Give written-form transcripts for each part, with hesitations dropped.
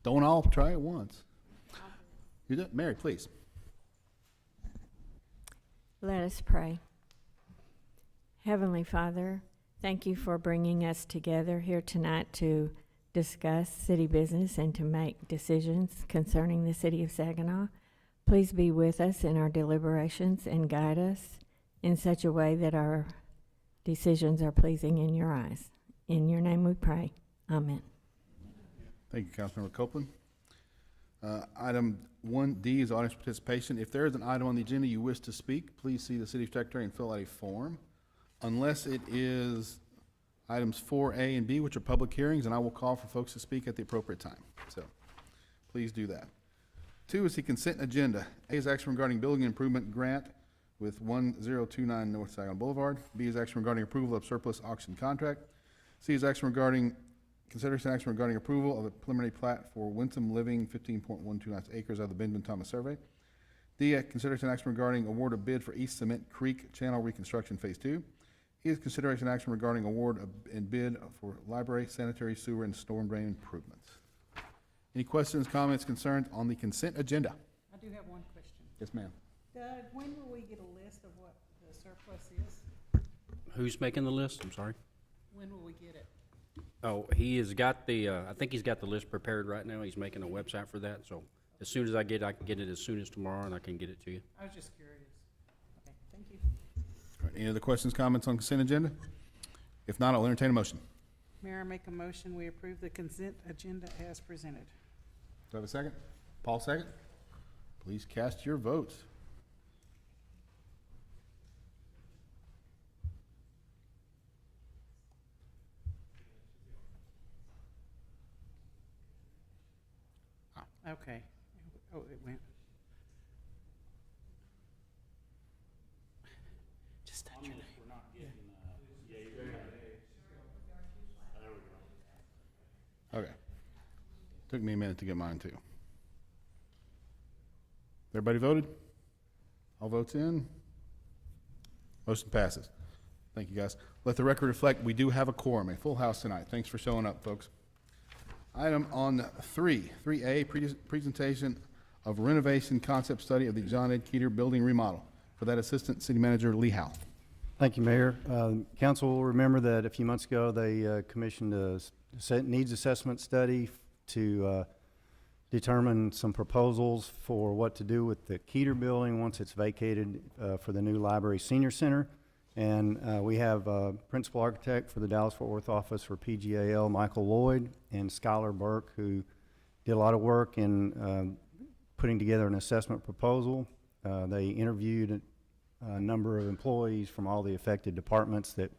Don't all try at once. You do, Mary, please. Let us pray. Heavenly Father, thank you for bringing us together here tonight to discuss city business and to make decisions concerning the city of Saginaw. Please be with us in our deliberations and guide us in such a way that our decisions are pleasing in your eyes. In your name we pray. Amen. Thank you, Councilmember Copeland. Item 1D is audience participation. If there is an item on the agenda you wish to speak, please see the city secretary and fill out a form. Unless it is items 4A and B, which are public hearings, and I will call for folks to speak at the appropriate time. So please do that. 2 is the consent agenda. A is action regarding building improvement grant with 1029 North Saginaw Boulevard. B is action regarding approval of surplus auction contract. C is action regarding consideration action regarding approval of a preliminary plat for Winsome Living, 15.129 acres of the Benjamin Thomas Survey. D, consideration action regarding award of bid for East Cement Creek Channel Reconstruction Phase 2. E is consideration action regarding award of and bid for library, sanitary, sewer, and storm drain improvements. Any questions, comments, concerns on the consent agenda? I do have one question. Yes, ma'am. Doug, when will we get a list of what the surplus is? Who's making the list? I'm sorry. When will we get it? Oh, he has got the, I think he's got the list prepared right now. He's making a website for that. So as soon as I get it, I can get it as soon as tomorrow, and I can get it to you. I was just curious. Okay, thank you. All right, any other questions, comments on consent agenda? If not, I'll entertain a motion. Mayor, I make a motion, we approve the consent agenda as presented. Do I have a second? Paul, second? Please cast your votes. Okay. Oh, it went. Just touch your name. Okay. Took me a minute to get mine too. Everybody voted? All votes in? Motion passes. Thank you, guys. Let the record reflect, we do have a quorum, a full house tonight. Thanks for showing up, folks. Item on 3A, presentation of renovation concept study of the John Ed Keeter building remodel. For that, Assistant City Manager Lee Howe. Thank you, Mayor. Council will remember that a few months ago they commissioned a needs assessment study to determine some proposals for what to do with the Keeter building once it's vacated for the new library senior center. And we have principal architect for the Dallas-Fort Worth office for PGAL, Michael Lloyd, and Skylar Burke, who did a lot of work in putting together an assessment proposal. They interviewed a number of employees from all the affected departments that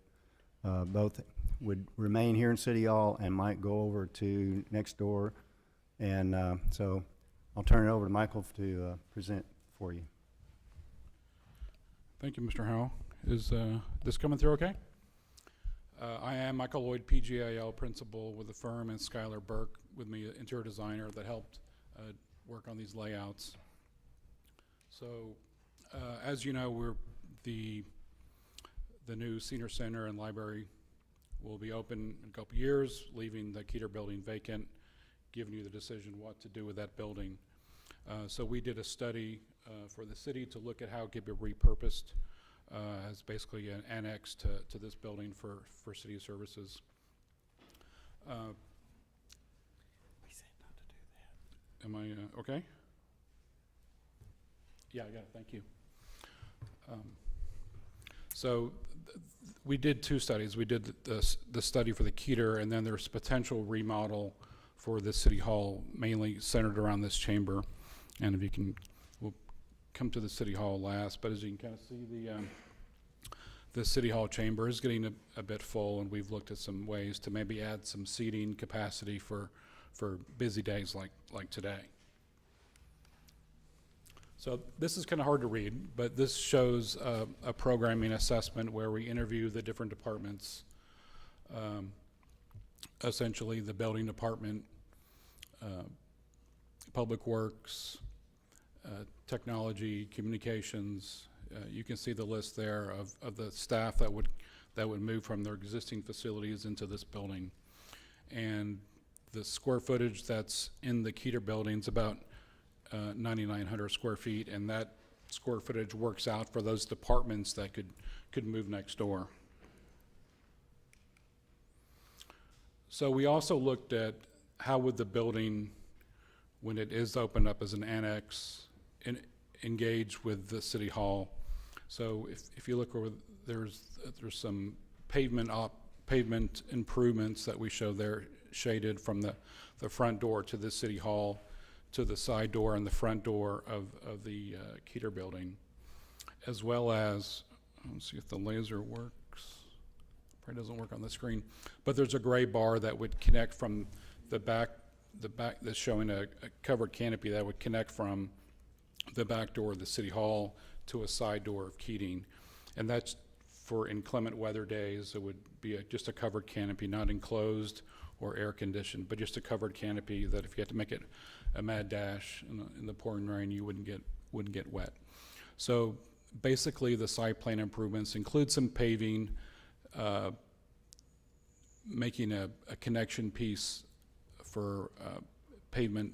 both would remain here in City Hall and might go over to next door. And so I'll turn it over to Michael to present for you. Thank you, Mr. Howell. Is this coming through okay? I am Michael Lloyd, PGIL principal with the firm, and Skylar Burke with me, interior designer that helped work on these layouts. So as you know, we're the new senior center and library will be open in a couple years, leaving the Keeter building vacant, giving you the decision what to do with that building. So we did a study for the city to look at how it could be repurposed as basically an annex to this building for city services. We said not to do that. Am I okay? Yeah, thank you. So we did two studies. We did the study for the Keeter, and then there's potential remodel for the city hall, mainly centered around this chamber. And if you can, we'll come to the city hall last, but as you can kind of see, the city hall chamber is getting a bit full, and we've looked at some ways to maybe add some seating capacity for busy days like today. So this is kind of hard to read, but this shows a programming assessment where we interview the different departments, essentially the building department, public works, technology, communications. You can see the list there of the staff that would move from their existing facilities into this building. And the square footage that's in the Keeter building's about 9,900 square feet, and that square footage works out for those departments that could move next door. So we also looked at how would the building, when it is opened up as an annex, engage with the city hall. So if you look over, there's some pavement improvements that we show there shaded from the front door to the city hall, to the side door and the front door of the Keeter building, as well as, let's see if the laser works. Probably doesn't work on the screen, but there's a gray bar that would connect from the back that's showing a covered canopy that would connect from the back door of the city hall to a side door of Keating. And that's for inclement weather days. It would be just a covered canopy, not enclosed or air conditioned, but just a covered canopy that if you had to make it a mad dash in the pouring rain, you wouldn't get wet. So basically the site plan improvements include some paving, making a connection piece for pavement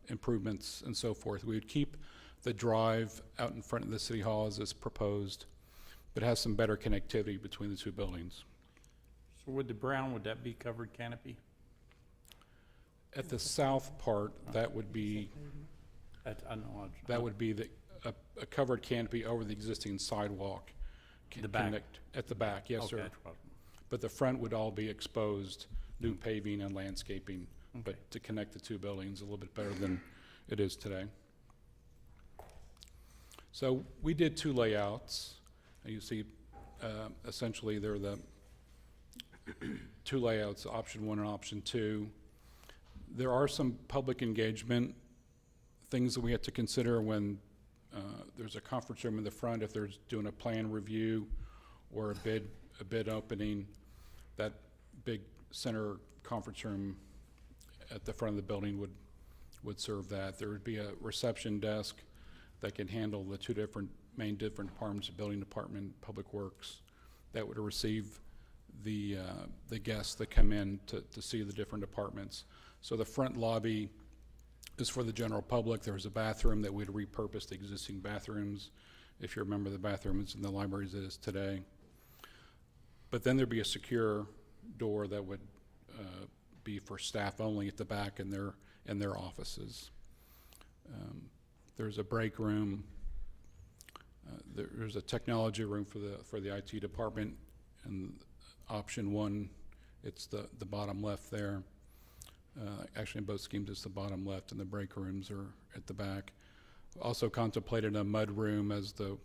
improvements and so forth. We would keep the drive out in front of the city hall as is proposed, but has some better connectivity between the two buildings. So with the brown, would that be covered canopy? At the south part, that would be I know. that would be a covered canopy over the existing sidewalk. The back? At the back, yes, sir. Okay. But the front would all be exposed, new paving and landscaping, Okay. but to connect the two buildings a little bit better than it is today. So we did two layouts. And you see, essentially, they're the two layouts, option 1 and option 2. There are some public engagement things that we have to consider when there's a conference room in the front. If there's doing a plan review or a bid opening, that big center conference room at the front of the building would serve that. There would be a reception desk that can handle the two main departments, the building department, public works, that would receive the guests that come in to see the different departments. So the front lobby is for the general public. There's a bathroom that we'd repurpose the existing bathrooms. If you remember, the bathroom is in the library as it is today. But then there'd be a secure door that would be for staff only at the back in their offices. There's a break room. There's a technology room for the IT department, and option 1, it's the bottom left there. Actually, in both schemes, it's the bottom left, and the break rooms are at the back. Also contemplated a mud room as the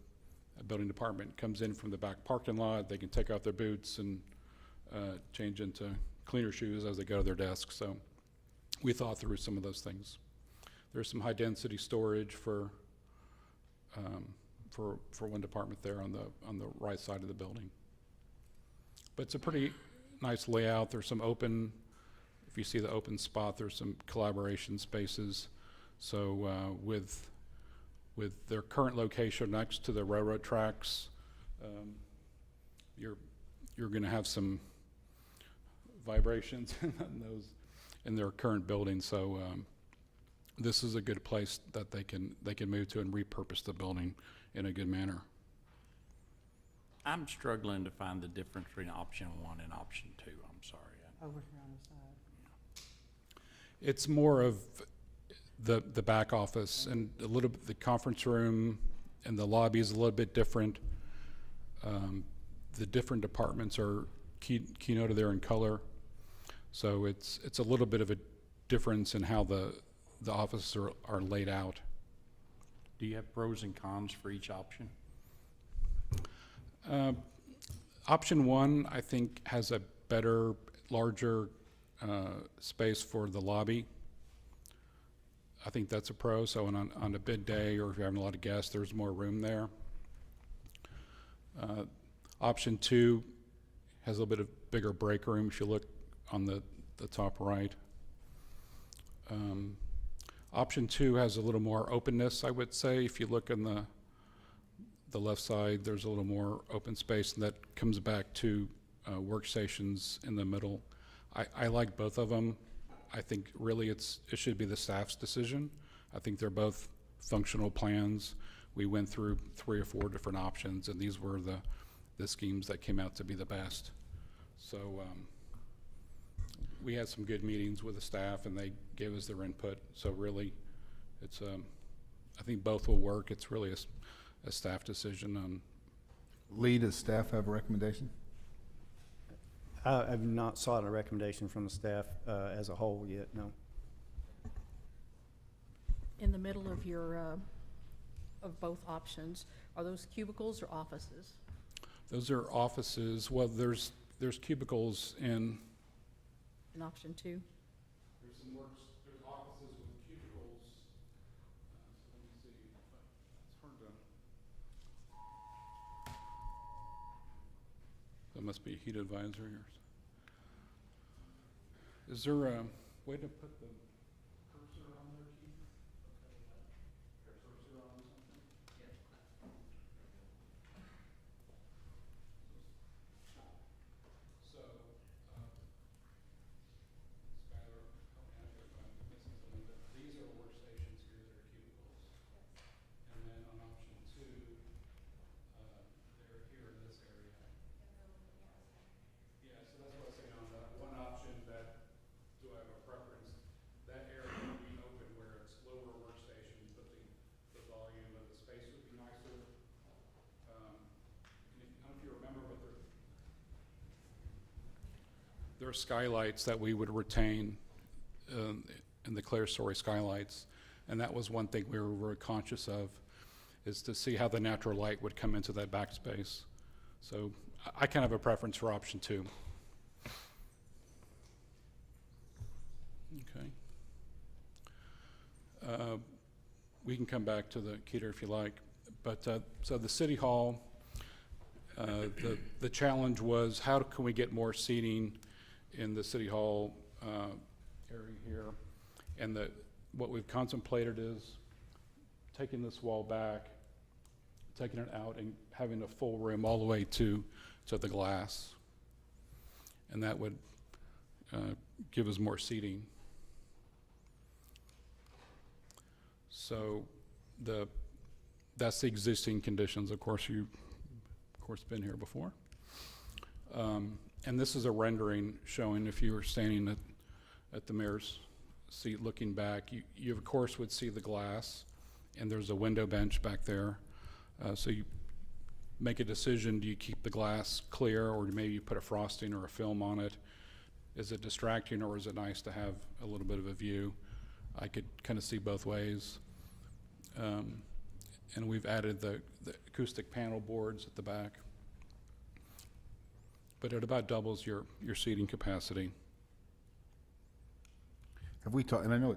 building department comes in from the back parking lot. They can take off their boots and change into cleaner shoes as they go to their desks. So we thought through some of those things. There's some high-density storage for one department there on the right side of the building. But it's a pretty nice layout. There's some open. If you see the open spot, there's some collaboration spaces. So with their current location next to the railroad tracks, you're going to have some vibrations in their current building. So this is a good place that they can move to and repurpose the building in a good manner. I'm struggling to find the difference between option 1 and option 2. I'm sorry. Over here on the side. It's more of the back office and a little bit the conference room and the lobby is a little bit different. The different departments are keynoted there in color, so it's a little bit of a difference in how the offices are laid out. Do you have pros and cons for each option? Option 1, I think, has a better, larger space for the lobby. I think that's a pro. So on a bid day, or if you're having a lot of guests, there's more room there. Option 2 has a little bit of bigger break room if you look on the top right. Option 2 has a little more openness, I would say. If you look on the left side, there's a little more open space, and that comes back to workstations in the middle. I like both of them. I think really it should be the staff's decision. I think they're both functional plans. We went through 3 or 4 different options, and these were the schemes that came out to be the best. So we had some good meetings with the staff, and they gave us their input. So really, it's I think both will work. It's really a staff decision. Lee, does staff have a recommendation? I've not sought a recommendation from the staff as a whole yet, no. In the middle of your, of both options, are those cubicles or offices? Those are offices. Well, there's cubicles in. In option 2? There's offices with cubicles. So let me see. It's hard to. That must be a heat advisor here. Is there a way to put the cursor on there, Keith? Cursor on something? So, Skylar, help me out here if I'm missing something, but these are workstations here that are cubicles. And then on option 2, they're here in this area. Yeah, so that's what I was saying on the one option that, do I have a preference? That area would be open where it's lower workstations, but the volume of the space would be nicer. And if, I don't know if you remember, but there are skylights that we would retain in the clear story skylights. And that was one thing we were very conscious of, is to see how the natural light would come into that backspace. So I kind of have a preference for option 2. Okay. We can come back to the Keter if you like, but so the City Hall, the challenge was how can we get more seating in the City Hall area here, and what we've contemplated is taking this wall back, taking it out, and having a full room all the way to the glass, and that would give us more seating. So that's the existing conditions. Of course, you've been here before. And this is a rendering showing if you were standing at the mayor's seat looking back, you of course would see the glass, and there's a window bench back there. So you make a decision, do you keep the glass clear, or maybe you put a frosting or a film on it? Is it distracting, or is it nice to have a little bit of a view? I could kind of see both ways. And we've added the acoustic panel boards at the back. But it about doubles your seating capacity. Have we talked, and I know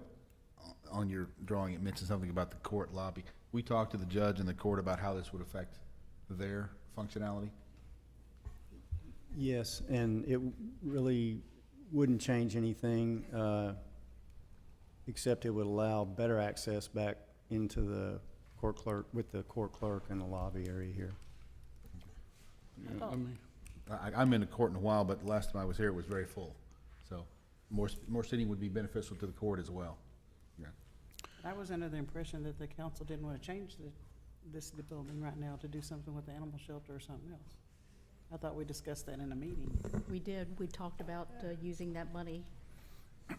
on your drawing it mentions something about the court lobby. We talked to the judge and the court about how this would affect their functionality? Yes, and it really wouldn't change anything, except it would allow better access back into the court clerk, with the court clerk in the lobby area here. Yeah, I mean, I'm in the court in a while, but the last time I was here, it was very full. So more seating would be beneficial to the court as well. Yeah. I was under the impression that the council didn't want to change the building right now to do something with the animal shelter or something else. I thought we discussed that in a meeting. We did. We talked about using that money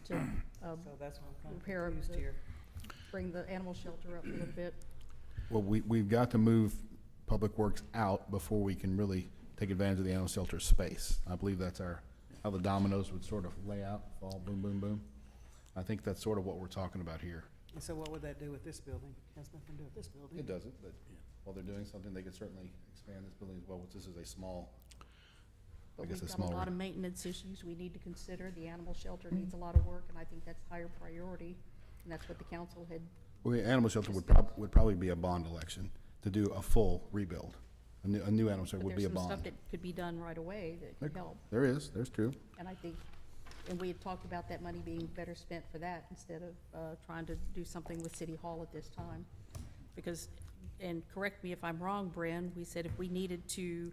to So that's why I'm kind of repair confused here. bring the animal shelter up a little bit. Well, we've got to move Public Works out before we can really take advantage of the animal shelter space. I believe that's how the dominoes would sort of lay out, fall, boom, boom, boom. I think that's sort of what we're talking about here. And so what would that do with this building? Has nothing to do with this building. It doesn't, but while they're doing something, they could certainly expand this building as well, which this is a small, I But guess a we've got a small. lot of maintenance issues we need to consider. The animal shelter needs a lot of work, and I think that's higher priority. And that's what the council had. Well, the animal shelter would probably be a bond election to do a full rebuild. A new animal shelter But would be a there's some stuff bond. that could be done right away that could help. There's true. And I think, and we had talked about that money being better spent for that instead of trying to do something with City Hall at this time. Because, and correct me if I'm wrong, Bren, we said if we needed to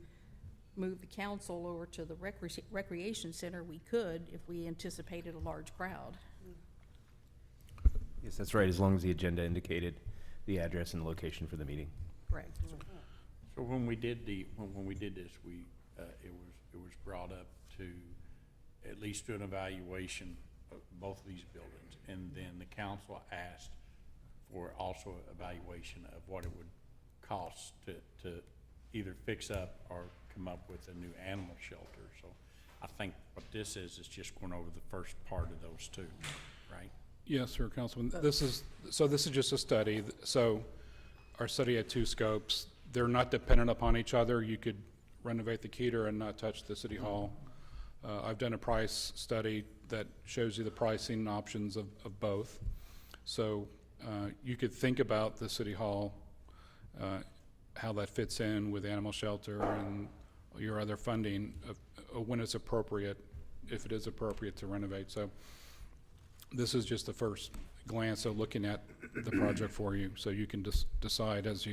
move the council over to the recreation center, we could if we anticipated a large crowd. Yes, that's right, as long as the agenda indicated the address and the location for the meeting. Correct. So when we did when we did this, it was brought up to at least do an evaluation of both of these buildings, and then the council asked for also evaluation of what it would cost to either fix up or come up with a new animal shelter. So I think what this is just going over the first part of those two, right? Yes, sir, Councilman. This is just a study. So our study had two scopes. They're not dependent upon each other. You could renovate the Keter and not touch the City Hall. I've done a price study that shows you the pricing options of both. So you could think about the City Hall, how that fits in with animal shelter and your other funding when it's appropriate, if it is appropriate to renovate. So this is just the first glance of looking at the project for you, so you can decide as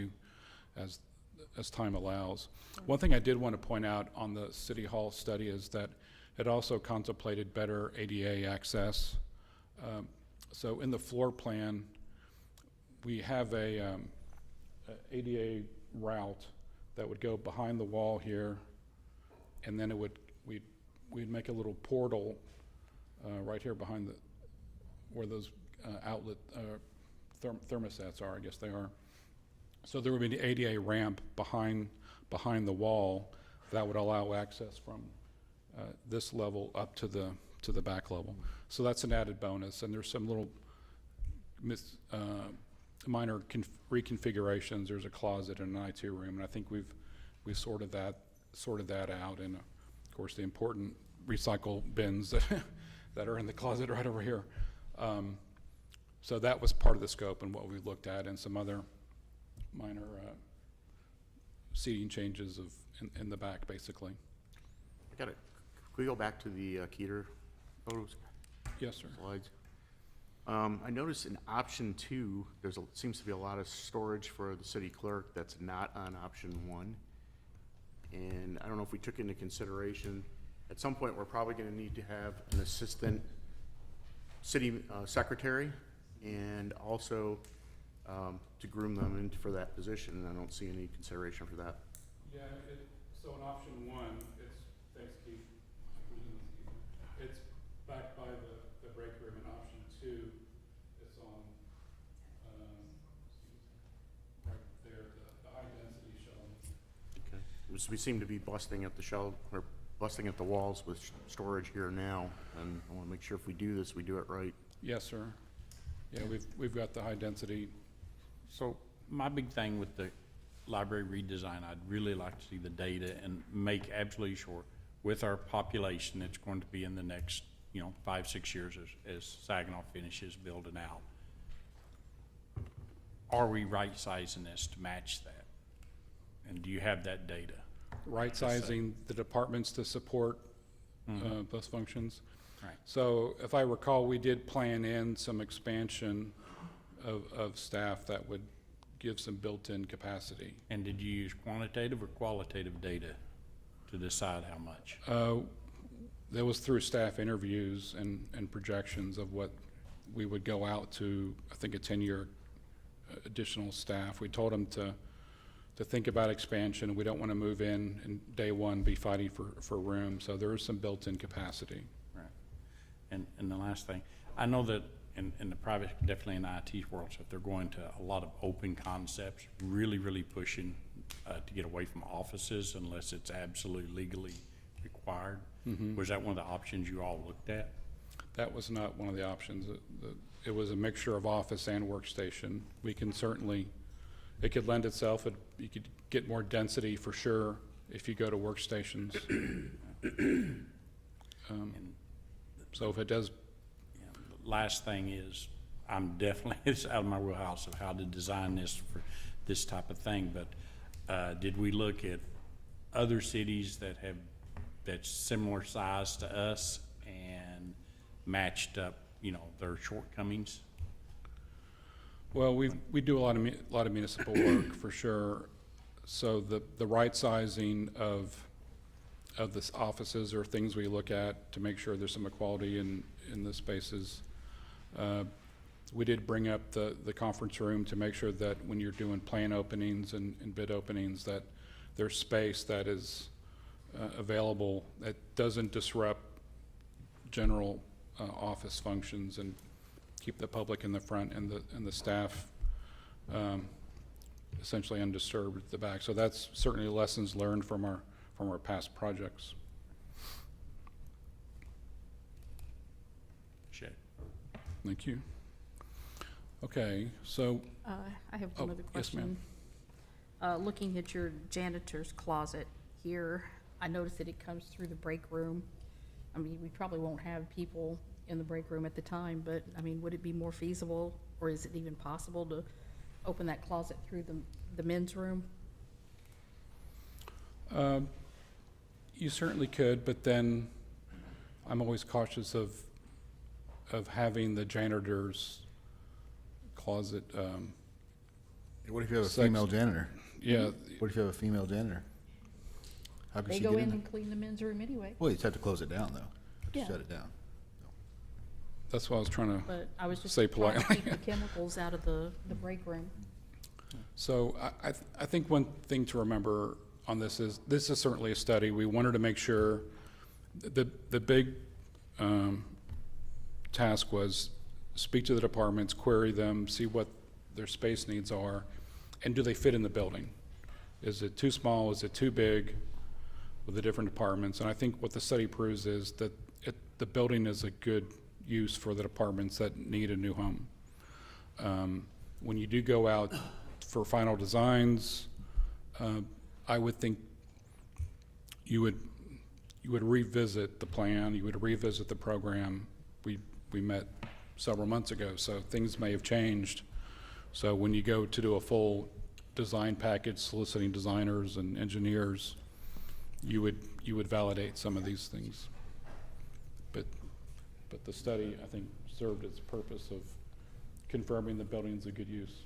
time allows. One thing I did want to point out on the City Hall study is that it also contemplated better ADA access. So in the floor plan, we have a ADA route that would go behind the wall here, and then we'd make a little portal right here behind where those outlet thermostats are, I guess they are. So there would be an ADA ramp behind the wall that would allow access from this level up to the back level. So that's an added bonus, and there's some little minor reconfigurations. There's a closet and an IT room, and I think we sorted that out, and of course the important recycle bins that are in the closet right over here. So that was part of the scope and what we looked at, and some other minor seating changes in the back, basically. I got it. Can we go back to the Keter photos, Yes, sir. slides? I noticed in option 2, seems to be a lot of storage for the city clerk that's not on option 1. And I don't know if we took into consideration, at some point, we're probably gonna need to have an assistant city secretary, and also to groom them in for that position, and I don't see any consideration for that. Yeah, so in option 1, thanks Keith, it's backed by the break room. In option 2, it's on, right there, the high density shelving. Okay. We seem to be busting at the shelf, or busting at the walls with storage here now, and I wanna make sure if we do this, we do it right. Yes, sir. Yeah, we've got the high density. So my big thing with the library redesign, I'd really like to see the data and make absolutely sure with our population that's going to be in the next, 5-6 years as Saginaw finishes building out. Are we right sizing this to match that? And do you have that data? Right sizing the departments to support those functions. Right. So if I recall, we did plan in some expansion of staff that would give some built-in capacity. And did you use quantitative or qualitative data to decide how much? That was through staff interviews and projections of what we would go out to, I think, a 10-year additional staff. We told them to think about expansion. We don't want to move in day one, be fighting for room. So there is some built-in capacity. Right. And the last thing, I know that in the private, definitely in the IT world, so if they're going to a lot of open concepts, really pushing to get away from offices unless it's absolutely legally required. Was that one of the options you all looked at? That was not one of the options. It was a mixture of office and workstation. We can certainly, it could lend itself, you could get more density for sure if you go to workstations. So if it does. Yeah, the last thing is, I'm definitely, it's out of my wheelhouse of how to design this for this type of thing, but did we look at other cities that's similar size to us and matched up, their shortcomings? Well, we do a lot of municipal work for sure. So the right sizing of of the offices or things we look at to make sure there's some equality in the spaces. We did bring up the conference room to make sure that when you're doing plan openings and bid openings, that there's space that is available that doesn't disrupt general office functions and keep the public in the front and the staff essentially undisturbed at the back. So that's certainly lessons learned from our past projects. Shay. Thank you. Okay, so I have Oh, one other yes, ma'am. question. Looking at your janitor's closet here, I noticed that it comes through the break room. I mean, we probably won't have people in the break room at the time, but, I mean, would it be more feasible, or is it even possible to open that closet through the men's room? you certainly could, but then I'm always cautious of having the janitor's closet, What if you have a Sex- female janitor? yeah, What if you have a female janitor? How can They she go get in in and there? clean the men's room anyway, Well, you just have to close it down, though. Yeah. Just shut it down. that's what I was trying to, but I was just Say trying to politely. keep the chemicals out of the break room. so I think one thing to remember on this is certainly a study. We wanted to make sure, the big task was speak to the departments, query them, see what their space needs are, and do they fit in the building? Is it too small, is it too big with the different departments? And I think what the study proves is that the building is a good use for the departments that need a new home. When you do go out for final designs, I would think you would revisit the plan, you would revisit the program. We met several months ago, so things may have changed. So when you go to do a full design package, soliciting designers and engineers, you would validate some of these things. But the study, I think, served its purpose of confirming the building's a good use.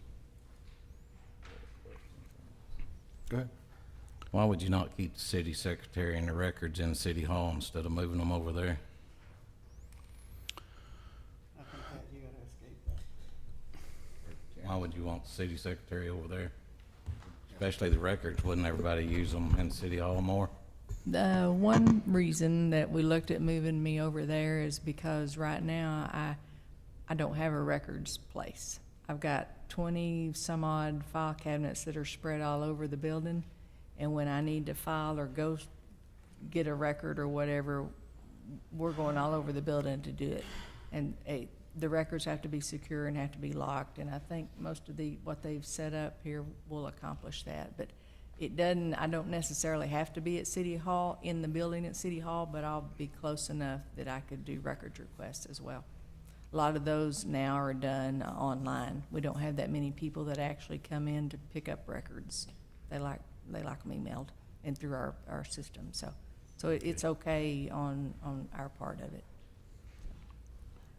Go ahead. Why would you not keep the city secretary and the records in City Hall instead of moving them over there? I think that you gotta escape that. Why would you want the city secretary over there? Especially the records, wouldn't everybody use them in City Hall more? The one reason that we looked at moving me over there is because right now I don't have a records place. I've got 20 some odd file cabinets that are spread all over the building, and when I need to file or go get a record or whatever, we're going all over the building to do it. And the records have to be secure and have to be locked, and I think most of what they've set up here will accomplish that. But it doesn't, I don't necessarily have to be at City Hall, in the building at City Hall, but I'll be close enough that I could do records requests as well. A lot of those now are done online. We don't have that many people that actually come in to pick up records. They like them emailed and through our system, so it's okay on our part of it.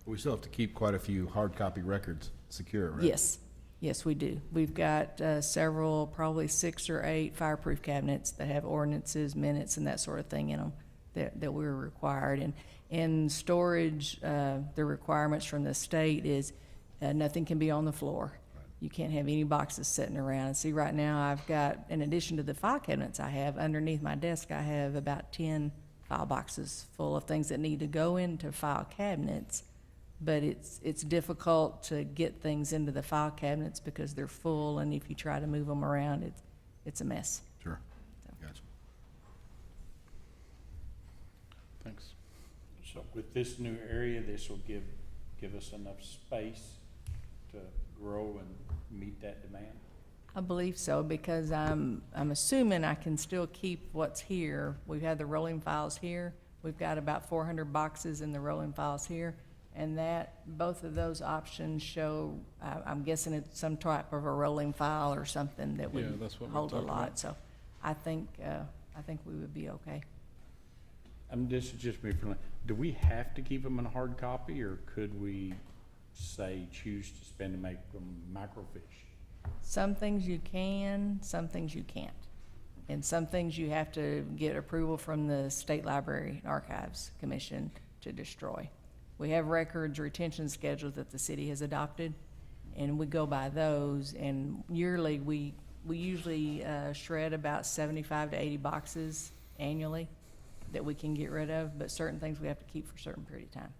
We still have to keep quite a few hard copy records secure, right? Yes, we do. We've got several, probably 6 or 8 fireproof cabinets that have ordinances, minutes, and that sort of thing in them that we're required. And in storage, the requirements from the state is nothing can be on the floor. You can't have any boxes sitting around. And see, right now I've got, in addition to the file cabinets I have, underneath my desk I have about 10 file boxes full of things that need to go into file cabinets. But it's difficult to get things into the file cabinets because they're full, and if you try to move them around, it's a mess. Sure. Gotcha. Thanks. So with this new area, this will give us enough space to grow and meet that demand? I believe so, because I'm assuming I can still keep what's here. We've had the rolling files here. We've got about 400 boxes in the rolling files here. And both of those options show, I'm guessing it's some type of a rolling file or something that Yeah, would that's what we're hold a talking lot. about. So I think we would be okay. This is just me feeling, do we have to keep them in a hard copy, or could we say choose to spend to make them microfiche? Some things you can, some things you can't. And some things you have to get approval from the State Library and Archives Commission to destroy. We have records retention schedules that the city has adopted, and we go by those, and yearly, we usually shred about 75 to 80 boxes annually that we can get rid of, but certain things we have to keep for a certain period of time.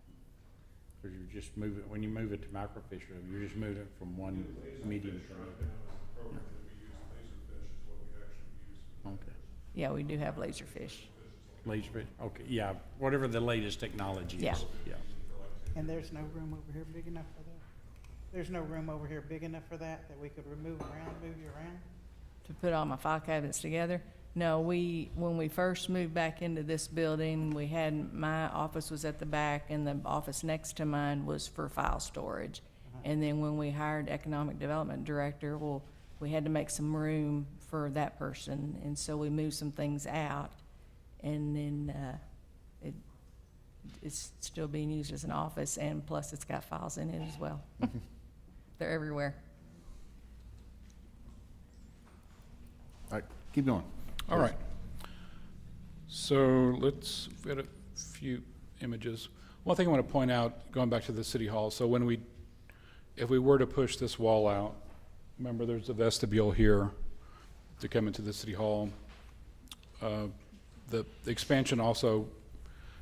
Because you just move it, when you move it to microfiche, you're just moving it from one medium to another. Okay. Yeah, we do have laserfish. Laserfish, okay, yeah, whatever the latest technology is. Yeah. Yeah. And there's no room over here big enough for that? There's no room over here big enough for that we could move you around? To put all my file cabinets together. No, when we first moved back into this building, my office was at the back, and the office next to mine was for file storage. And then when we hired economic development director, well, we had to make some room for that person, and so we moved some things out. And then, it's still being used as an office, and plus it's got files in it as well. They're everywhere. All right, keep going. All right. So let's get a few images. One thing I want to point out, going back to the city hall, so if we were to push this wall out, remember there's a vestibule here to come into the city hall. The expansion also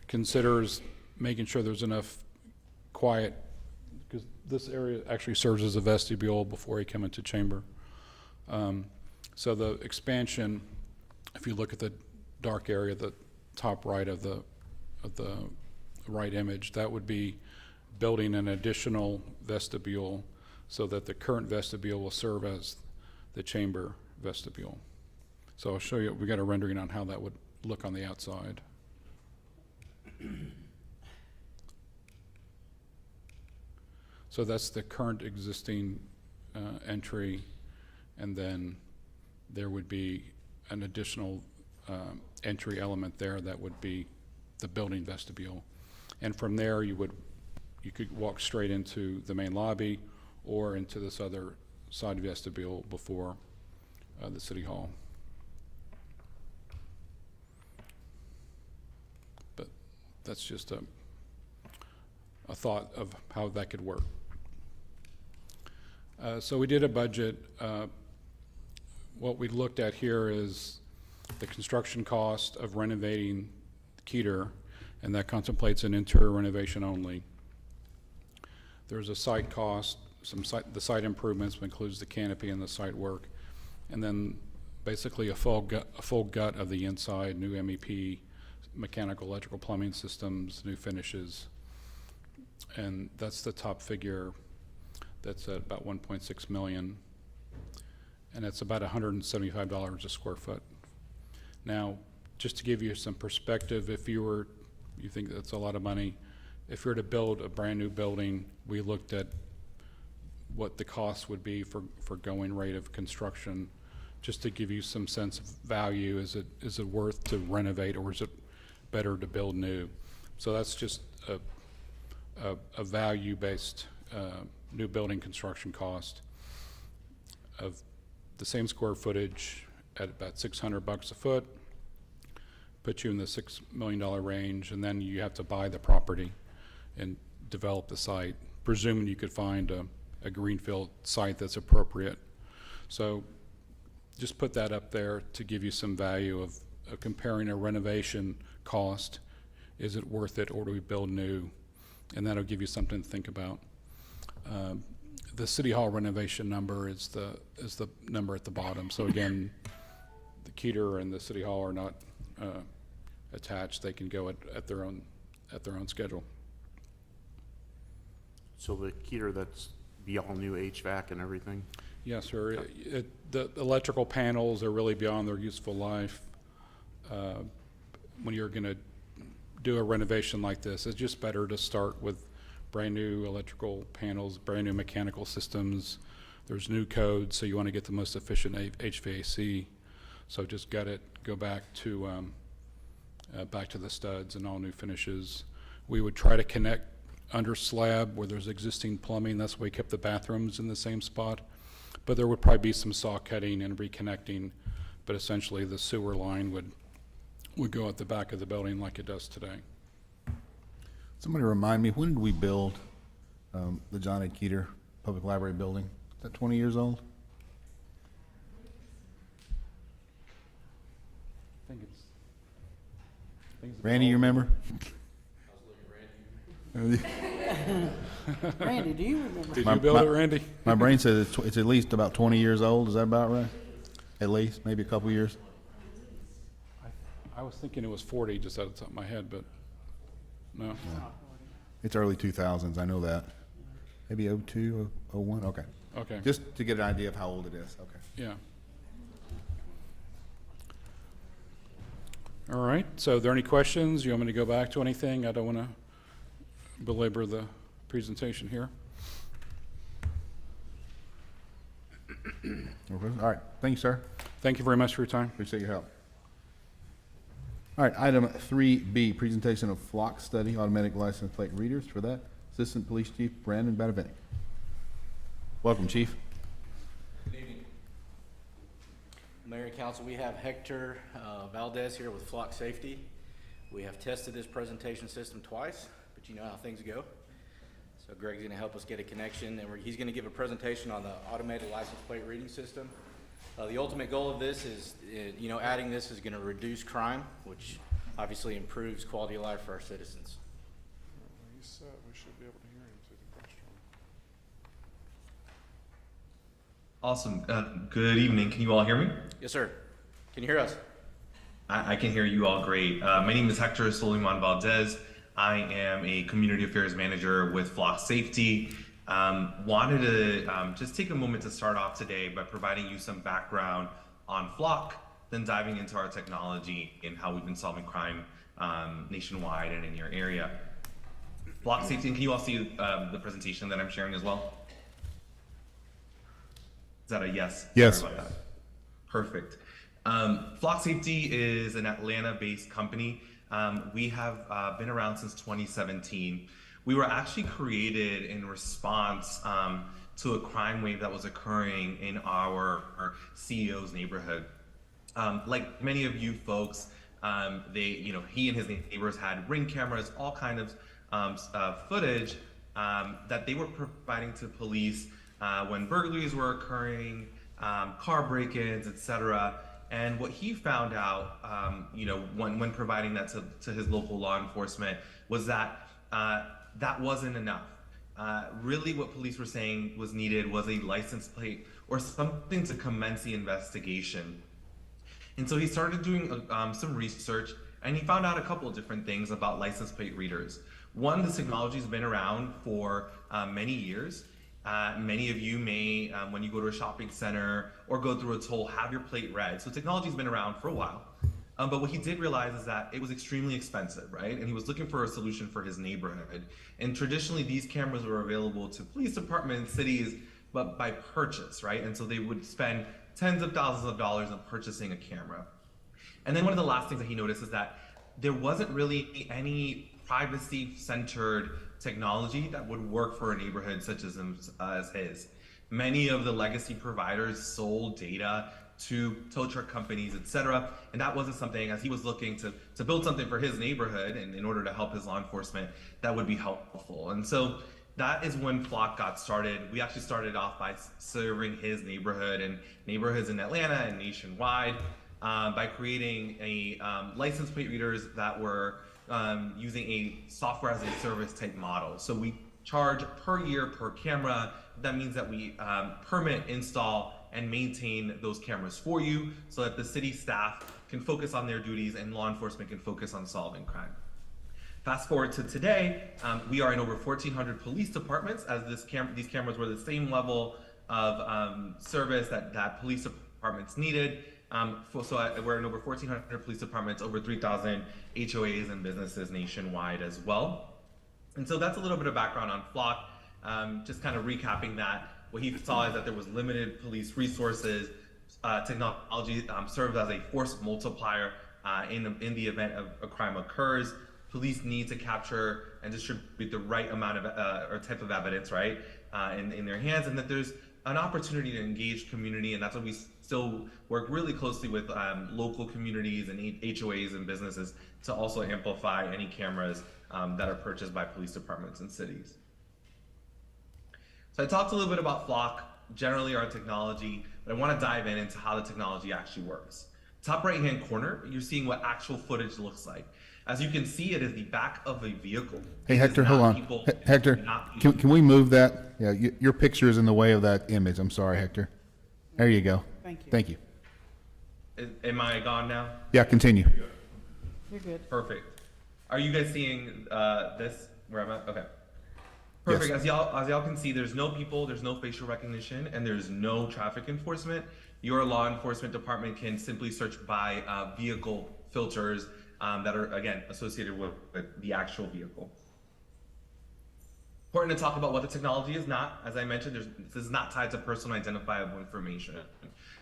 considers making sure there's enough quiet, because this area actually serves as a vestibule before you come into chamber. So the expansion, if you look at the dark area, the top right of the right image, that would be building an additional vestibule so that the current vestibule will serve as the chamber vestibule. So I'll show you, we got a rendering on how that would look on the outside. So that's the current existing entry, and then there would be an additional entry element there that would be the building vestibule. And from there, you could walk straight into the main lobby or into this other side vestibule before the city hall. But that's just a thought of how that could work. So we did a budget. What we looked at here is the construction cost of renovating Keter, and that contemplates an interior renovation only. There's a site cost, the site improvements, which includes the canopy and the site work, and then basically a full gut of the inside, new MEP, mechanical, electrical, plumbing systems, new finishes, and that's the top figure. That's at about 1.6 million, and it's about $175 a square foot. Now, just to give you some perspective, if you think that's a lot of money, if you were to build a brand new building, we looked at what the cost would be for going rate of construction, just to give you some sense of value. Is it worth to renovate, or is it better to build new? So that's just a value-based new building construction cost of the same square footage at about $600 a foot, put you in the $6 million range, and then you have to buy the property and develop the site, presuming you could find a greenfield site that's appropriate. So just put that up there to give you some value of comparing a renovation cost. Is it worth it, or do we build new? And that'll give you something to think about. The City Hall renovation number is the number at the bottom. So again, the Keter and the City Hall are not attached. They can go at their own schedule. So the Keter, that's be all new HVAC and everything? Yes, sir. The electrical panels are really beyond their useful life. When you're going to do a renovation like this, it's just better to start with brand new electrical panels, brand new mechanical systems. There's new codes, so you want to get the most efficient HVAC. So just gut it, go back to the studs and all new finishes. We would try to connect under slab where there's existing plumbing. That's why we kept the bathrooms in the same spot. But there would probably be some saw cutting and reconnecting but essentially the sewer line would go at the back of the building like it does today. Somebody remind me, when did we build the John A. Keeter Public Library building? Is that 20 years old? I think it's Randy, you remember? Randy, do you remember? Did you build it, Randy? My brain says it's at least about 20 years old. Is that about right? At least, maybe a couple years. I was thinking it was 40 just out of the top of my head, but no. It's early 2000s, I know that. Maybe 02, 01, okay. Okay, Just to get an idea of how old it is, okay. yeah. All right, so are there any questions? You want me to go back to anything? I don't want to belabor the presentation here. All right, thank you, sir. Thank you very much for your time. Appreciate your help. All right, item 3B, presentation of flock study, automatic license plate readers. For that, Assistant Police Chief Brandon Badavinick. Welcome, Chief. Good evening. Mayor and Council, we have Hector Valdez here with Flock Safety. We have tested this presentation system twice, but you know how things go. So Greg's going to help us get a connection, and he's going to give a presentation on the automated license plate reading system. The ultimate goal of this is, adding this is going to reduce crime, which obviously improves quality of life for our citizens. We should be able to hear him through the question. Awesome. Good evening. Can you all hear me? Yes, sir. Can you hear us? I can hear you all great. My name is Hector Soliman Valdez. I am a community affairs manager with Flock Safety. Wanted to just take a moment to start off today by providing you some background on Flock, then diving into our technology and how we've been solving crime nationwide and in your area. Flock Safety, and can you all see the presentation that I'm sharing as well? Is that a yes? Yes. Sorry about that. Perfect. Flock Safety is an Atlanta-based company. We have been around since 2017. We were actually created in response to a crime wave that was occurring in our CEO's neighborhood. Like many of you folks, he and his neighbors had Ring cameras, all kind of footage that they were providing to police when burglaries were occurring, car break-ins, etc. And what he found out, when providing that to his local law enforcement was that that wasn't enough. Really what police were saying was needed was a license plate or something to commence the investigation. And so he started doing some research, and he found out a couple of different things about license plate readers. One, this technology has been around for many years. Many of you may, when you go to a shopping center or go through a toll, have your plate read. So technology's been around for a while. But what he did realize is that it was extremely expensive, right? And he was looking for a solution for his neighborhood. And traditionally, these cameras were available to police departments, cities, but by purchase, right? And so they would spend tens of thousands of dollars on purchasing a camera. And then one of the last things that he noticed is that there wasn't really any privacy-centered technology that would work for a neighborhood such as his. Many of the legacy providers sold data to tow truck companies, etc. And that wasn't something, as he was looking to build something for his neighborhood and in order to help his law enforcement, that would be helpful. And so that is when Flock got started. We actually started off by serving his neighborhood and neighborhoods in Atlanta and nationwide by creating a license plate readers that were using a software as a service type model. So we charge per year per camera. That means that we permit, install, and maintain those cameras for you so that the city staff can focus on their duties and law enforcement can focus on solving crime. Fast forward to today, we are in over 1,400 police departments, as these cameras were the same level of service that police departments needed. We're in over 1,400 police departments, over 3,000 HOAs and businesses nationwide as well. And so that's a little bit of background on Flock. Just kind of recapping that, what he saw is that there was limited police resources. Technology served as a force multiplier in the event of a crime occurs. Police need to capture and distribute the right amount of or type of evidence, right, in their hands, and that there's an opportunity to engage community, and that's why we still work really closely with local communities and HOAs and businesses to also amplify any cameras that are purchased by police departments and cities. So I talked a little bit about Flock, generally our technology, but I want to dive into how the technology actually works. Top right hand corner, you're seeing what actual footage looks like. As you can see, it is the back of a vehicle. Hey, It is Hector, not hold on. people- Hector, not can we move that? Yeah, your picture is in the way of that image. I'm sorry, Hector. There you go. Thank you. Thank you. Am I gone now? Yeah, continue. You're good. Perfect. Are you guys seeing this where I'm at? Okay. Perfect. Yes. As y'all can see, there's no people, there's no facial recognition, and there's no traffic enforcement. Your law enforcement department can simply search by vehicle filters that are, again, associated with the actual vehicle. Important to talk about what the technology is not. As I mentioned, this is not tied to personal identifiable information.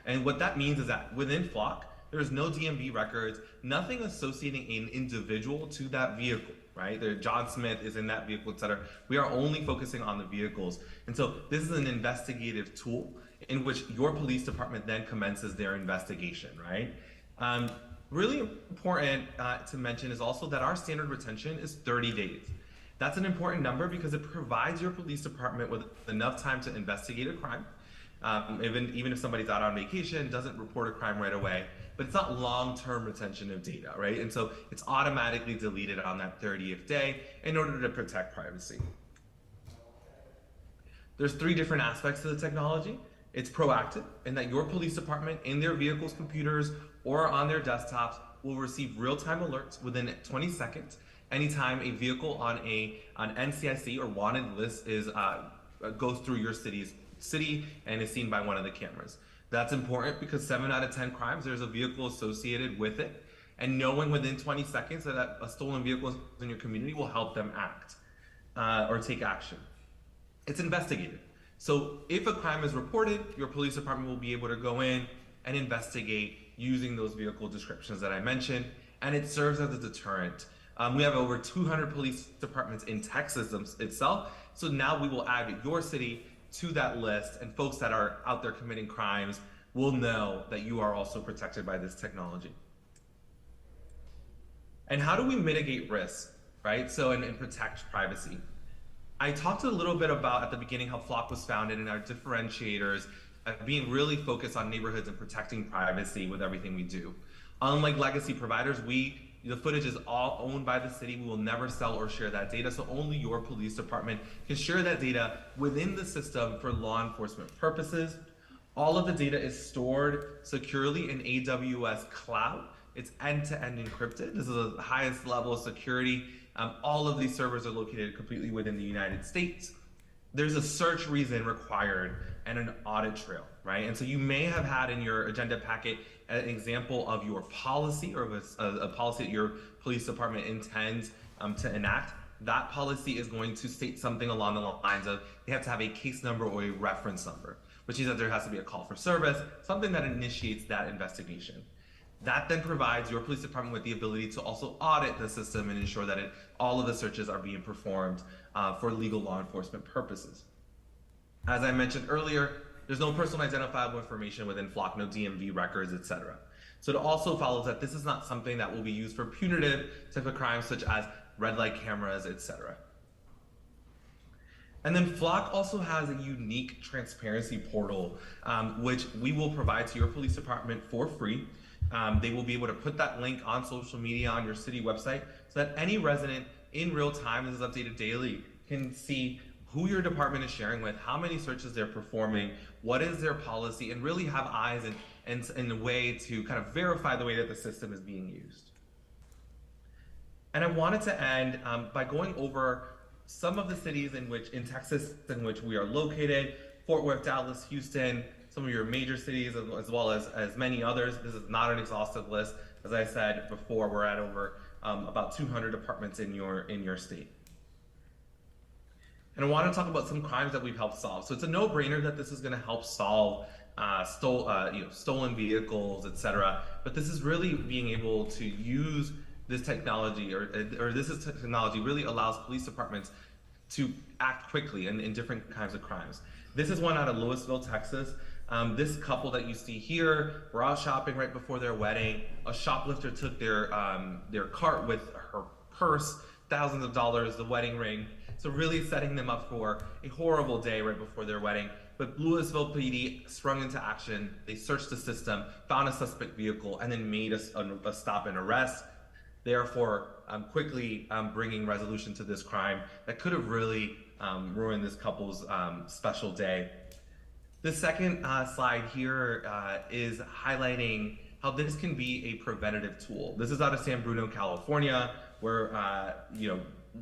And what that means is that within Flock, there's no DMV records, nothing associating an individual to that vehicle, right? John Smith is in that vehicle, et cetera. We are only focusing on the vehicles. And so this is an investigative tool in which your police department then commences their investigation, right? Really important to mention is also that our standard retention is 30 days. That's an important number because it provides your police department with enough time to investigate a crime. Even if somebody's out on vacation, doesn't report a crime right away, but it's not long-term retention of data, right? And so it's automatically deleted on that 30th day in order to protect privacy. There's 3 different aspects to the technology. It's proactive in that your police department in their vehicles, computers, or on their desktops will receive real-time alerts within 20 seconds anytime a vehicle on an NCIC or wanted list goes through your city and is seen by one of the cameras. That's important because 7 out of 10 crimes, there's a vehicle associated with it, and knowing within 20 seconds that a stolen vehicle is in your community will help them act or take action. It's investigative. So if a crime is reported, your police department will be able to go in and investigate using those vehicle descriptions that I mentioned, and it serves as a deterrent. We have over 200 police departments in Texas itself, so now we will add your city to that list, and folks that are out there committing crimes will know that you are also protected by this technology. And how do we mitigate risk, right? So, and protect privacy. I talked a little bit about at the beginning how Flock was founded and our differentiators being really focused on neighborhoods and protecting privacy with everything we do. Unlike legacy providers, the footage is all owned by the city. We will never sell or share that data, so only your police department can share that data within the system for law enforcement purposes. All of the data is stored securely in AWS cloud. It's end-to-end encrypted. This is the highest level of security. All of these servers are located completely within the United States. There's a search reason required and an audit trail, right? And so you may have had in your agenda packet an example of your policy or a policy that your police department intends to enact. That policy is going to state something along the lines of they have to have a case number or a reference number, which means that there has to be a call for service, something that initiates that investigation. That then provides your police department with the ability to also audit the system and ensure that all of the searches are being performed for legal law enforcement purposes. As I mentioned earlier, there's no personal identifiable information within Flock, no DMV records, etc. So it also follows that this is not something that will be used for punitive type of crimes such as red light cameras, etc. And then Flock also has a unique transparency portal, which we will provide to your police department for free. They will be able to put that link on social media on your city website so that any resident in real time, this is updated daily, can see who your department is sharing with, how many searches they're performing, what is their policy, and really have eyes and a way to kind of verify the way that the system is being used. And I wanted to end by going over some of the cities in Texas in which we are located: Fort Worth, Dallas, Houston, some of your major cities, as well as many others. This is not an exhaustive list. As I said before, we're at over about 200 departments in your state. And I want to talk about some crimes that we've helped solve. So it's a no-brainer that this is going to help solve stolen vehicles, etc. But this is really being able to use this technology, technology really allows police departments to act quickly in different kinds of crimes. This is one out of Louisville, Texas. This couple that you see here were out shopping right before their wedding. A shoplifter took their cart with her purse, thousands of dollars, the wedding ring. So really setting them up for a horrible day right before their wedding. But Louisville PD sprung into action. They searched the system, found a suspect vehicle, and then made a stop and arrest. Therefore, quickly bringing resolution to this crime that could have really ruined this couple's special day. The second slide here is highlighting how this can be a preventative tool. This is out of San Bruno, California, where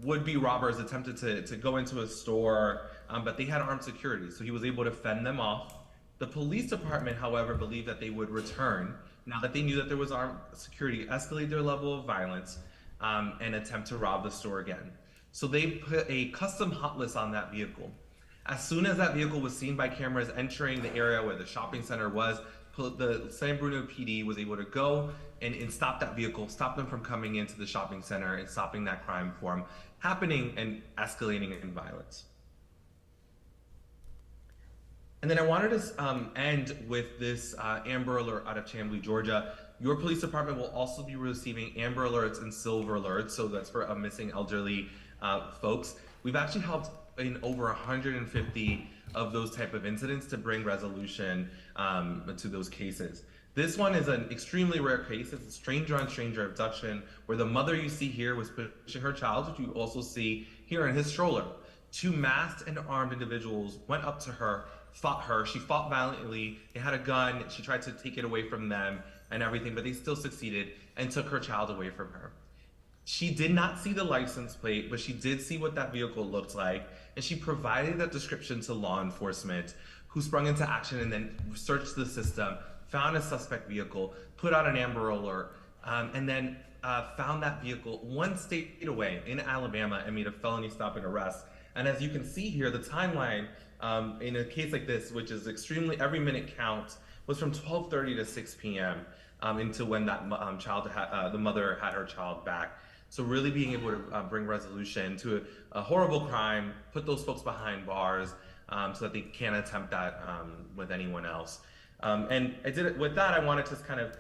would-be robbers attempted to go into a store, but they had armed security, so he was able to fend them off. The police department, however, believed that they would return now that they knew that there was armed security, escalate their level of violence, and attempt to rob the store again. So they put a custom hot list on that vehicle. As soon as that vehicle was seen by cameras entering the area where the shopping center was, the San Bruno PD was able to go and stop that vehicle, stop them from coming into the shopping center and stopping that crime from happening and escalating in violence. And then I wanted to end with this Amber Alert out of Chamblee, Georgia. Your police department will also be receiving Amber Alerts and Silver Alerts, so that's for missing elderly folks. We've actually helped in over 150 of those type of incidents to bring resolution to those cases. This one is an extremely rare case. It's a stranger on stranger abduction where the mother you see here was pushing her child, which you also see here in his stroller. Two masked and armed individuals went up to her, fought her. She fought violently. They had a gun. She tried to take it away from them and everything, but they still succeeded and took her child away from her. She did not see the license plate, but she did see what that vehicle looked like, and she provided that description to law enforcement, who sprung into action and then searched the system, found a suspect vehicle, put out an Amber Alert, and then found that vehicle one state away in Alabama and made a felony stop and arrest. And as you can see here, the timeline in a case like this, which is extremely, every minute counts, was from 12:30 to 6 p.m. Into when that the mother had her child back. So really being able to bring resolution to a horrible crime, put those folks behind bars so that they can't attempt that with anyone else. And I did it with that. I wanted to kind of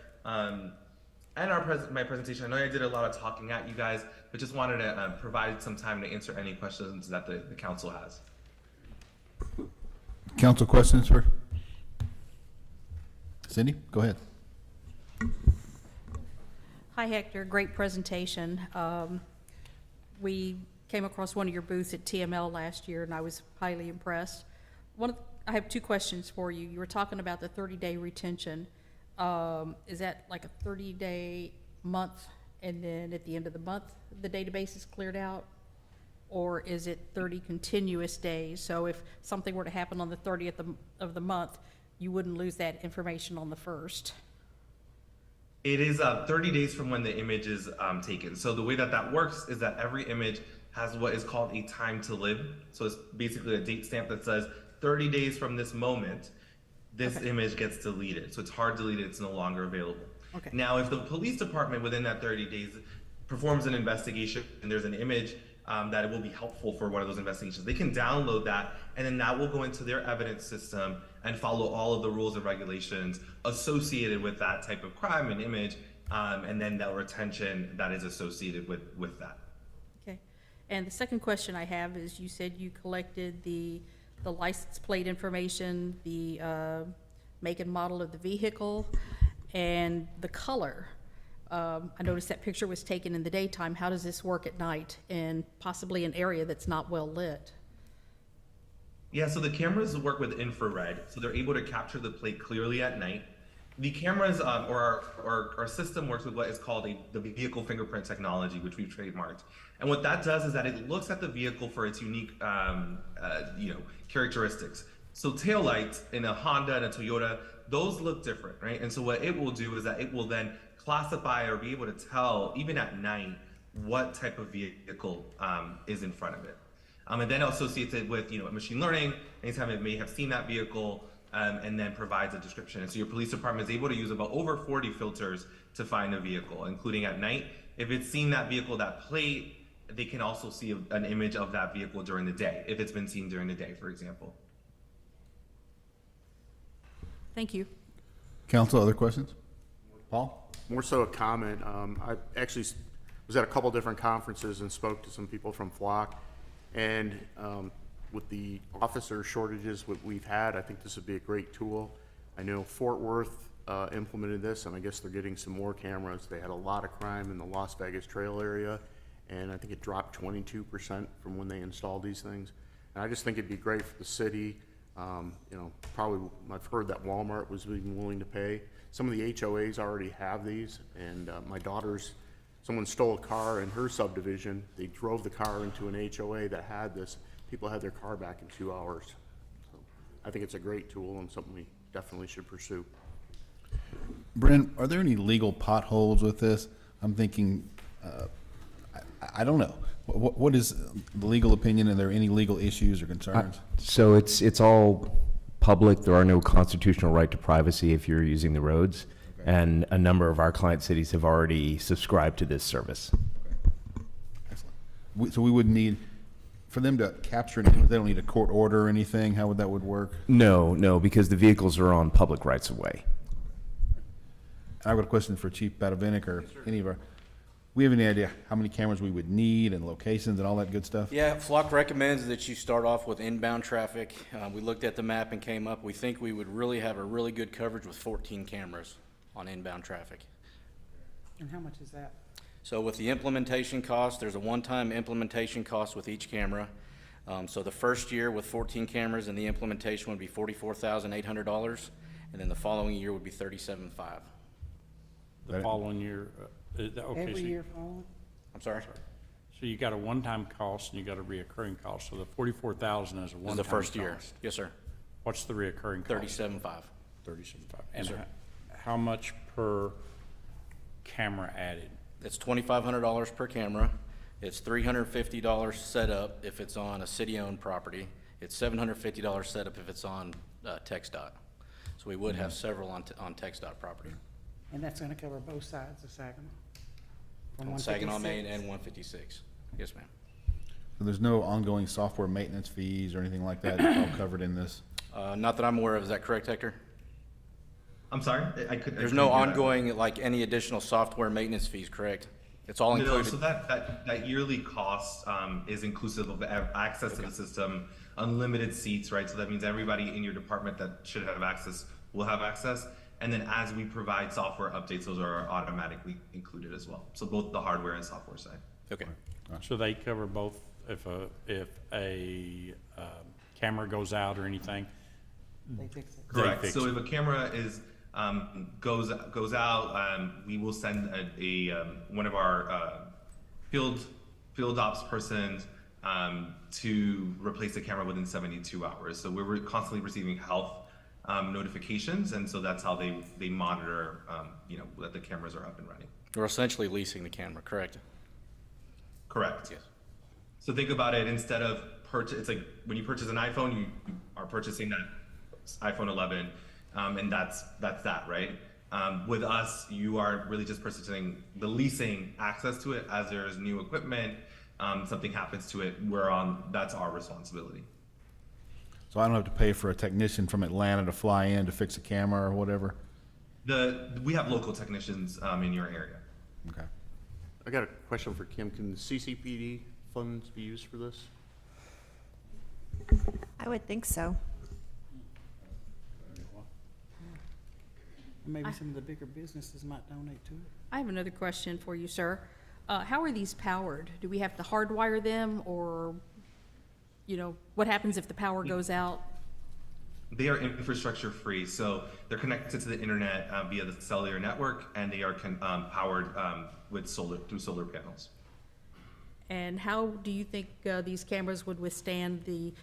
end my presentation. I know I did a lot of talking at you guys, but just wanted to provide some time to answer any questions that the council has. Council questions for Cindy? Go ahead. Hi, Hector. Great presentation. We came across one of your booths at TML last year, and I was highly impressed. I have two questions for you. You were talking about the 30-day retention. Is that like a 30-day month, and then at the end of the month, the database is cleared out? Or is it 30 continuous days? So if something were to happen on the 30th of the month, you wouldn't lose that information on the 1st? It is 30 days from when the image is taken. So the way that works is that every image has what is called a time to live. So it's basically a date stamp that says 30 days from this moment, this image gets deleted. So it's hard deleted, it's no longer available. Okay. Now, if the police department within that 30 days performs an investigation and there's an image that it will be helpful for one of those investigations, they can download that, and then that will go into their evidence system and follow all of the rules and regulations associated with that type of crime and image, and then that retention that is associated with that. Okay. And the second question I have is, you said you collected the license plate information, the make and model of the vehicle, and the color. I noticed that picture was taken in the daytime. How does this work at night and possibly an area that's not well lit? Yeah, so the cameras work with infrared, so they're able to capture the plate clearly at night. The cameras, or our system works with what is called the vehicle fingerprint technology, which we've trademarked. And what that does is that it looks at the vehicle for its unique, characteristics. So taillights in a Honda and a Toyota, those look different, right? And so what it will do is that it will then classify or be able to tell, even at night, what type of vehicle is in front of it. And then associates it with machine learning, anytime it may have seen that vehicle, and then provides a description. And so your police department is able to use about over 40 filters to find a vehicle, including at night. If it's seen that vehicle, that plate, they can also see an image of that vehicle during the day, if it's been seen during the day, for example. Thank you. Council, other questions? Paul? More so a comment. I actually was at a couple different conferences and spoke to some people from Flock. And with the officer shortages we've had, I think this would be a great tool. I know Fort Worth implemented this, and I guess they're getting some more cameras. They had a lot of crime in the Las Vegas Trail area, and I think it dropped 22% from when they installed these things. And I just think it'd be great for the city. You know, probably I've heard that Walmart was even willing to pay. Some of the HOAs already have these, and my someone stole a car in her subdivision. They drove the car into an HOA that had this. People had their car back in 2 hours. So I think it's a great tool and something we definitely should pursue. Brent, are there any legal potholes with this? I'm thinking, I don't know. What is the legal opinion? Are there any legal issues or concerns? So it's all public. There are no constitutional right to privacy if you're using the roads. Okay. And a number of our client cities have already subscribed to this service. Okay. Excellent. So we would need, for them to capture it, they don't need a court order or anything? How would that work? No, because the vehicles are on public rights of way. I've got a question for Chief Badovinick or any of our, we have any idea how many cameras we would need and locations and all that good stuff? Yeah, Flock recommends that you start off with inbound traffic. We looked at the map and came up, we think we would really have a really good coverage with 14 cameras on inbound traffic. And how much is that? So with the implementation cost, there's a one-time implementation cost with each camera. So the first year with 14 cameras and the implementation would be $44,800, and then the following year would be $37,500. The following year, okay. Every so year following? I'm sorry? So you got a one-time cost and you got a reoccurring cost. So the 44,000 is a one-time Is the first year. cost. Yes, sir. What's the reoccurring cost? $37,500. 37.5. Yes, And sir. how much per camera added? It's $2,500 per camera. It's $350 setup if it's on a city-owned property. It's $750 setup if it's on TxDOT. So we would have several on TxDOT property. And that's gonna cover both sides of Saginaw? From On Saginaw 156? Main and 156. Yes, ma'am. So there's no ongoing software maintenance fees or anything like that? It's all covered in this? Not that I'm aware of. Is that correct, Hector? I'm sorry? There's no ongoing, like, any additional software maintenance fees, correct? It's all included? No, so that yearly cost is inclusive of access to the system, unlimited seats, right? So that means everybody in your department that should have access will have access. And then as we provide software updates, those are automatically included as well. So both the hardware and software side. Okay. So they cover both if a camera goes out or anything? They fix it? Correct. So if a camera is goes out, we will send one of our field ops persons to replace the camera within 72 hours. So we're constantly receiving health notifications, and so that's how they monitor, that the cameras are up and running. We're essentially leasing the camera, correct? Correct. Yes. So think about it, instead of it's like when you purchase an iPhone, you are purchasing that iPhone 11, and that's that, right? With us, you are really just purchasing the leasing access to it as there's new equipment, something happens to it, that's our responsibility. So I don't have to pay for a technician from Atlanta to fly in to fix a camera or whatever? We have local technicians in your area. Okay. I got a question for Kim. Can the CCPD funds be used for this? I would think so. Maybe some of the bigger businesses might donate to it. I have another question for you, sir. How are these powered? Do we have to hardwire them, or, what happens if the power goes out? They are infrastructure free, so they're connected to the internet via the cellular network, and they are powered with through solar panels. And how do you think these cameras would withstand the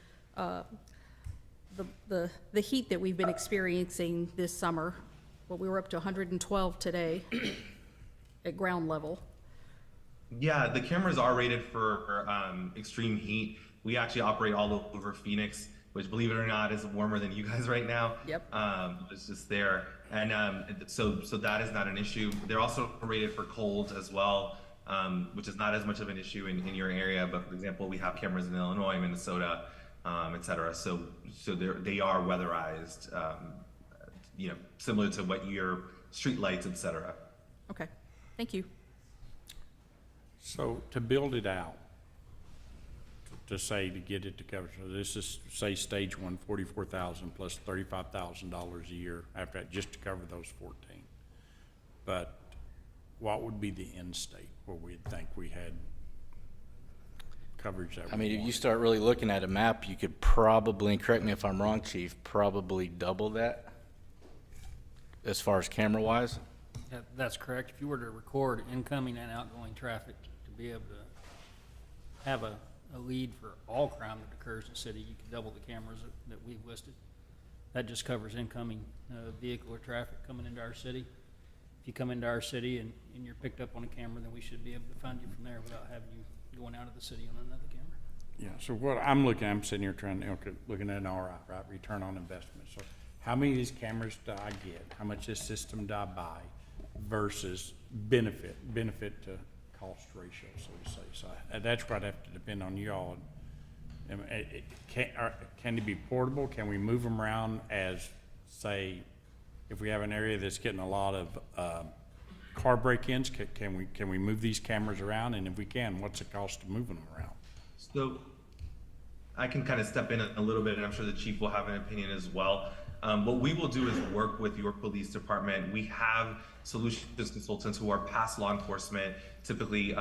heat that we've been experiencing this summer? Well, we were up to 112 today at ground level. Yeah, the cameras are rated for extreme heat. We actually operate all over Phoenix, which, believe it or not, is warmer than you guys right now. Yep. It's just there. And so that is not an issue. They're also rated for cold as well, which is not as much of an issue in your area. But for example, we have cameras in Illinois, Minnesota, et cetera. So they are weatherized, similar to what your street lights, et cetera. Okay, thank you. So to build it out, to say, to get it to cover, so this is, say, stage one, 44,000 plus $35,000 a year after that, just to cover those 14. But what would be the end state where we'd think we had coverage that we I mean, if you wanted? start really looking at a map, you could probably, and correct me if I'm wrong, Chief, probably double that as far as camera-wise. That's correct. If you were to record incoming and outgoing traffic, to be able to have a lead for all crime that occurs in the city, you could double the cameras that we've listed. That just covers incoming vehicle or traffic coming into our city. If you come into our city and you're picked up on a camera, then we should be able to find you from there without having you going out of the city on another camera. Yeah, so what I'm sitting here trying to, looking at an ROI, right, return on investment. So how many of these cameras do I get? How much this system do I buy versus benefit to cost ratio, so to say. So that's what I have to depend on y'all. Can they be portable? Can we move them around as, say, if we have an area that's getting a lot of car break-ins, can we move these cameras around? And if we can, what's the cost of moving them around? So I can kind of step in a little bit, and I'm sure the chief will have an opinion as well. What we will do is work with your police department. We have solutions consultants who are past law enforcement, typically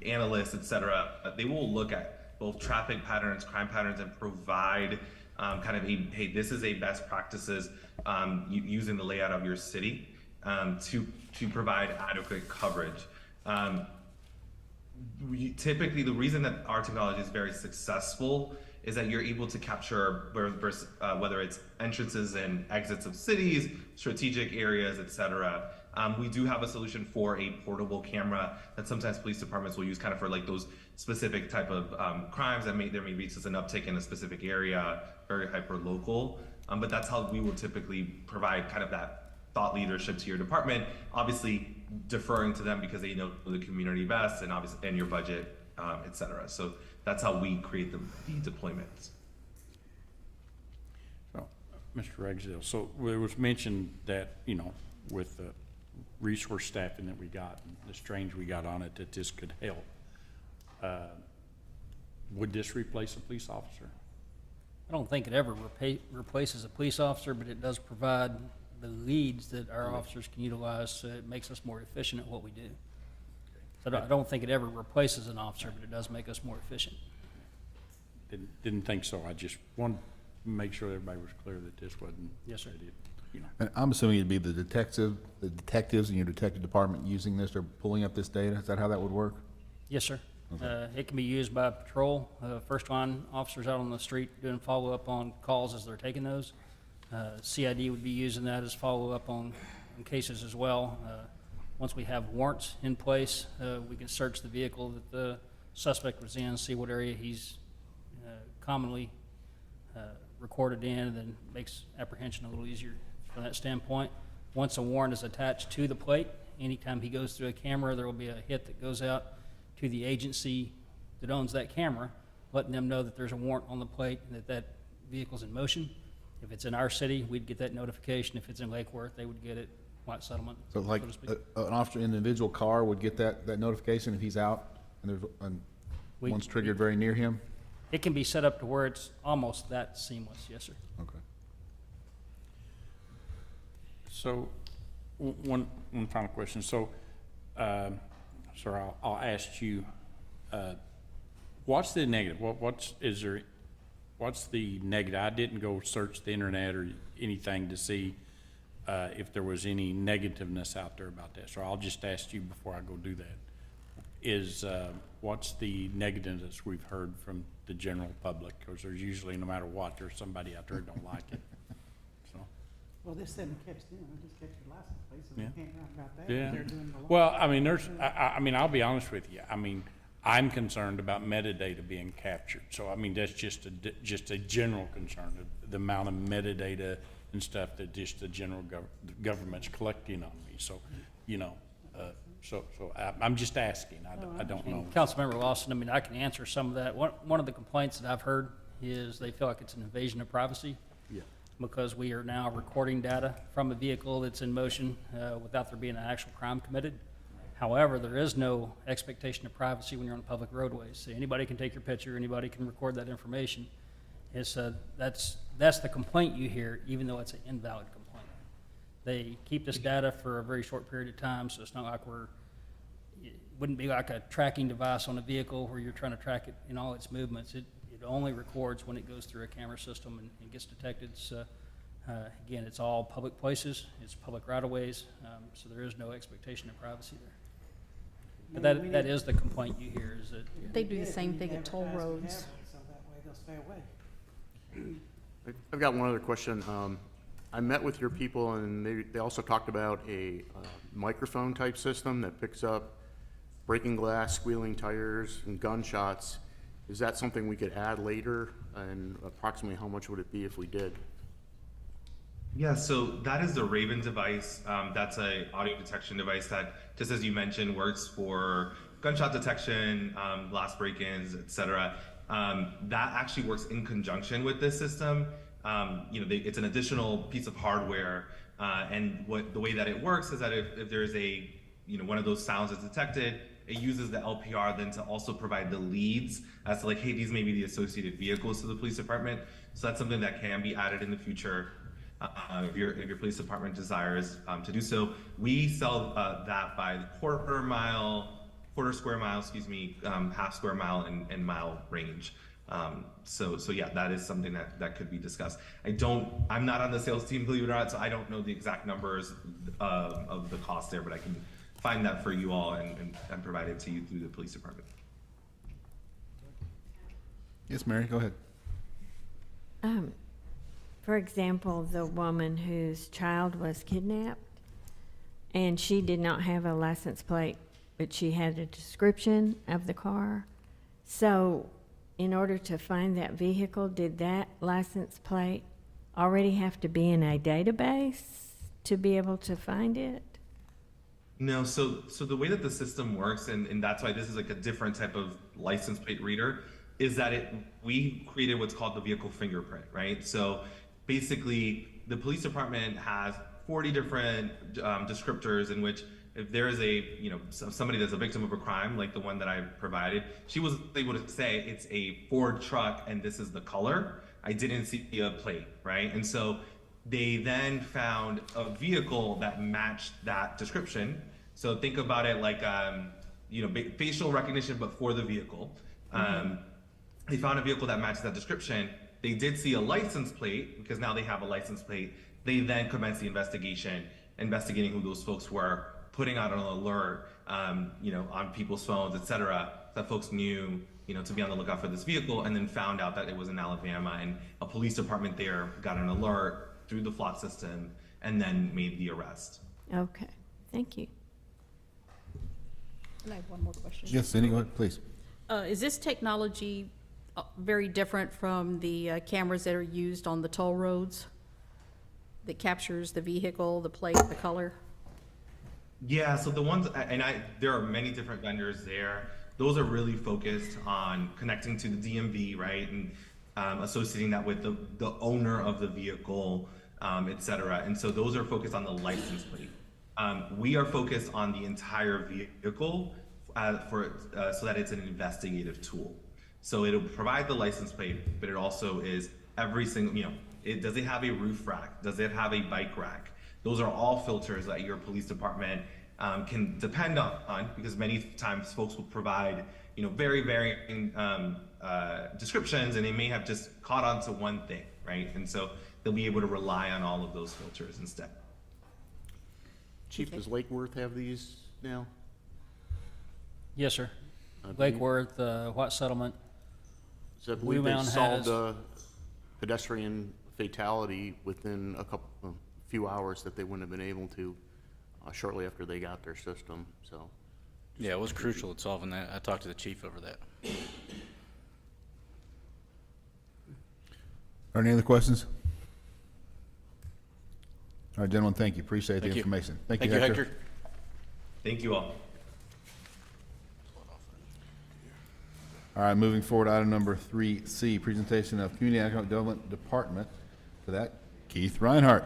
analysts, et cetera. They will look at both traffic patterns, crime patterns, and provide kind of hey, this is a best practices using the layout of your city to provide adequate coverage. Typically, the reason that our technology is very successful is that you're able to capture whether it's entrances and exits of cities, strategic areas, et cetera. We do have a solution for a portable camera that sometimes police departments will use kind of for like those specific type of crimes that there may be just an uptick in a specific area, very hyper local. But that's how we will typically provide kind of that thought leadership to your department, obviously deferring to them because they know the community best and obviously and your budget, et cetera. So that's how we create the deployments. So, Mr. Ragsdale, so it was mentioned that, with the resource staffing that we got, and the strange we got on it, that this could help. Would this replace a police officer? I don't think it ever replaces a police officer, but it does provide the leads that our officers can utilize, so it makes us more efficient at what we do. So I don't think it ever replaces an officer, but it does make us more efficient. Didn't think so. I just wanted to make sure everybody was clear that this wasn't. Yes, sir. And I'm assuming it'd be the detectives in your detective department using this or pulling up this data. Is that how that would work? Yes, sir. Okay. It can be used by patrol, first line officers out on the street doing follow-up on calls as they're taking those. CID would be using that as follow-up on cases as well. Once we have warrants in place, we can search the vehicle that the suspect was in, see what area he's commonly recorded in, and then makes apprehension a little easier from that standpoint. Once a warrant is attached to the plate, anytime he goes through a camera, there will be a hit that goes out to the agency that owns that camera, letting them know that there's a warrant on the plate and that vehicle's in motion. If it's in our city, we'd get that notification. If it's in Lake Worth, they would get it, White Settlement. So like to speak. an officer in an individual car would get that notification if he's out and there's one's triggered very near him? It can be set up to where it's almost that seamless, yes, sir. Okay. So, one final question. So, sir, I'll ask you, what's the negative? What's the negative? I didn't go search the internet or anything to see if there was any negativeness out there about that. So I'll just ask you before I go do that. What's the negativeness we've heard from the general public? Because there's usually, no matter what, there's somebody out there who don't like it. So. Well, this didn't catch them, it just catch your license plate, so Yeah. they can't write about that. Yeah. They're doing the law. Well, I mean, I'll be honest with you. I mean, I'm concerned about metadata being captured. So, I mean, that's just a general concern, the amount of metadata and stuff that just the general government's collecting on me. So, I'm just asking. I don't know. Councilmember Lawson, I mean, I can answer some of that. One of the complaints that I've heard is they feel like it's an invasion of privacy. Yeah. because we are now recording data from a vehicle that's in motion without there being an actual crime committed. However, there is no expectation of privacy when you're on public roadways. So anybody can take your picture, anybody can record that information. It's, that's the complaint you hear, even though it's an invalid complaint. They keep this data for a very short period of time, so it's not like it wouldn't be like a tracking device on a vehicle where you're trying to track it in all its movements. It only records when it goes through a camera system and gets detected. So, again, it's all public places, it's public right-of-ways, so there is no expectation of privacy there. But that is the complaint you hear, is that. They do the same thing at toll roads. So that way they'll stay away. I've got one other question. I met with your people, and they also talked about a microphone type system that picks up breaking glass, squealing tires, and gunshots. Is that something we could add later, and approximately how much would it be if we did? Yeah, so that is the Raven device. That's a audio detection device that, just as you mentioned, works for gunshot detection, glass break-ins, etc. That actually works in conjunction with this system. It's an additional piece of hardware, and the way that it works is that if there's one of those sounds is detected, it uses the LPR then to also provide the leads as to like, hey, these may be the associated vehicles to the police department. So that's something that can be added in the future. If your police department desires to do so. We sell that by the quarter square mile, half square mile and mile range. So yeah, that is something that could be discussed. I'm not on the sales team, believe it or not, so I don't know the exact numbers of the cost there, but I can find that for you all and provide it to you through the police department. Yes, Mary, go ahead. For example, the woman whose child was kidnapped, and she did not have a license plate, but she had a description of the car. So in order to find that vehicle, did that license plate already have to be in a database to be able to find it? No, so the way that the system works, and that's why this is like a different type of license plate reader, is that we created what's called the vehicle fingerprint, right? So basically, the police department has 40 different descriptors in which if there is somebody that's a victim of a crime, like the one that I provided, she was able to say it's a Ford truck and this is the color. I didn't see a plate, right? And so they then found a vehicle that matched that description. So think about it like, facial recognition, but for the vehicle. They found a vehicle that matches that description. They did see a license plate, because now they have a license plate. They then commenced the investigation, investigating who those folks were, putting out an alert, on people's phones, etc., that folks knew, to be on the lookout for this vehicle, and then found out that it was in Alabama, and a police department there got an alert through the flock system, and then made the arrest. Okay, thank you. And I have one more question. Yes, Cindy, go ahead, please. Is this technology very different from the cameras that are used on the toll roads that captures the vehicle, the plate, the color? Yeah, so the ones, there are many different vendors there. Those are really focused on connecting to the DMV, right? And associating that with the owner of the vehicle, et cetera. And so those are focused on the license plate. We are focused on the entire vehicle so that it's an investigative tool. So it'll provide the license plate, but it also is every single, does it have a roof rack? Does it have a bike rack? Those are all filters that your police department can depend on, because many times folks will provide, very varying descriptions, and they may have just caught on to one thing, right? And so they'll be able to rely on all of those filters instead. Chief, does Lake Worth have these now? Yes, sir. Lake Worth, White Settlement. So I believe Blue they Mountain solved has- a pedestrian fatality within a few hours that they wouldn't have been able to shortly after they got their system, so. Yeah, it was crucial at solving that. I talked to the chief over that. Are there any other questions? All right, gentlemen, thank you. Appreciate the Thank you. information. Thank you, Hector. Thank you all. All right, moving forward, item number 3C, presentation of Community Economic Development Department. For that, Keith Reinhardt.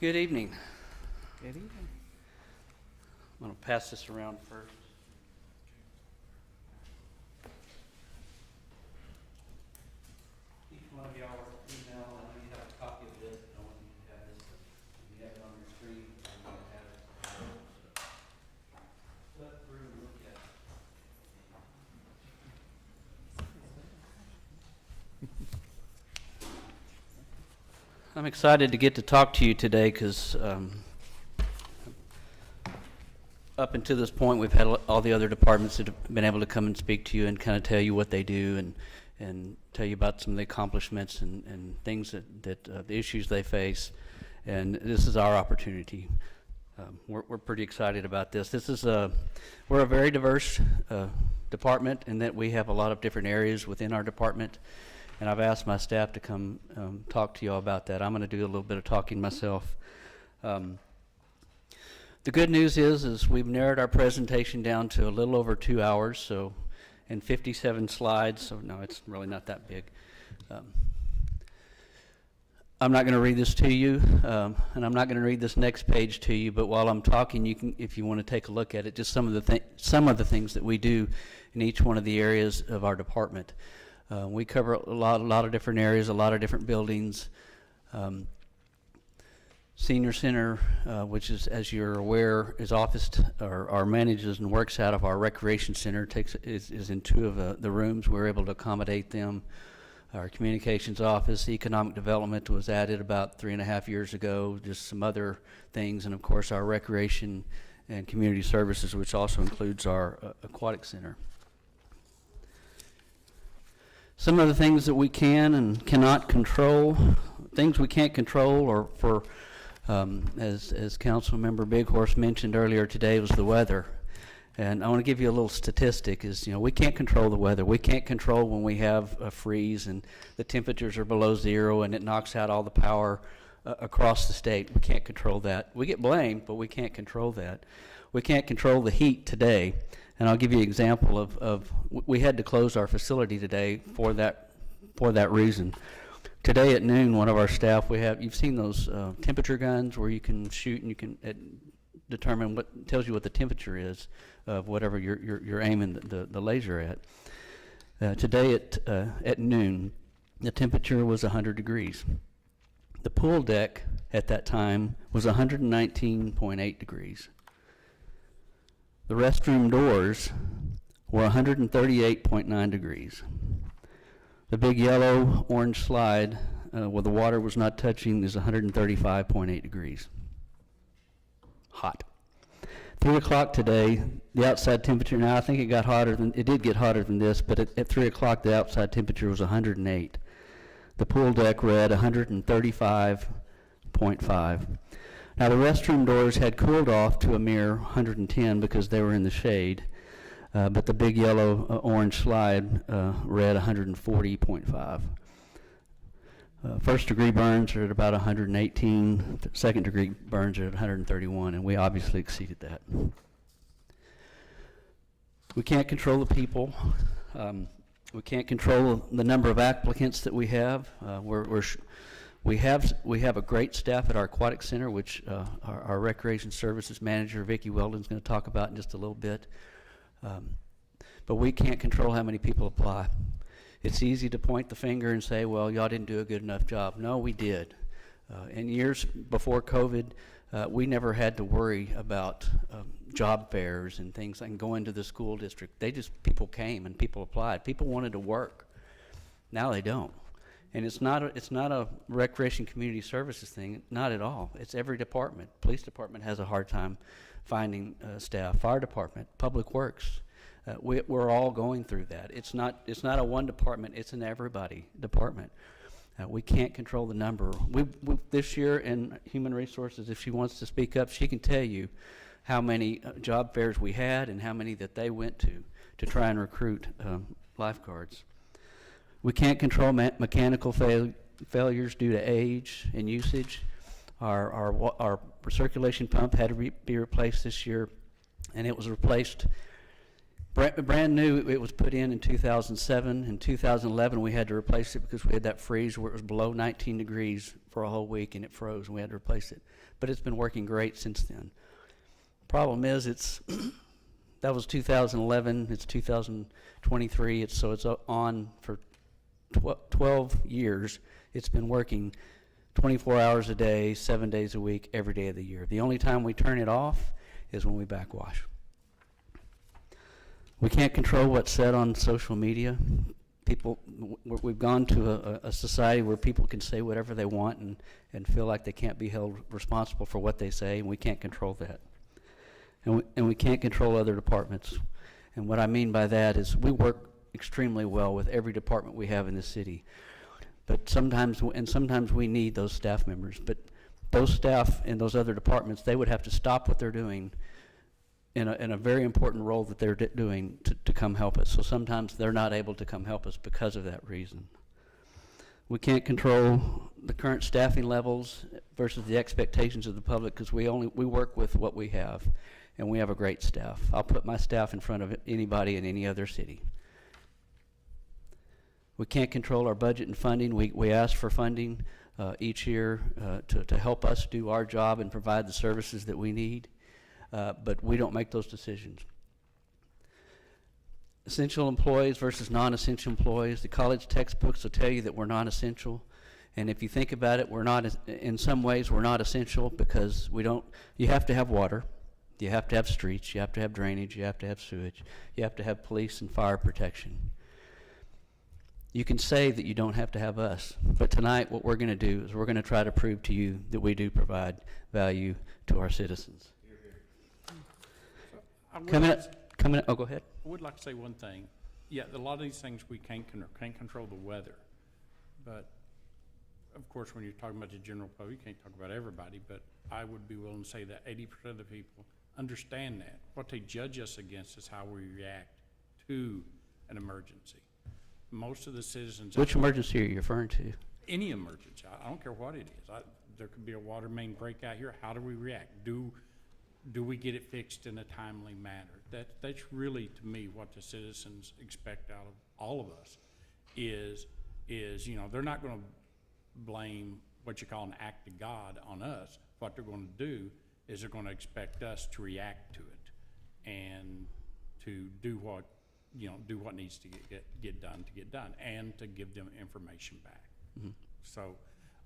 Good evening. Good evening. I'm going to pass this around first. Each one of y'all are email, I know you have a copy of this, I want you to have this, you have it on your screen, I'm going to have it. Flip through and look at it. I'm excited to get to talk to you today because up until this point, we've had all the other departments that have been able to come and speak to you and kind of tell you what they do and tell you about some of the accomplishments and things that the issues they face. And this is our opportunity. We're pretty excited about this. We're a very diverse department in that we have a lot of different areas within our department. And I've asked my staff to come talk to you all about that. I'm going to do a little bit of talking myself. The good news is we've narrowed our presentation down to a little over 2 hours, so, and 57 slides, so no, it's really not that big. I'm not going to read this to you, and I'm not going to read this next page to you, but while I'm talking, you can, if you want to take a look at it, just some of the things that we do in each one of the areas of our department. We cover a lot of different areas, a lot of different buildings. Senior Center, which is, as you're aware, is officed or manages and works out of our recreation center, is in 2 of the rooms. We're able to accommodate them. Our communications office, economic development was added about 3.5 years ago, just some other things, and of course our recreation and community services, which also includes our aquatic center. Some of the things that we can and cannot control, things we can't control, or for as Council Member Big Horse mentioned earlier today, was the weather. And I want to give you a little statistic is, we can't control the weather. We can't control when we have a freeze and the temperatures are below 0 and it knocks out all the power across the state. We can't control that. We get blamed, but we can't control that. We can't control the heat today. And I'll give you an example of we had to close our facility today for that reason. Today at noon, one of our staff, you've seen those temperature guns where you can shoot and you can determine tells you what the temperature is of whatever you're aiming the laser at. Today at noon, the temperature was 100 degrees. The pool deck at that time was 119.8 degrees. The restroom doors were 138.9 degrees. The big yellow orange slide where the water was not touching is 135.8 degrees. Hot. 3 o'clock today, the outside temperature, now I think it did get hotter than this, but at 3 o'clock the outside temperature was 108. The pool deck read 135.5. Now the restroom doors had cooled off to a mere 110 because they were in the shade, but the big yellow orange slide read 140.5. First degree burns are at about 118, second degree burns are at 131, and we obviously exceeded that. We can't control the people. We can't control the number of applicants that we have. We have a great staff at our aquatic center, which our recreation services manager, Vicki Weldon, is going to talk about in just a little bit. But we can't control how many people apply. It's easy to point the finger and say, well, y'all didn't do a good enough job. No, we did. In years before COVID, we never had to worry about job fairs and things like going to the school district. People came and people applied. People wanted to work. Now they don't. And it's not a recreation community services thing, not at all. It's every department. Police department has a hard time finding staff. Fire department, public works. We're all going through that. It's not a one department, it's an everybody department. We can't control the number. We this year in Human Resources, if she wants to speak up, she can tell you how many job fairs we had and how many that they went to try and recruit lifeguards. We can't control mechanical failures due to age and usage. Our circulation pump had to be replaced this year, and it was replaced brand new. It was put in 2007. In 2011, we had to replace it because we had that freeze where it was below 19 degrees for a whole week, and it froze, and we had to replace it. But it's been working great since then. Problem is, that was 2011. It's 2023. So it's on for 12 years. It's been working 24 hours a day, 7 days a week, every day of the year. The only time we turn it off is when we backwash. We can't control what's said on social media. We've gone to a society where people can say whatever they want and feel like they can't be held responsible for what they say, and we can't control that. And we can't control other departments. And what I mean by that is we work extremely well with every department we have in the city. But sometimes we need those staff members. But those staff in those other departments, they would have to stop what they're doing in a very important role that they're doing to come help us. So sometimes they're not able to come help us because of that reason. We can't control the current staffing levels versus the expectations of the public because we work with what we have, and we have a great staff. I'll put my staff in front of anybody in any other city. We can't control our budget and funding. We ask for funding each year to help us do our job and provide the services that we need. But we don't make those decisions. Essential employees versus non-essential employees. The college textbooks will tell you that we're non-essential. And if you think about it, in some ways, we're not essential because you have to have water, you have to have streets, you have to have drainage, you have to have sewage, you have to have police and fire protection. You can say that you don't have to have us, but tonight what we're going to do is we're going to try to prove to you that we do provide value to our citizens. Oh, go ahead. I would like to say one thing. Yeah, a lot of these things we can't control the weather. But, of course, when you're talking about the general public, you can't talk about everybody, but I would be willing to say that 80% of the people understand that. What they judge us against is how we react to an emergency. Most of the citizens... Which emergency are you referring to? Any emergency. I don't care what it is. There could be a water main break out here. How do we react? Do we get it fixed in a timely manner? That's really, to me, what the citizens expect out of all of us is they're not going to blame what you call an act of God on us. What they're going to do is they're going to expect us to react to it and to do what needs to get done, and to give them information back. Mm-hmm. So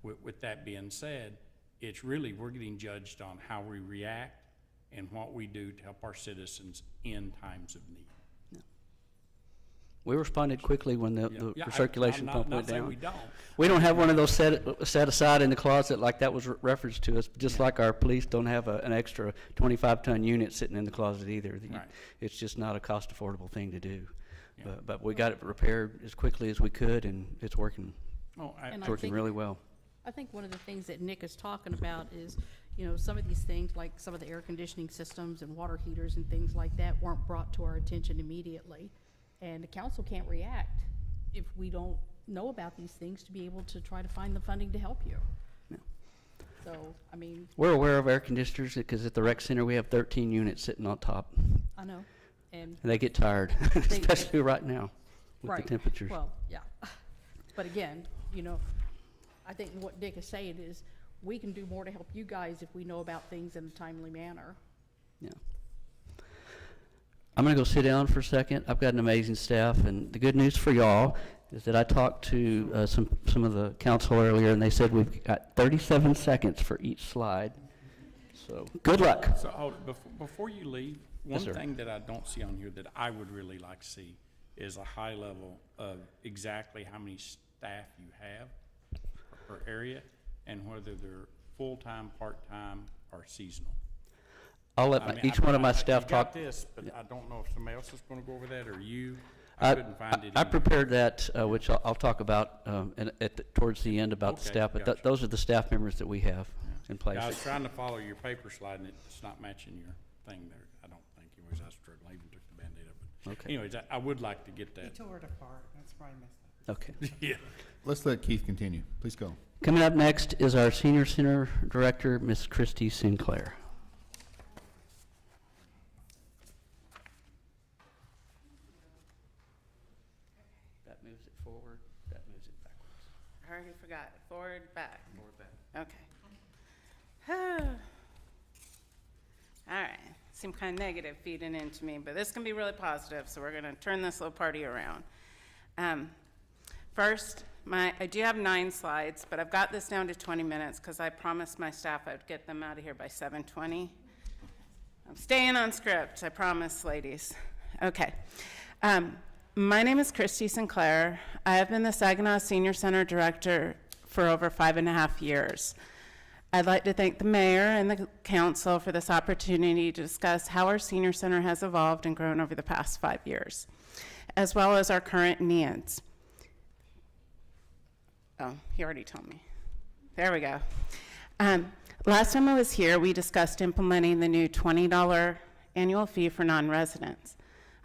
with that being said, it's really, we're getting judged on how we react and what we do to help our citizens in times of need. Yeah. We responded quickly when the recirculation pump went down. We don't have one of those set aside in the closet like that was referenced to us, just like our police don't have an extra 25-ton unit sitting in the closet either. Right. It's just not a cost affordable thing to do. Yeah. But we got it repaired as quickly as we could, and it's working. It's working really well. I think one of the things that Nick is talking about is, some of these things, like some of the air conditioning systems and water heaters and things like that, weren't brought to our attention immediately. And the council can't react if we don't know about these things to be able to try to find the funding to help you. Yeah. So, I mean... We're aware of air conditioners because at the rec center we have 13 units sitting on top. I know. And they get tired, especially right now with the temperatures. Well, yeah. But again, I think what Dick is saying is we can do more to help you guys if we know about things in a timely manner. Yeah. I'm going to go sit down for a second. I've got an amazing staff, and the good news for y'all is that I talked to some of the council earlier, and they said we've got 37 seconds for each slide. So good luck. So before you leave, one thing that I don't see on here that I would really like to see is a high level of exactly how many staff you have per area and whether they're full-time, part-time, or seasonal. I'll let each one of my staff talk. This, but I don't know if somebody else is going to go over that or you. I couldn't find it. I prepared that, which I'll talk about towards the end about the staff. But those are the staff members that we have in place. Yeah, I was trying to follow your paper slide, and it's not matching your thing there. I don't think. Anyways, I struggled. I even took the Band-Aid up. But anyways, I would like to get that. He tore it apart. That's probably messed Okay. Yeah. Let's let Keith continue. Please go. Coming up next is our Senior Center Director, Miss Christy Sinclair. That moves it forward, that moves it backwards. I already forgot. Forward, back. Forward, back. Okay. All right. Seemed kind of negative feeding into me, but this can be really positive, so we're going to turn this little party around. First, I do have 9 slides, but I've got this down to 20 minutes because I promised my staff I'd get them out of here by 7:20. I'm staying on script, I promise, ladies. Okay. My name is Christy Sinclair. I have been the Saginaw Senior Center Director for over 5.5 years. I'd like to thank the mayor and the council for this opportunity to discuss how our senior center has evolved and grown over the past 5 years, as well as our current needs. Oh, he already told me. There we go. Last time I was here, we discussed implementing the new $20 annual fee for non-residents.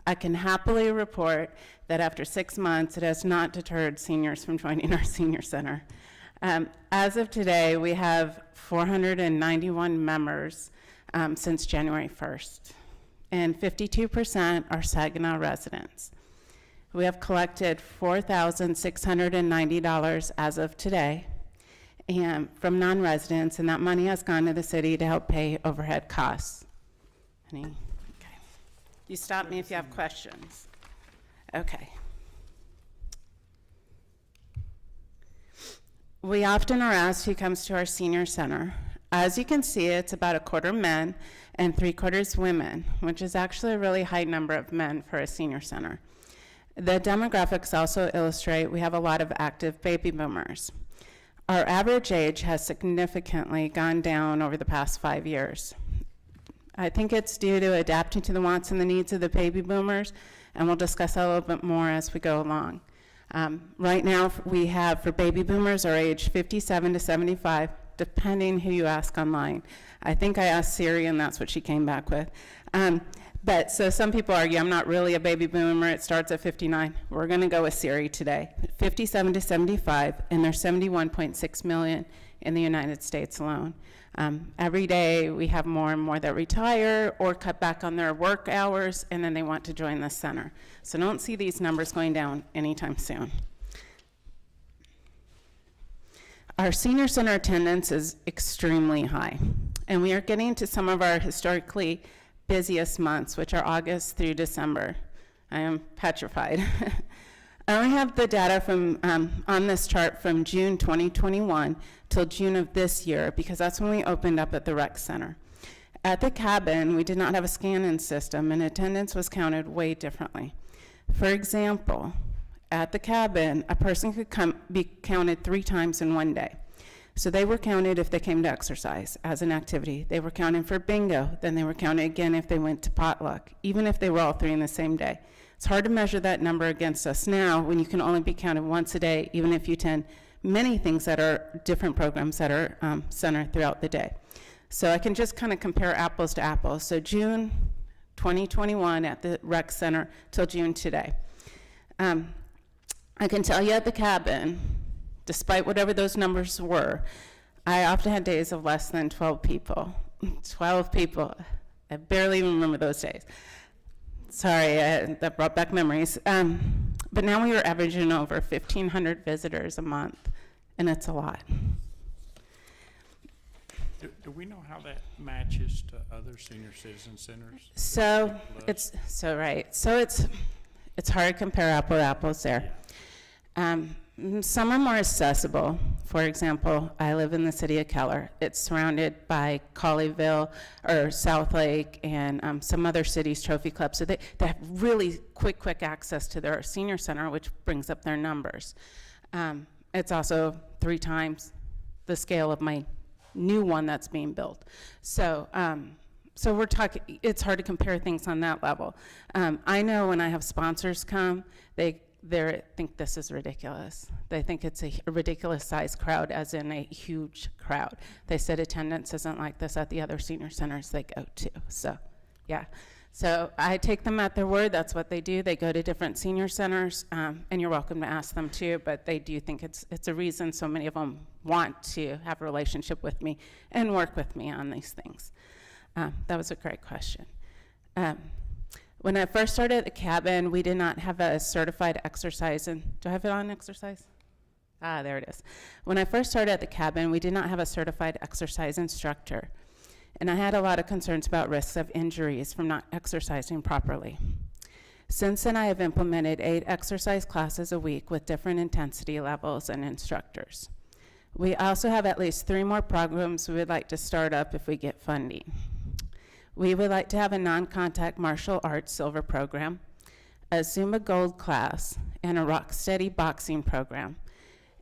I can happily report that after 6 months, it has not deterred seniors from joining our senior center. As of today, we have 491 members since January 1st, and 52% are Saginaw residents. We have collected $4,690 as of today and from non-residents, and that money has gone to the city to help pay overhead costs. Okay. You stop me if you have questions. Okay. We often are asked who comes to our senior center. As you can see, it's about 1/4 men and 3/4 women, which is actually a really high number of men for a senior center. The demographics also illustrate we have a lot of active baby boomers. Our average age has significantly gone down over the past 5 years. I think it's due to adapting to the wants and the needs of the baby boomers, and we'll discuss that a little bit more as we go along. Right now, we have for baby boomers are age 57 to 75, depending who you ask online. I think I asked Siri, and that's what she came back with. But so some people argue I'm not really a baby boomer. It starts at 59. We're going to go with Siri today. 57 to 75, and there's 71.6 million in the United States alone. Every day we have more and more that retire or cut back on their work hours, and then they want to join the center. So don't see these numbers going down anytime soon. Our senior center attendance is extremely high, and we are getting to some of our historically busiest months, which are August through December. I am petrified. I only have the data from on this chart from June 2021 till June of this year, because that's when we opened up at the rec center. At the cabin, we did not have a scan-in system, and attendance was counted way differently. For example, at the cabin, a person could be counted 3 times in one day. So they were counted if they came to exercise as an activity. They were counted for bingo. Then they were counted again if they went to potluck, even if they were all 3 in the same day. It's hard to measure that number against us now when you can only be counted once a day, even if you attend many things that are different programs that are centered throughout the day. So I can just kind of compare apples to apples. So June 2021 at the rec center till June today. I can tell you at the cabin, despite whatever those numbers were, I often had days of less than 12 people. 12 people. I barely even remember those days. Sorry, that brought back memories. But now we are averaging over 1,500 visitors a month, and it's a lot. Do we know how that matches to other senior citizen centers? So it's hard to compare apple to apples there. Some are more accessible. For example, I live in the city of Keller. It's surrounded by Colleyville or South Lake and some other cities' trophy clubs. So they have really quick access to their senior center, which brings up their numbers. It's also 3 times the scale of my new one that's being built. So we're talking, it's hard to compare things on that level. I know when I have sponsors come, they think this is ridiculous. They think it's a ridiculous size crowd, as in a huge crowd. They said attendance isn't like this at the other senior centers they go to. So, yeah. So I take them at their word. That's what they do. They go to different senior centers, and you're welcome to ask them too, but they do think it's a reason so many of them want to have a relationship with me and work with me on these things. That was a great question. When I first started at the cabin, we did not have a certified exercise, and do I have it on exercise? There it is. When I first started at the cabin, we did not have a certified exercise instructor. And I had a lot of concerns about risks of injuries from not exercising properly. Since then, I have implemented 8 exercise classes a week with different intensity levels and instructors. We also have at least 3 more programs we would like to start up if we get funding. We would like to have a non-contact martial arts silver program, a Zumba Gold class, and a Rocksteady boxing program.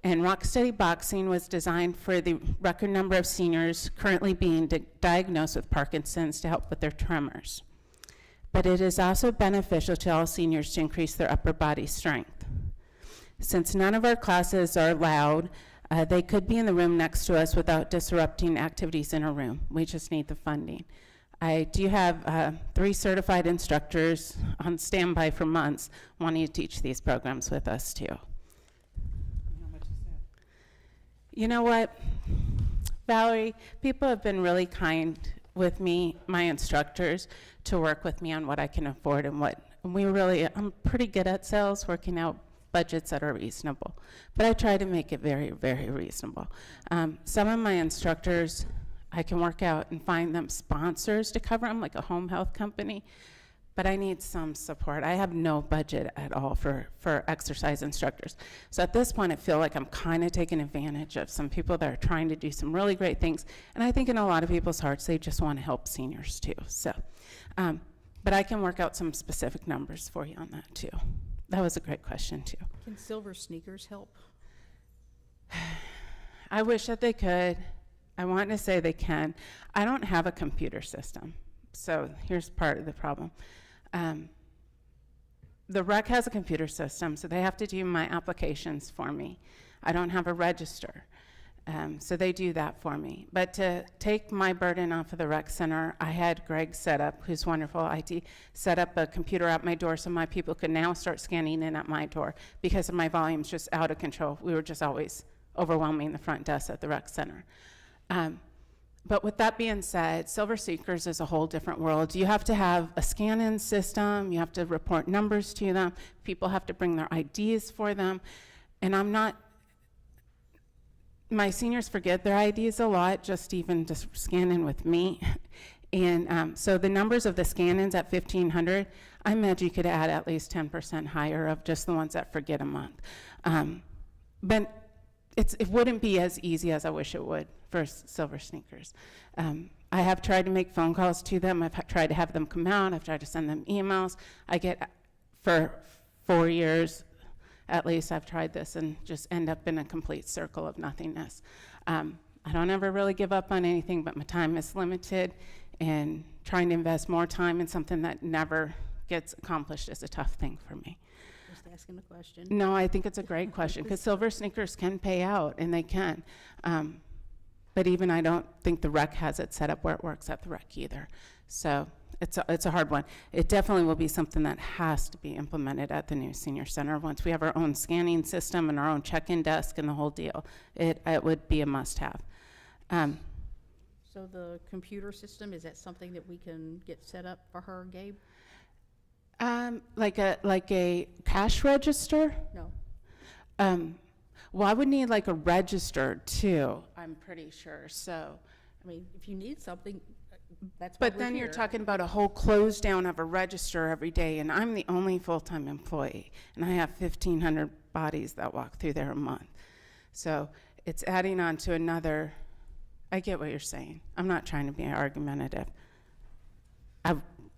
And Rocksteady Boxing was designed for the record number of seniors currently being diagnosed with Parkinson's to help with their tremors. But it is also beneficial to all seniors to increase their upper body strength. Since none of our classes are loud, they could be in the room next to us without disrupting activities in our room. We just need the funding. I do have 3 certified instructors on standby for months wanting to teach these programs with us too. You know what, Valerie, people have been really kind with me, my instructors, to work with me on what I can afford and what, and I'm pretty good at sales, working out budgets that are reasonable, but I try to make it very, very reasonable. Some of my instructors, I can work out and find them sponsors to cover them, like a home health company, but I need some support. I have no budget at all for exercise instructors. So at this point, I feel like I'm kind of taking advantage of some people that are trying to do some really great things. And I think in a lot of people's hearts, they just want to help seniors too. So, but I can work out some specific numbers for you on that too. That was a great question too. Can silver sneakers help? I wish that they could. I want to say they can. I don't have a computer system. So here's part of the problem. The rec has a computer system, so they have to do my applications for me. I don't have a register, so they do that for me. But to take my burden off of the rec center, I had Greg set up, who's wonderful IT, set up a computer at my door so my people could now start scanning in at my door because of my volumes just out of control. We were just always overwhelming the front desk at the rec center. But with that being said, Silver Seekers is a whole different world. You have to have a scan-in system. You have to report numbers to them. People have to bring their IDs for them. And my seniors forget their IDs a lot, just scan in with me. And so the numbers of the scan-ins at 1,500, I imagine you could add at least 10% higher of just the ones that forget a month. But it wouldn't be as easy as I wish it would for Silver Sneakers. I have tried to make phone calls to them. I've tried to have them come out. I've tried to send them emails. I get, for 4 years at least, I've tried this and just end up in a complete circle of nothingness. I don't ever really give up on anything, but my time is limited, and trying to invest more time in something that never gets accomplished is a tough thing for me. Just asking the question. No, I think it's a great question, because Silver Sneakers can pay out, and they can. But even I don't think the rec has it set up where it works at the rec either. So it's a hard one. It definitely will be something that has to be implemented at the new senior center. Once we have our own scanning system and our own check-in desk and the whole deal, it would be a must-have. So the computer system, is that something that we can get set up for her, Gabe? Like a cash register? No. Well, I would need like a register too, I'm pretty sure, so. I mean, if you need something, that's why But we're then you're here. talking about a whole close down of a register every day, and I'm the only full-time employee, and I have 1,500 bodies that walk through there a month. So it's adding on to another, I get what you're saying. I'm not trying to be argumentative.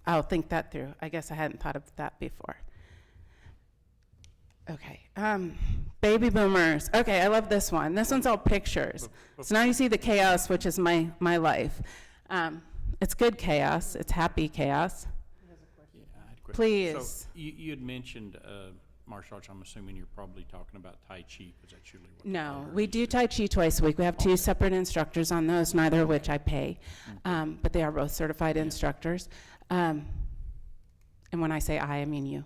I'll think that through. I guess I hadn't thought of that before. Okay, baby boomers. Okay, I love this one. This one's all pictures. So now you see the chaos, which is my life. It's good chaos. It's happy chaos. Yeah, I had a question. Please. So you had mentioned martial arts. I'm assuming you're probably talking about Tai Chi, because that's usually what. No, we do Tai Chi twice a week. We have 2 separate instructors on those, neither of which I pay, but they are both certified instructors. And when I say I mean you.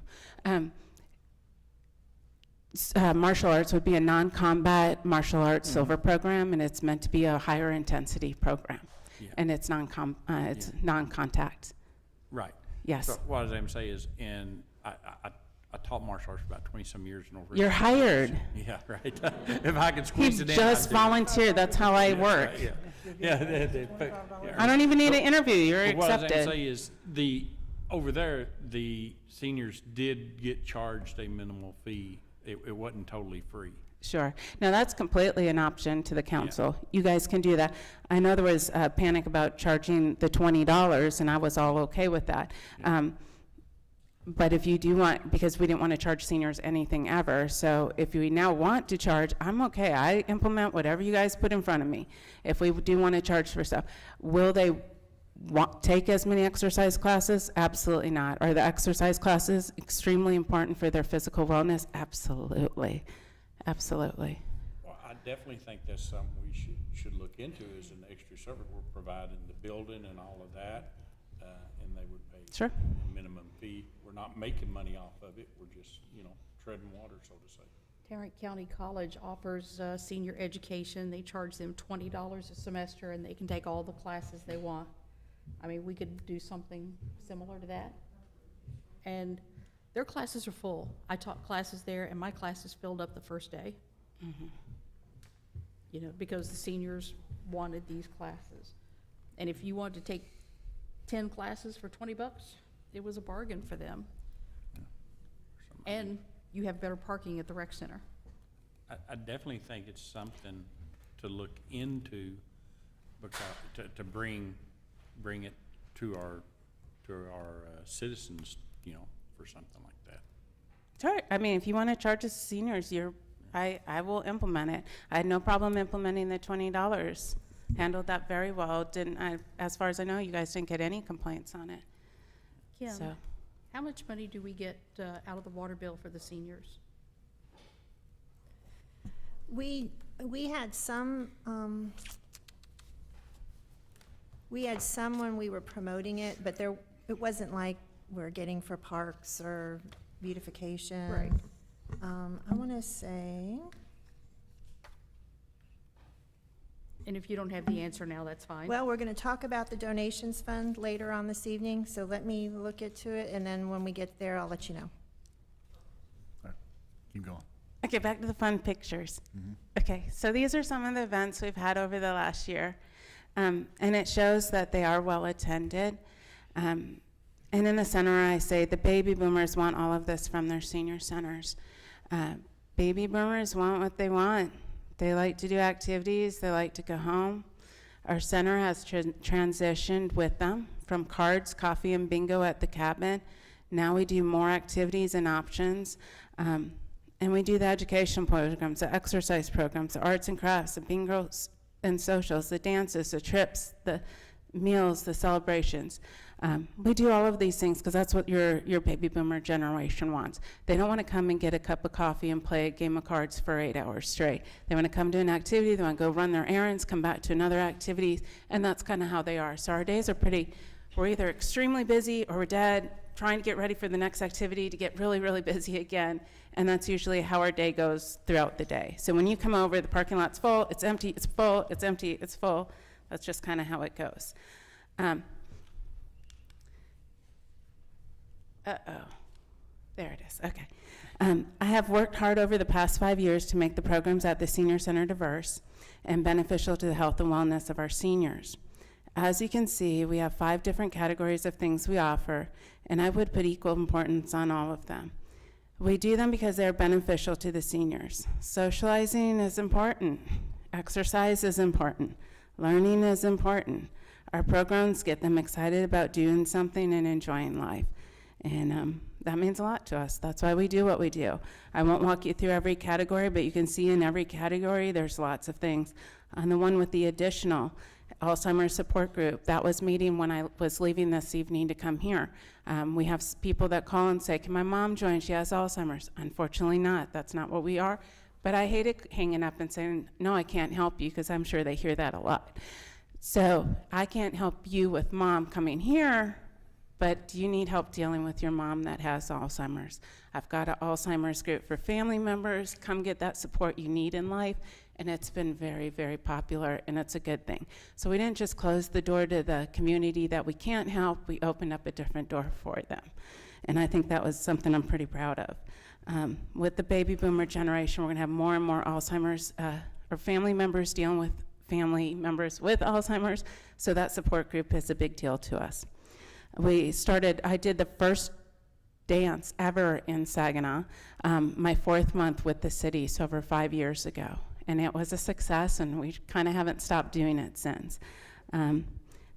Martial arts would be a non-combat martial arts silver program, and it's meant to be a higher intensity program. Yeah. And it's non-contact. Right. Yes. So what I was going to say is, I taught martial arts for about 20-some years in over. You're hired. Yeah, right. If I could He squeeze it in. just I'd do it. volunteered. That's how I work. Yeah. Yeah. I don't even need an interview. You're But what I was accepted. going to say is over there, the seniors did get charged a minimal fee. It wasn't totally free. Sure. Now, that's completely an option to the council. You guys can do that. I know there was panic about charging the $20, and I was all okay with that. But if you do want, because we didn't want to charge seniors anything ever, so if we now want to charge, I'm okay. I implement whatever you guys put in front of me. If we do want to charge for stuff, will they take as many exercise classes? Absolutely not. Are the exercise classes extremely important for their physical wellness? Absolutely. Absolutely. Well, I definitely think that's something we should look into as an extra service. We're providing the building and all of that, and they would pay Sure. a minimum fee. We're not making money off of it. We're just, treading water, so to say. Tarrant County College offers senior education. They charge them $20 a semester, and they can take all the classes they want. I mean, we could do something similar to that. And their classes are full. I taught classes there, and my classes filled up the first day. Because the seniors wanted these classes. And if you wanted to take 10 classes for $20, it was a bargain for them. And you have better parking at the rec center. I definitely think it's something to look into, because to bring it to our citizens, for something like that. Sure. I mean, if you want to charge the seniors, I will implement it. I had no problem implementing the $20. Handled that very well. As far as I know, you guys didn't get any complaints on it. Kim, So. how much money do we get out of the water bill for the seniors? We had some, when we were promoting it, but it wasn't like we're getting for parks or beautification. Right. I want to say, And if you don't have the answer now, that's fine. well, we're going to talk about the donations fund later on this evening, so let me look into it, and then when we get there, I'll let you know. All right, keep going. Okay, back to the fun pictures. Okay, so these are some of the events we've had over the last year. And it shows that they are well attended. And in the center, I say the baby boomers want all of this from their senior centers. Baby boomers want what they want. They like to do activities. They like to go home. Our center has transitioned with them from cards, coffee, and bingo at the cabin. Now we do more activities and options. And we do the education programs, the exercise programs, the arts and crafts, the bingos and socials, the dances, the trips, the meals, the celebrations. We do all of these things because that's what your baby boomer generation wants. They don't want to come and get a cup of coffee and play a game of cards for 8 hours straight. They want to come to an activity, they want to go run their errands, come back to another activity, and that's kind of how they are. So our days are we're either extremely busy or we're dead, trying to get ready for the next activity to get really, really busy again. And that's usually how our day goes throughout the day. So when you come over, the parking lot's full, it's empty, it's full, it's empty, it's full. That's just kind of how it goes. There it is, okay. I have worked hard over the past 5 years to make the programs at the Senior Center diverse and beneficial to the health and wellness of our seniors. As you can see, we have 5 different categories of things we offer, and I would put equal importance on all of them. We do them because they're beneficial to the seniors. Socializing is important. Exercise is important. Learning is important. Our programs get them excited about doing something and enjoying life. And that means a lot to us. That's why we do what we do. I won't walk you through every category, but you can see in every category there's lots of things. On the one with the additional Alzheimer's support group, that was meeting when I was leaving this evening to come here. We have people that call and say, can my mom join? She has Alzheimer's. Unfortunately not. That's not what we are. But I hate it hanging up and saying, no, I can't help you, because I'm sure they hear that a lot. So I can't help you with mom coming here, But do you need help dealing with your mom that has Alzheimer's? I've got an Alzheimer's group for family members. Come get that support you need in life. And it's been very, very popular, and it's a good thing. So we didn't just close the door to the community that we can't help, we opened up a different door for them. And I think that was something I'm pretty proud of. With the baby boomer generation, we're gonna have more and more Alzheimer's, or family members dealing with family members with Alzheimer's, so that support group is a big deal to us. I did the first dance ever in Saginaw, my 4th month with the city, so over 5 years ago. And it was a success, and we kind of haven't stopped doing it since.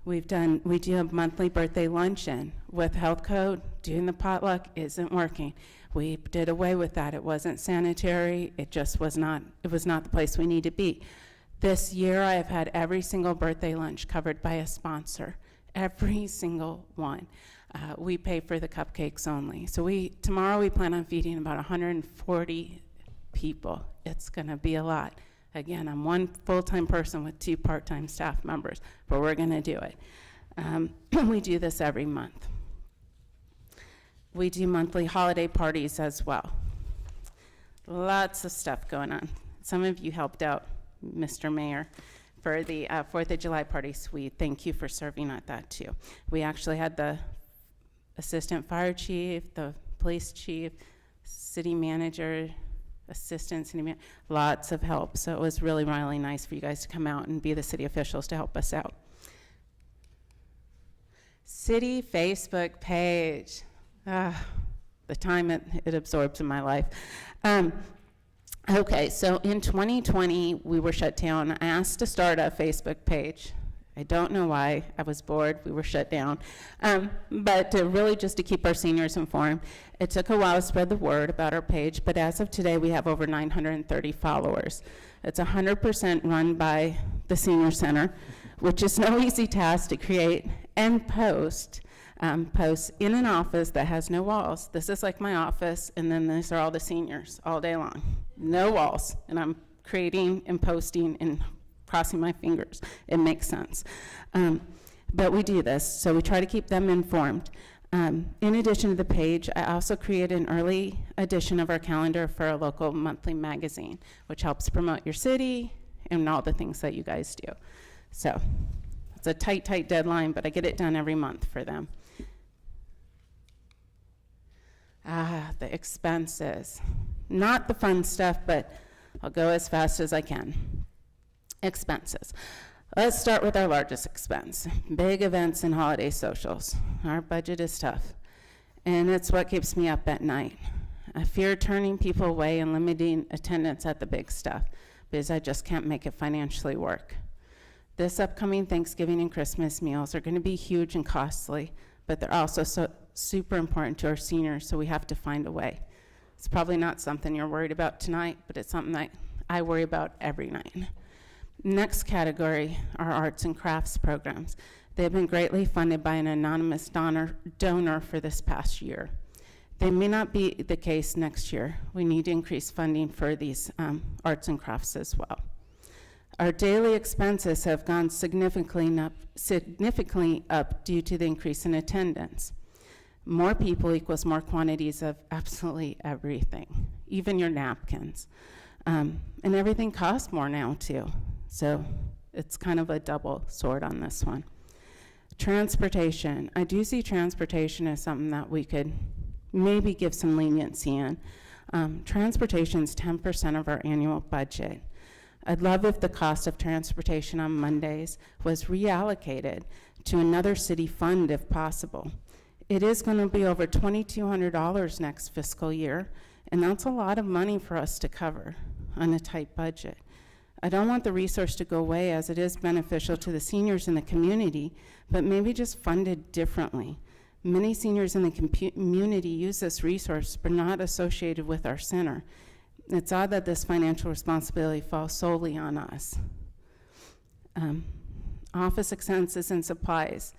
We do a monthly birthday luncheon. With health code, doing the potluck isn't working. We did away with that. It wasn't sanitary. It was not the place we need to be. This year, I have had every single birthday lunch covered by a sponsor. Every single one. We pay for the cupcakes only. So tomorrow we plan on feeding about 140 people. It's gonna be a lot. Again, I'm one full-time person with 2 part-time staff members, but we're gonna do it. We do this every month. We do monthly holiday parties as well. Lots of stuff going on. Some of you helped out, Mr. Mayor, for the 4th of July party suite. Thank you for serving at that too. We actually had the assistant fire chief, the police chief, city manager, assistant city manager, lots of help. So it was really, really nice for you guys to come out and be the city officials to help us out. City Facebook page. The time it absorbs in my life. Okay, so in 2020, we were shut down. I asked to start a Facebook page. I don't know why. I was bored. We were shut down. But really just to keep our seniors informed. It took a while to spread the word about our page, but as of today, we have over 930 followers. It's 100% run by the Senior Center, which is no easy task to create and post. Posts in an office that has no walls. This is like my office, and then these are all the seniors all day long. No walls, and I'm creating and posting and crossing my fingers. It makes sense. But we do this, so we try to keep them informed. In addition to the page, I also create an early edition of our calendar for a local monthly magazine, which helps promote your city and all the things that you guys do. So it's a tight, tight deadline, but I get it done every month for them. The expenses. Not the fun stuff, but I'll go as fast as I can. Expenses. Let's start with our largest expense, big events and holiday socials. Our budget is tough, and it's what keeps me up at night. I fear turning people away and limiting attendance at the big stuff, because I just can't make it financially work. This upcoming Thanksgiving and Christmas meals are going to be huge and costly, but they're also super important to our seniors, so we have to find a way. It's probably not something you're worried about tonight, but it's something that I worry about every night. Next category are arts and crafts programs. They've been greatly funded by an anonymous donor for this past year. They may not be the case next year. We need to increase funding for these arts and crafts as well. Our daily expenses have gone significantly up due to the increase in attendance. More people equals more quantities of absolutely everything, even your napkins. And everything costs more now too. So it's kind of a double sword on this one. Transportation. I do see transportation as something that we could maybe give some leniency in. Transportation is 10% of our annual budget. I'd love if the cost of transportation on Mondays was reallocated to another city fund if possible. It is going to be over $2,200 next fiscal year, and that's a lot of money for us to cover on a tight budget. I don't want the resource to go away, as it is beneficial to the seniors in the community, but maybe just funded differently. Many seniors in the community use this resource, but not associated with our center. It's odd that this financial responsibility falls solely on us. Office expenses and supplies.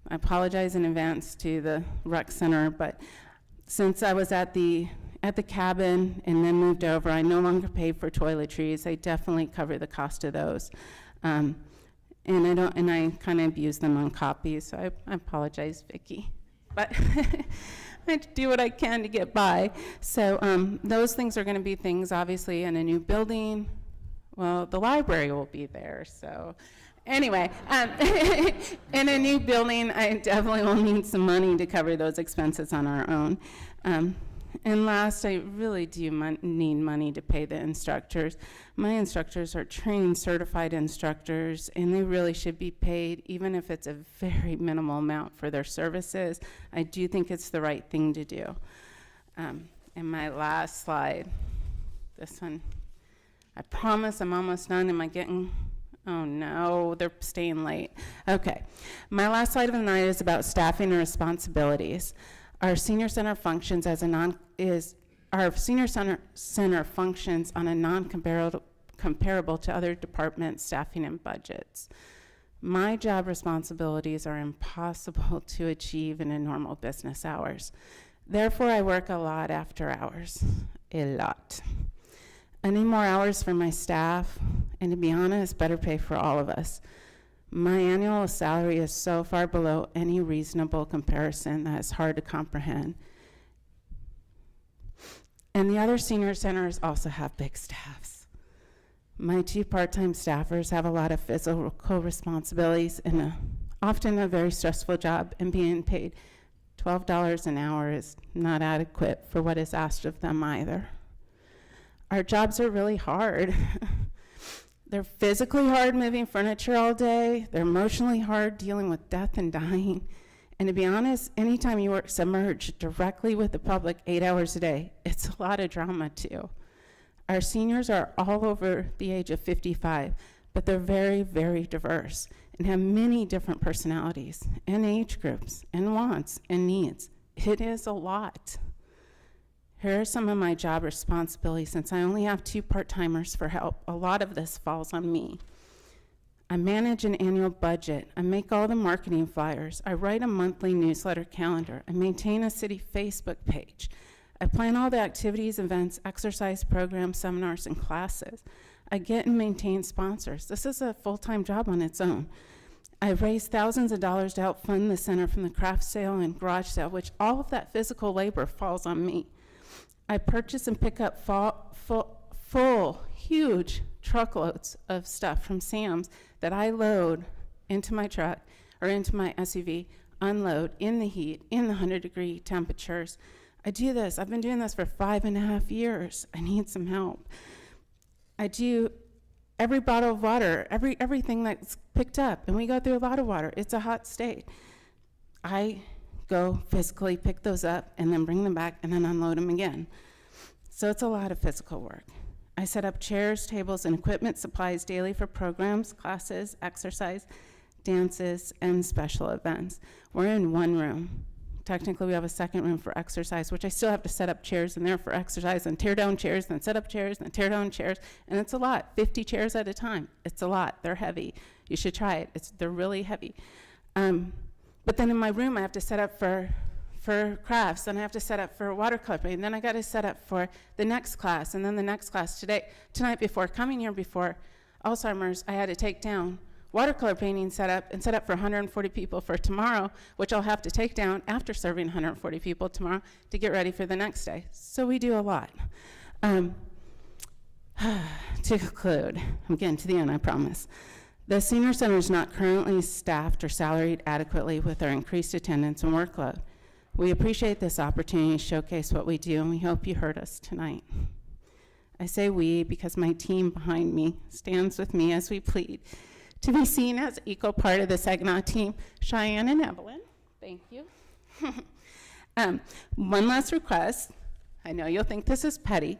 I apologize in advance to the rec center, but since I was at the cabin and then moved over, I no longer pay for toiletries. I definitely cover the cost of those. And I kind of abuse them on copies, so I apologize, Vicki. but I do what I can to get by. So those things are going to be things, obviously, in a new building. Well, the library will be there, so anyway, in a new building, I definitely will need some money to cover those expenses on our own. And last, I really do need money to pay the instructors. My instructors are trained, certified instructors, and they really should be paid, even if it's a very minimal amount for their services. I do think it's the right thing to do. And my last slide, this one, I promise I'm almost done. Am I getting, oh no, they're staying late. Okay, my last slide of the night is about staffing and responsibilities. Our senior center functions as a our senior center functions on a non-comparable to other departments' staffing and budgets. My job responsibilities are impossible to achieve in a normal business hours. Therefore, I work a lot after hours, a lot. I need more hours for my staff, and to be honest, better pay for all of us. My annual salary is so far below any reasonable comparison that it's hard to comprehend. And the other senior centers also have big staffs. My 2 part-time staffers have a lot of physical responsibilities and often a very stressful job, and being paid $12 an hour is not adequate for what is asked of them either. Our jobs are really hard. They're physically hard moving furniture all day. They're emotionally hard dealing with death and dying. And to be honest, anytime you work submerged directly with the public 8 hours a day, it's a lot of drama too. Our seniors are all over the age of 55, but they're very, very diverse and have many different personalities and age groups and wants and needs. It is a lot. Here are some of my job responsibilities. Since I only have 2 part-timers for help, a lot of this falls on me. I manage an annual budget. I make all the marketing flyers. I write a monthly newsletter calendar. I maintain a city Facebook page. I plan all the activities, events, exercise programs, seminars, and classes. I get and maintain sponsors. This is a full-time job on its own. I've raised thousands of dollars to help fund the center from the craft sale and garage sale, which all of that physical labor falls on me. I purchase and pick up full, huge truckloads of stuff from Sam's that I load into my truck or into my SUV, unload in the heat, in the 100-degree temperatures. I do this. I've been doing this for 5.5 years. I need some help. I do every bottle of water, everything that's picked up, and we go through a lot of water. It's a hot state. I go physically pick those up and then bring them back and then unload them again. So it's a lot of physical work. I set up chairs, tables, and equipment supplies daily for programs, classes, exercise, dances, and special events. We're in one room. Technically, we have a second room for exercise, which I still have to set up chairs in there for exercise and tear down chairs, then set up chairs, then tear down chairs, and it's a lot, 50 chairs at a time. It's a lot. They're heavy. You should try it. They're really heavy. But then in my room, I have to set up for crafts, and I have to set up for watercolor, and then I got to set up for the next class, and then the next class. Tonight before coming here before Alzheimer's, I had to take down watercolor painting set up for 140 people for tomorrow, which I'll have to take down after serving 140 people tomorrow to get ready for the next day. So we do a lot. To conclude, I'm getting to the end, I promise. The senior center is not currently staffed or salaried adequately with our increased attendance and workload. We appreciate this opportunity to showcase what we do, and we hope you heard us tonight. I say we because my team behind me stands with me as we plead to be seen as an equal part of the Saginaw team. Cheyenne and Evelyn, thank you. One last request. I know you'll think this is petty.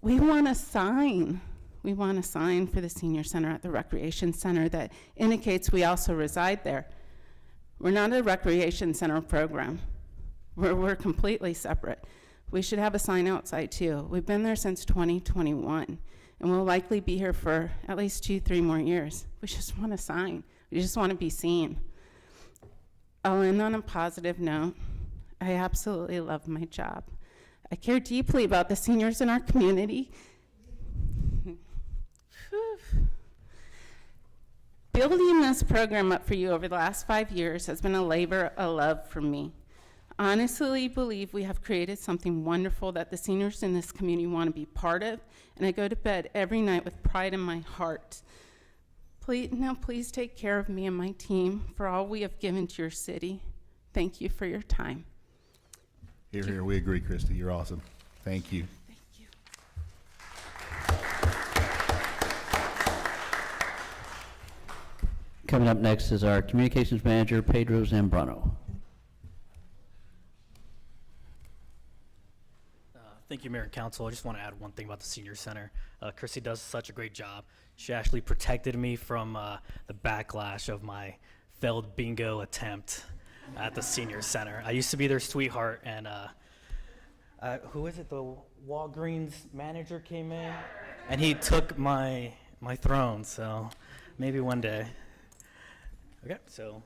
We want a sign. We want a sign for the senior center at the recreation center that indicates we also reside there. We're not a recreation center program. We're completely separate. We should have a sign outside too. We've been there since 2021, and we'll likely be here for at least 2-3 more years. We just want a sign. We just want to be seen. I'll end on a positive note. I absolutely love my job. I care deeply about the seniors in our community. Building this program up for you over the last 5 years has been a labor of love for me. honestly believe we have created something wonderful that the seniors in this community want to be part of, and I go to bed every night with pride in my heart. Please take care of me and my team for all we have given to your city. Thank you for your time. Here, here, we agree, Christy. You're awesome. Thank you. Thank you. Coming up next is our Communications Manager, Pedro Zambrano. Thank you, Mayor and Council. I just want to add one thing about the Senior Center. Chrissy does such a great job. She actually protected me from the backlash of my failed bingo attempt at the Senior Center. I used to be their sweetheart, and who is it? The Walgreens manager came in, and he took my throne. So maybe one day. Okay, so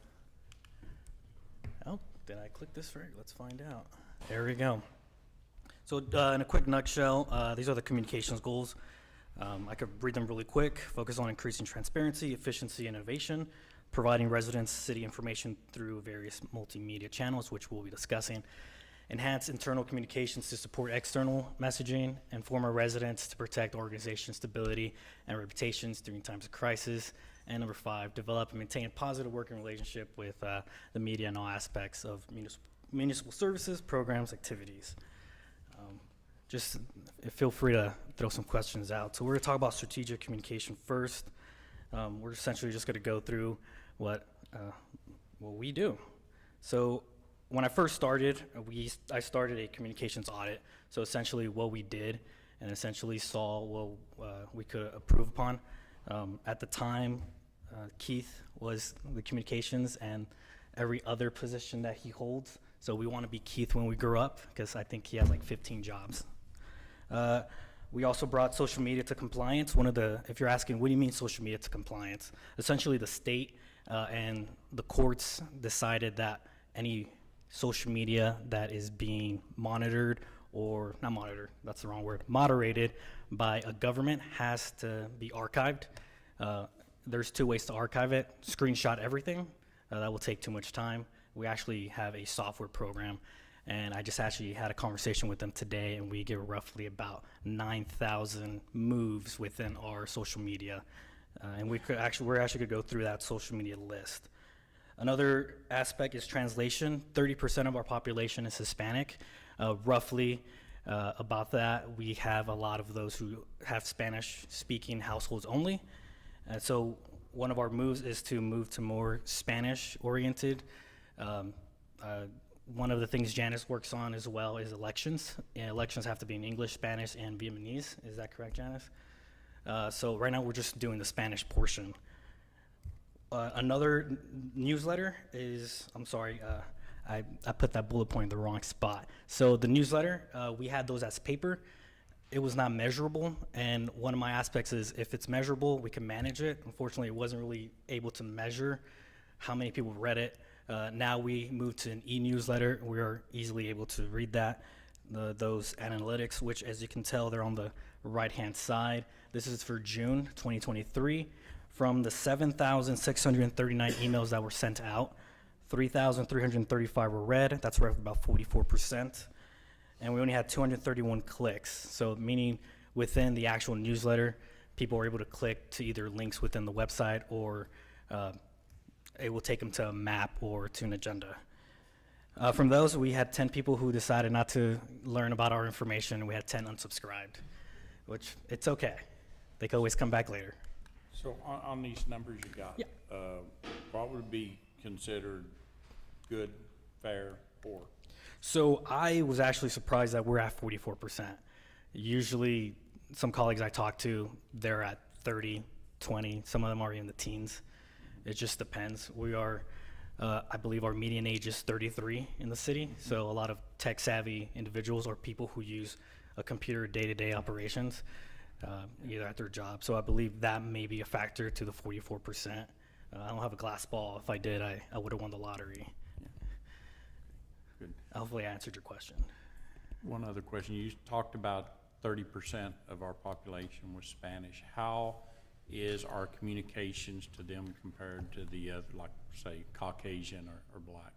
did I click this right? Let's find out. There we go. So in a quick nutshell, these are the communications goals. I could read them really quick. Focus on increasing transparency, efficiency, and innovation, providing residents city information through various multimedia channels, which we'll be discussing. Enhance internal communications to support external messaging, and former residents to protect organization stability and reputations during times of crisis. And number 5, develop and maintain a positive working relationship with the media and all aspects of municipal services, programs, activities. Just feel free to throw some questions out. So we're going to talk about strategic communication first. We're essentially just going to go through what we do. So when I first started, I started a communications audit. So essentially what we did, and essentially saw what we could improve upon. At the time, Keith was the communications and every other position that he holds. So we want to be Keith when we grow up, because I think he has like 15 jobs. We also brought social media to compliance. If you're asking, what do you mean social media to compliance? Essentially the state and the courts decided that any social media that is being monitored, or not monitored, that's the wrong word, moderated by a government has to be archived. There's 2 ways to archive it. Screenshot everything. That will take too much time. We actually have a software program, and I just actually had a conversation with them today, and we get roughly about 9,000 moves within our social media. And we're actually going to go through that social media list. Another aspect is translation. 30% of our population is Hispanic. Roughly about that, we have a lot of those who have Spanish-speaking households only. So one of our moves is to move to more Spanish-oriented. One of the things Janice works on as well is elections. And elections have to be in English, Spanish, and Vietnamese. Is that correct, Janice? So right now we're just doing the Spanish portion. Another newsletter is, I'm sorry, I put that bullet point in the wrong spot. So the newsletter, we had those as paper. It was not measurable, and one of my aspects is if it's measurable, we can manage it. Unfortunately, it wasn't really able to measure how many people read it. Now we moved to an e-newsletter. We are easily able to read that, those analytics, which as you can tell, they're on the right-hand side. This is for June 2023. From the 7,639 emails that were sent out, 3,335 were read. That's roughly about 44%. And we only had 231 clicks. So meaning within the actual newsletter, people were able to click to either links within the website, or it will take them to a map or to an agenda. From those, we had 10 people who decided not to learn about our information, and we had 10 unsubscribed, which it's okay. They can always come back later. So on these numbers you got, what would be considered good, fair, poor? So I was actually surprised that we're at 44%. Usually, some colleagues I talk to, they're at 30, 20, some of them are in the teens. It just depends. We are, I believe our median age is 33 in the city, so a lot of tech-savvy individuals or people who use a computer day-to-day operations, either at their job. So I believe that may be a factor to the 44%. I don't have a glass ball. If I did, I would have won the lottery. Good. Hopefully I answered your question. One other question. You talked about 30% of our population was Spanish. How is our communications to them compared to the other, like say Caucasian or black?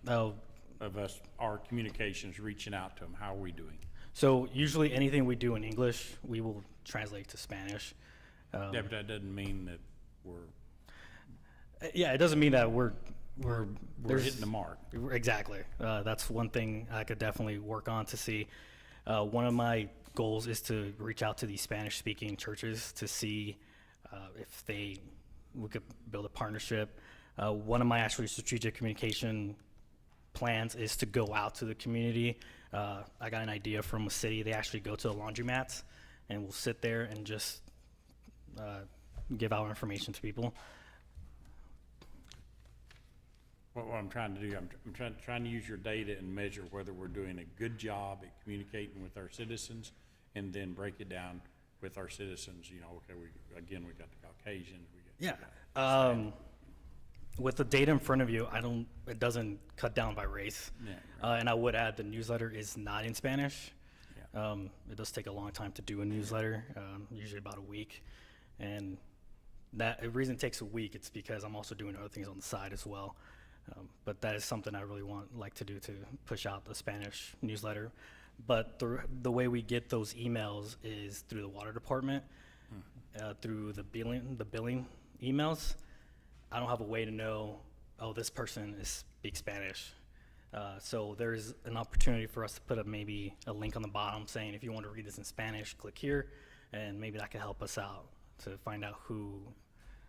Oh, of us, our communications, reaching out to them? How are we doing? So usually anything we do in English, we will translate to Spanish. Yeah, but that doesn't mean that we're Yeah, it doesn't mean that we're hitting the mark. Exactly. That's one thing I could definitely work on to see. One of my goals is to reach out to these Spanish-speaking churches to see if we could build a partnership. One of my actually strategic communication plans is to go out to the community. I got an idea from a city. They actually go to the laundromats and we'll sit there and just give out information to people. What I'm trying to do, I'm trying to use your data and measure whether we're doing a good job at communicating with our citizens, and then break it down with our citizens. You know, okay, we got the Caucasians. With the data in front of you, it doesn't cut down by race. Yeah, right. And I would add the newsletter is not in Spanish. Yeah. It does take a long time to do a newsletter, usually about a week. And the reason it takes a week, it's because I'm also doing other things on the side as well. But that is something I really like to do, to push out the Spanish newsletter. But the way we get those emails is through the water department, through the billing emails. I don't have a way to know, oh, this person speaks Spanish. So there's an opportunity for us to put maybe a link on the bottom saying, if you want to read this in Spanish, click here, and maybe that could help us out to find out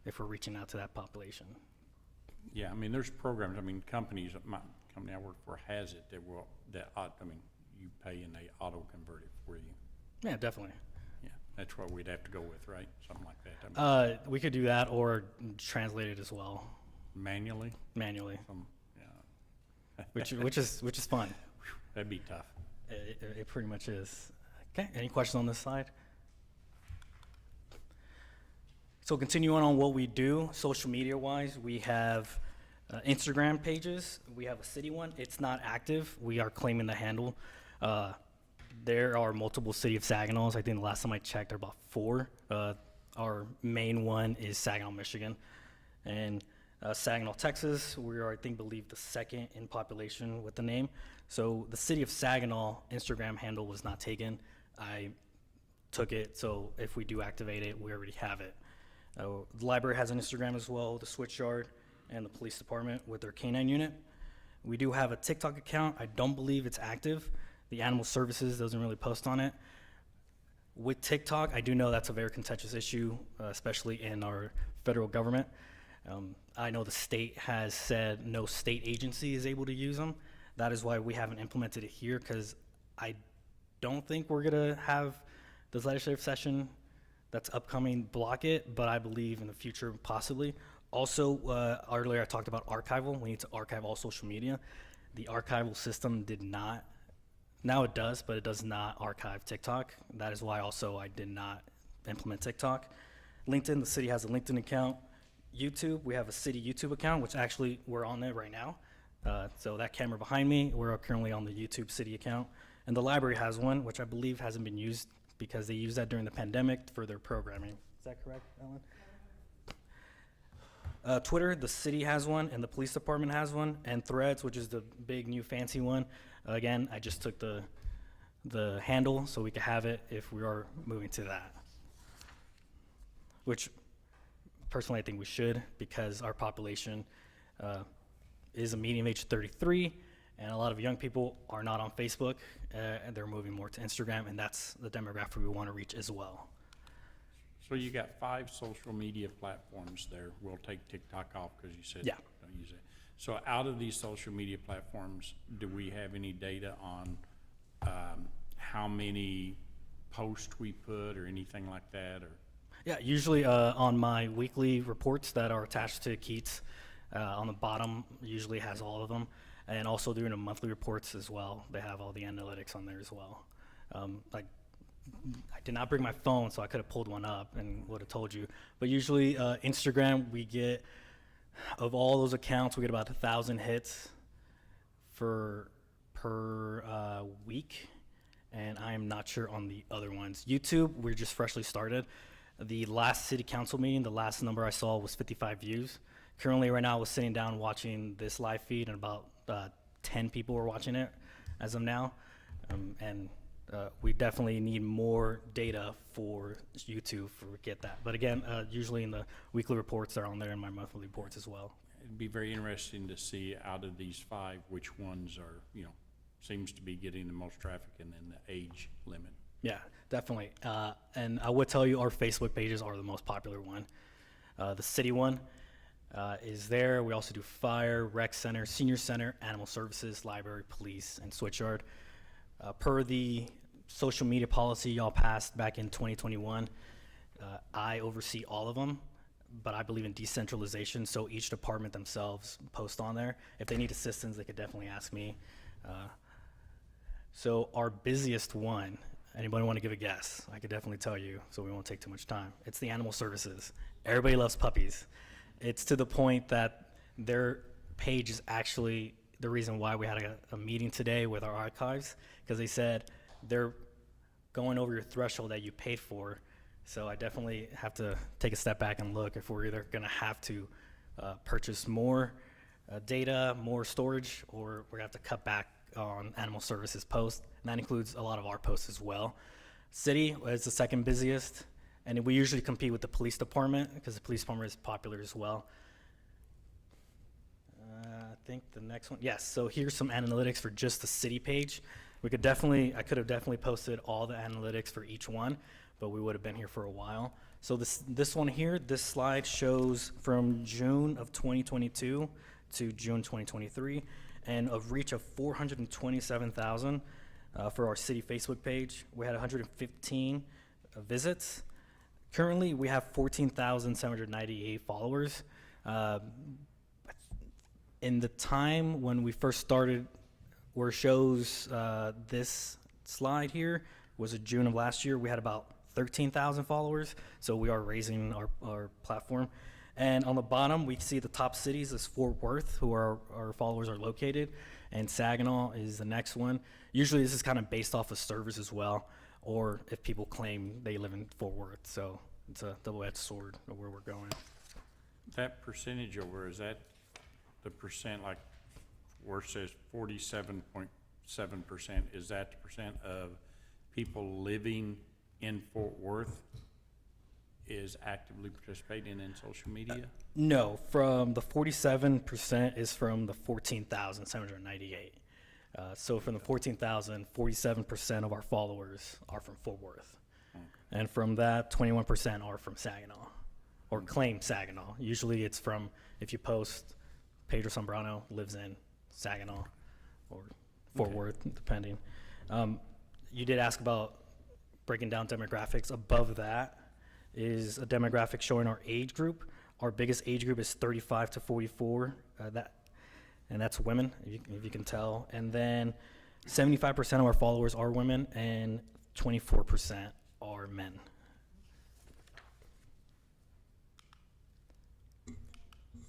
if we're reaching out to that population. Yeah, I mean, there's programs, I mean, companies, my company I work for has it you pay and they auto-convert it for you. Yeah, definitely. Yeah, that's what we'd have to go with, right? Something like that. I mean, We could do that or translate it as well. manually? Manually, Yeah. which is fun. That'd be tough. It pretty much is. Okay, any questions on this slide? So continuing on what we do, social media-wise, we have Instagram pages. We have a city one. It's not active. We are claiming the handle. There are multiple City of Saginaws. I think the last time I checked, there are about 4. Our main one is Saginaw, Michigan. And Saginaw, Texas, we are, I believe, the second in population with the name. So the City of Saginaw Instagram handle was not taken. I took it, so if we do activate it, we already have it. The library has an Instagram as well, the Switchyard, and the police department with their canine unit. We do have a TikTok account. I don't believe it's active. The animal services doesn't really post on it. With TikTok, I do know that's a very contentious issue, especially in our federal government. I know the state has said no state agency is able to use them. That is why we haven't implemented it here, because I don't think we're gonna have this legislative session that's upcoming block it, but I believe in the future possibly. Also, earlier I talked about archival. We need to archive all social media. The archival system did not, now it does, but it does not archive TikTok. That is why also I did not implement TikTok. LinkedIn, the city has a LinkedIn account. YouTube, we have a city YouTube account, which actually we're on there right now. So that camera behind me, we're currently on the YouTube city account. And the library has one, which I believe hasn't been used because they used that during the pandemic for their programming. Is that correct, Ellen? Twitter, the city has one, and the police department has one, and Threads, which is the big new fancy one. Again, I just took the handle so we could have it if we are moving to that. Which, personally, I think we should, because our population is a median age of 33, and a lot of young people are not on Facebook, and they're moving more to Instagram, and that's the demographic we want to reach as well. So you got 5 social media platforms there. We'll take TikTok off because you said don't use it. So out of these social media platforms, do we have any data on how many posts we put or anything like that? Or Yeah, usually on my weekly reports that are attached to Keats, on the bottom usually has all of them. And also during the monthly reports as well, they have all the analytics on there as well. I did not bring my phone, so I could have pulled one up and would have told you. But usually Instagram, we get, of all those accounts, we get about 1,000 hits per week. And I am not sure on the other ones. YouTube, we're just freshly started. The last city council meeting, the last number I saw was 55 views. Currently, right now, I was sitting down watching this live feed, and about 10 people were watching it as of now. We definitely need more data for YouTube to get that. But again, usually in the weekly reports, they're on there, and my monthly reports as well. It'd be very interesting to see out of these 5, which ones are, seems to be getting the most traffic, and then the age limit. Yeah, definitely. And I would tell you our Facebook pages are the most popular one. The city one is there. We also do fire, rec center, senior center, animal services, library, police, and switchyard. Per the social media policy y'all passed back in 2021, I oversee all of them, but I believe in decentralization, so each department themselves post on there. If they need assistance, they could definitely ask me. So our busiest one, anybody want to give a guess? I could definitely tell you, so we won't take too much time. It's the animal services. Everybody loves puppies. It's to the point that their page is actually the reason why we had a meeting today with our archives, because they said they're going over your threshold that you paid for. So I definitely have to take a step back and look if we're either going to have to purchase more data, more storage, or we're going to have to cut back on animal services posts. And that includes a lot of our posts as well. City is the second busiest, and we usually compete with the police department because the police department is popular as well. I think the next one, yes. So here's some analytics for just the city page. I could have definitely posted all the analytics for each one, but we would have been here for a while. So this one here, this slide shows from June of 2022 to June 2023, and a reach of 427,000 for our city Facebook page. We had 115 visits. Currently, we have 14,798 followers. In the time when we first started, where it shows this slide here, was in June of last year, we had about 13,000 followers, so we are raising our platform. And on the bottom, we see the top cities is Fort Worth, who our followers are located, and Saginaw is the next one. Usually this is kind of based off of servers as well, or if people claim they live in Fort Worth, so it's a double-edged sword of where we're going. That percentage over, is that the percent, like where it says 47.7%, is that the percent of people living in Fort Worth is actively participating in social media? No, from the 47% is from the 14,798. So from the 14,000, 47% of our followers are from Fort Worth. And from that, 21% are from Saginaw, or claim Saginaw. Usually it's from, if you post, Pedro Zambrano lives in Saginaw or Fort Worth, depending. You did ask about breaking down demographics. Above that is a demographic showing our age group. Our biggest age group is 35 to 44, and that's women, if you can tell. And then 75% of our followers are women, and 24% are men.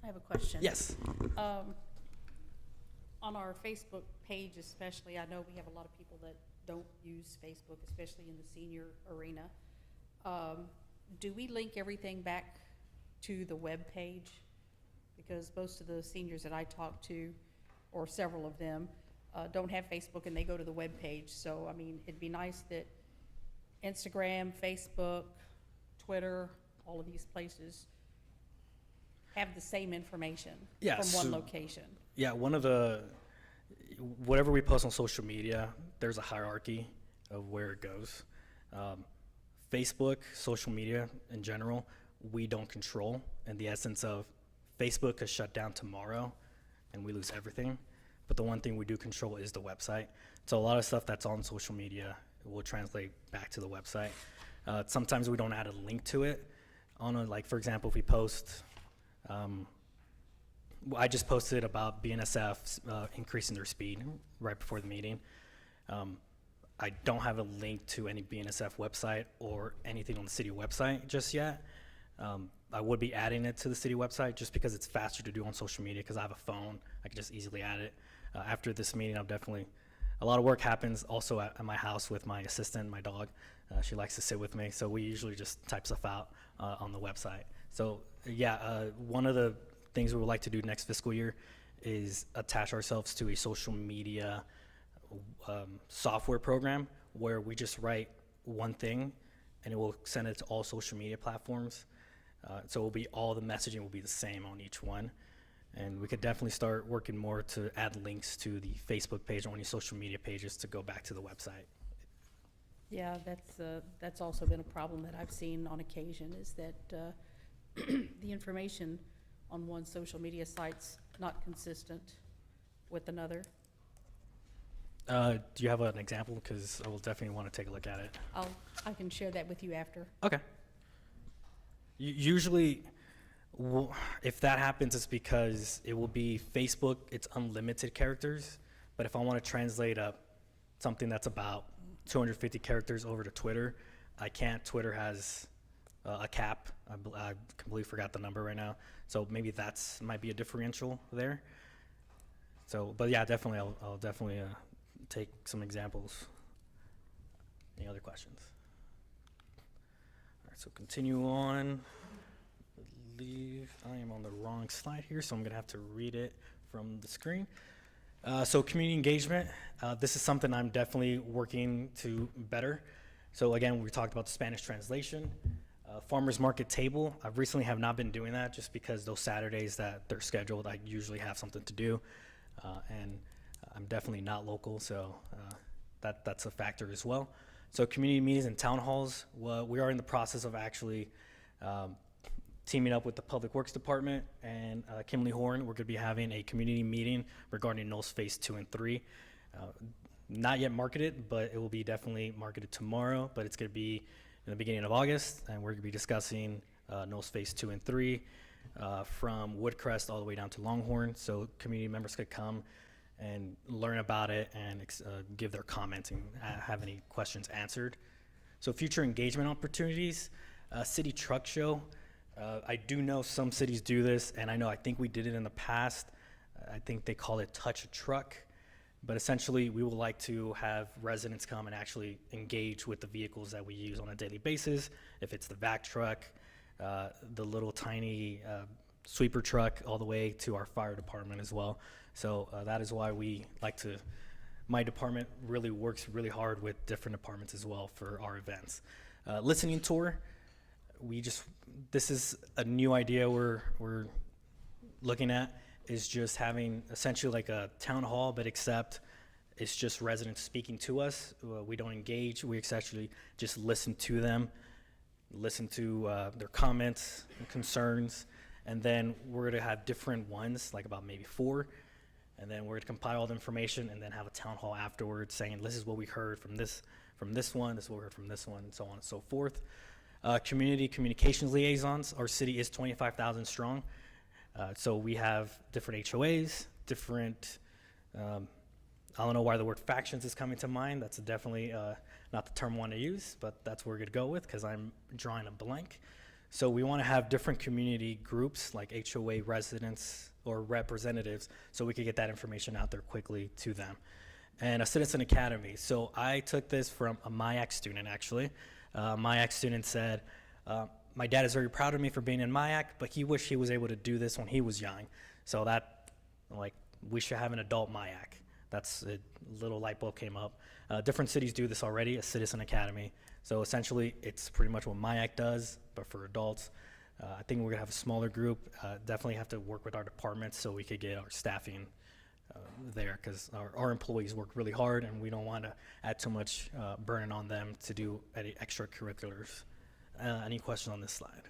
I have a question. Yes. On our Facebook page especially, I know we have a lot of people that don't use Facebook, especially in the senior arena. Do we link everything back to the web page? Because most of the seniors that I talk to, or several of them, don't have Facebook and they go to the web page. So, I mean, it'd be nice that Instagram, Facebook, Twitter, all of these places have the same information from one location. Yeah, whatever we post on social media, there's a hierarchy of where it goes. Facebook, social media in general, we don't control, in the essence of Facebook could shut down tomorrow and we lose everything. But the one thing we do control is the website. So a lot of stuff that's on social media will translate back to the website. Sometimes we don't add a link to it. Like for example, if we post, I just posted about BNSF increasing their speed right before the meeting. I don't have a link to any BNSF website or anything on the city website just yet. I would be adding it to the city website just because it's faster to do on social media because I have a phone. I can just easily add it. After this meeting, a lot of work happens also at my house with my assistant, my dog. She likes to sit with me, so we usually just type stuff out on the website. So yeah, one of the things we would like to do next fiscal year is attach ourselves to a social media software program where we just write one thing and it will send it to all social media platforms. So it will be all the messaging will be the same on each one. And we could definitely start working more to add links to the Facebook page or any social media pages to go back to the website. Yeah, that's also been a problem that I've seen on occasion, is that the information on one social media site's not consistent with another. Do you have an example? Because I will definitely want to take a look at it. I can share that with you after. Okay. Usually, if that happens, it's because it will be Facebook, it's unlimited characters. But if I want to translate something that's about 250 characters over to Twitter, I can't. Twitter has a cap. I completely forgot the number right now. So maybe that's might be a differential there. So, but yeah, definitely, I'll definitely take some examples. Any other questions? All right, so continue on. I believe I am on the wrong slide here, so I'm gonna have to read it from the screen. So community engagement, this is something I'm definitely working to better. So again, we talked about the Spanish translation. Farmers market table, I recently have not been doing that just because those Saturdays that they're scheduled, I usually have something to do. And I'm definitely not local, so that's a factor as well. So community meetings and town halls, well, we are in the process of actually teaming up with the Public Works Department and Kimberly Horn. We're gonna be having a community meeting regarding NOLS Phase 2 and 3. Not yet marketed, but it will be definitely marketed tomorrow, but it's gonna be in the beginning of August, and we're gonna be discussing NOLS Phase 2 and 3 from Woodcrest all the way down to Longhorn, so community members could come and learn about it and give their comments and have any questions answered. So future engagement opportunities, city truck show. I do know some cities do this, and I think we did it in the past. I think they call it Touch a Truck. But essentially, we would like to have residents come and actually engage with the vehicles that we use on a daily basis. If it's the vac truck, the little tiny sweeper truck, all the way to our fire department as well. So that is why my department really works really hard with different departments as well for our events. Listening tour, this is a new idea we're looking at, is just having essentially like a town hall, but except it's just residents speaking to us. We don't engage, we actually just listen to them, listen to their comments and concerns, and then we're gonna have different ones, like about maybe 4, and then we're gonna compile all the information and then have a town hall afterwards saying, this is what we heard from this one, this is what we heard from this one, and so on and so forth. Community communications liaisons, our city is 25,000 strong. So we have different HOAs, different, I don't know why the word factions is coming to mind. That's definitely not the term I want to use, but that's where we're going to go with because I'm drawing a blank. So we want to have different community groups like HOA residents or representatives so we could get that information out there quickly to them. And a citizen academy. So I took this from a MIAC student actually. MIAC student said, my dad is very proud of me for being in MIAC, but he wished he was able to do this when he was young. So we should have an adult MIAC. That's a little light bulb came up. Different cities do this already, a citizen academy. So essentially, it's pretty much what MIAC does, but for adults. I think we're gonna have a smaller group. Definitely have to work with our departments so we could get our staffing there, because our employees work really hard and we don't want to add too much burden on them to do any extracurriculars. Any questions on this slide?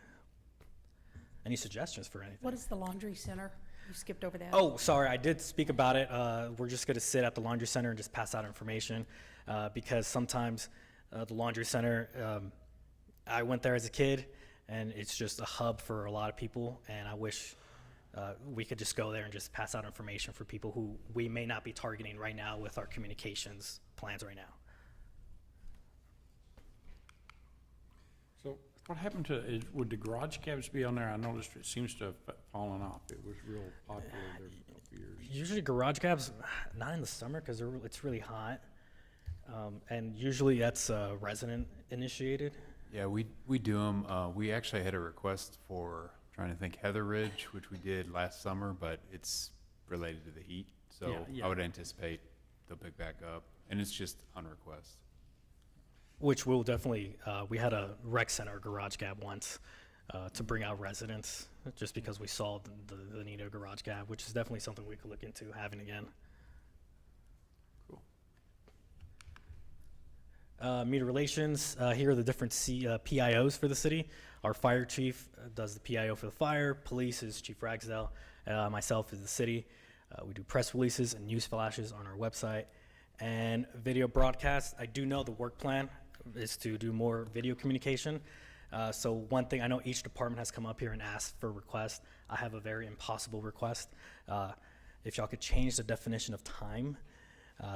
Any suggestions for anything? What is the laundry center? You skipped over that. Oh, sorry, I did speak about it. We're just gonna sit at the laundry center and just pass out information because sometimes the laundry center, I went there as a kid and it's just a hub for a lot of people, and I wish we could just go there and just pass out information for people who we may not be targeting right now with our communications plans right now. So what happened to, would the garage cabs be on there? I noticed it seems to have fallen off. It was real popular there for a few years. Usually garage cabs, not in the summer because it's really hot. And usually that's resident initiated. Yeah, we do them. We actually had a request for, trying to think, Heather Ridge, which we did last summer, but it's related to the heat. So Yeah, yeah. I would anticipate they'll pick back up, and it's just on request. Which will definitely, we had a rec center garage gab once to bring out residents, just because we saw the need of a garage gab, which is definitely something we could look into having again. Media relations, here are the different PIOs for the city. Our fire chief does the PIO for the fire, police is Chief Ragsdale, myself is the city. We do press releases and news flashes on our website. And video broadcast, I do know the work plan is to do more video communication. So one thing, I know each department has come up here and asked for requests. I have a very impossible request. If y'all could change the definition of time,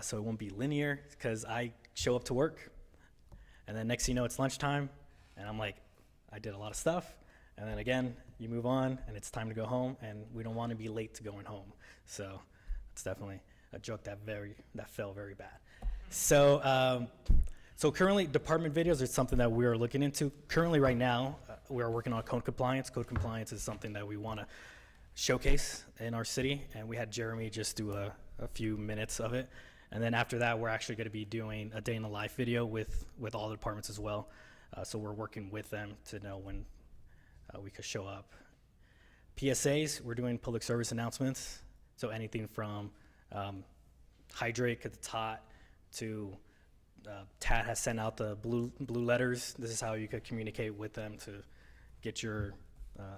so it won't be linear, because I show up to work, and then next thing you know, it's lunchtime, and I'm like, I did a lot of stuff, and then again, you move on, and it's time to go home, and we don't want to be late to going home. So it's definitely a joke that fell very bad. So, so currently, department videos is something that we are looking into. Currently, right now, we are working on code compliance. Code compliance is something that we want to showcase in our city, and we had Jeremy just do a few minutes of it. And then after that, we're actually going to be doing a day in the life video with all the departments as well. So we're working with them to know when we could show up. PSAs, we're doing public service announcements. So anything from hydrate at the tot to TAT has sent out the blue letters. This is how you could communicate with them to get your,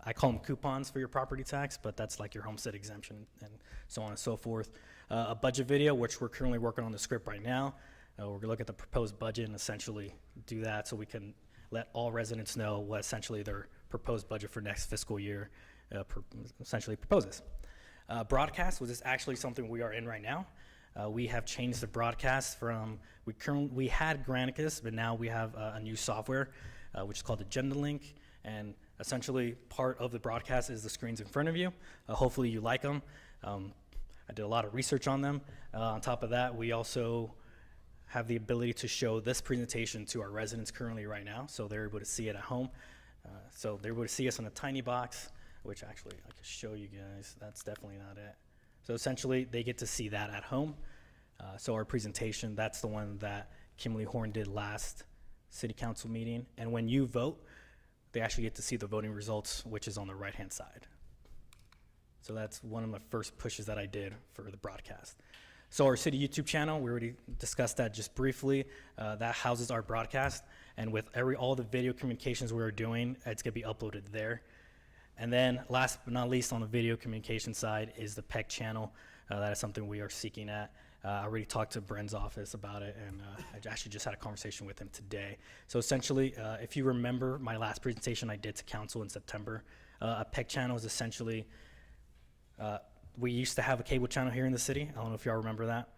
I call them coupons for your property tax, but that's like your homestead exemption and so on and so forth. A budget video, which we're currently working on the script right now. We're gonna look at the proposed budget and essentially do that so we can let all residents know what essentially their proposed budget for next fiscal year essentially proposes. Broadcast, which is actually something we are in right now. We have changed the broadcast from, we had Granicus, but now we have a new software, which is called Agenda Link. And essentially part of the broadcast is the screens in front of you. Hopefully you like them. I did a lot of research on them. On top of that, we also have the ability to show this presentation to our residents currently right now, so they're able to see it at home. So they're able to see us in a tiny box, which actually I can show you guys. That's definitely not it. So essentially, they get to see that at home. So our presentation, that's the one that Kimberly Horn did last city council meeting. And when you vote, they actually get to see the voting results, which is on the right-hand side. So that's one of my first pushes that I did for the broadcast. So our city YouTube channel, we already discussed that just briefly. That houses our broadcast. And with all the video communications we are doing, it's gonna be uploaded there. And then last but not least on the video communication side is the PEC channel. That is something we are seeking at. I already talked to Bren's office about it, and I actually just had a conversation with him today. So essentially, if you remember my last presentation I did to council in September, a PEC channel is essentially, we used to have a cable channel here in the city. I don't know if y'all remember that.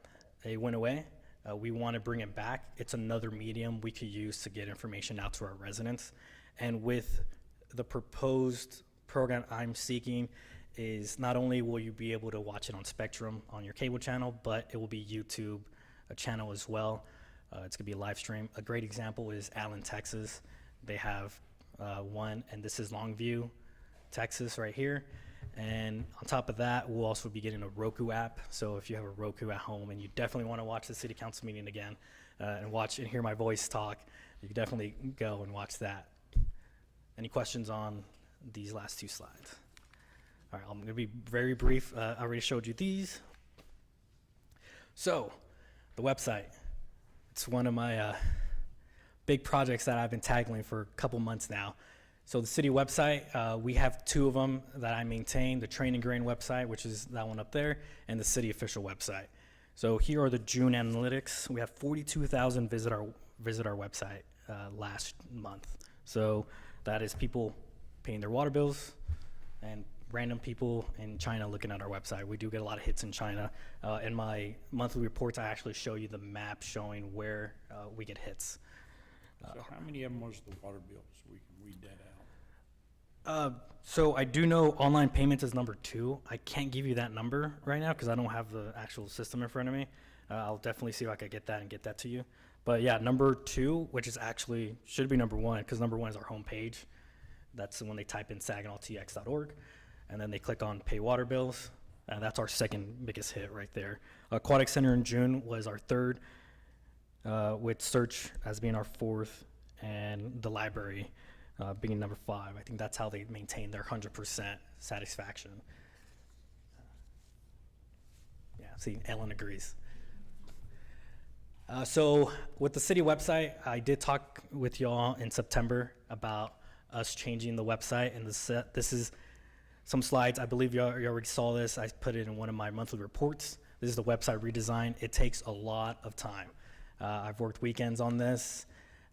It went away. We want to bring it back. It's another medium we could use to get information out to our residents. And with the proposed program I'm seeking is not only will you be able to watch it on Spectrum on your cable channel, but it will be YouTube a channel as well. It's gonna be a live stream. A great example is Allen, Texas. They have one, and this is Longview, Texas right here. And on top of that, we'll also be getting a Roku app. So if you have a Roku at home and you definitely want to watch the city council meeting again and watch and hear my voice talk, you can definitely go and watch that. Any questions on these last two slides? All right, I'm going to be very brief. I already showed you these. So the website, it's one of my big projects that I've been tackling for a couple months now. So the city website, we have two of them that I maintain, the Train and Grain website, which is that one up there, and the city official website. So here are the June analytics. We have 42,000 visit our website last month. So that is people paying their water bills and random people in China looking at our website. We do get a lot of hits in China. In my monthly reports, I actually show you the map showing where we get hits. So how many of them was the water bills? We can read that out. So I do know online payments is number 2. I can't give you that number right now because I don't have the actual system in front of me. I'll definitely see if I can get that and get that to you. But yeah, number 2, which is actually, should be number 1 because number 1 is our homepage. That's when they type in saginawtx.org and then they click on pay water bills. That's our second biggest hit right there. Aquatic Center in June was our third, with Search as being our fourth, and the library being number 5. I think that's how they maintain their 100% satisfaction. Yeah, see, Ellen agrees. So with the city website, I did talk with y'all in September about us changing the website, and this is some slides. I believe you already saw this. I put it in one of my monthly reports. This is the website redesign. It takes a lot of time. I've worked weekends on this.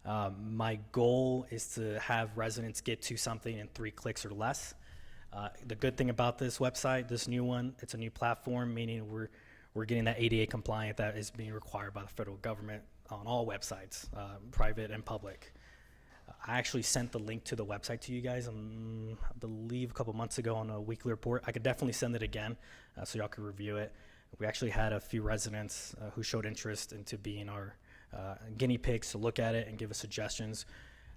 My goal is to have residents get to something in 3 clicks or less. The good thing about this website, this new one, it's a new platform, meaning we're getting that ADA compliant that is being required by the federal government on all websites, private and public. I actually sent the link to the website to you guys, I believe a couple months ago on a weekly report. I could definitely send it again so y'all could review it. We actually had a few residents who showed interest into being our guinea pigs to look at it and give us suggestions.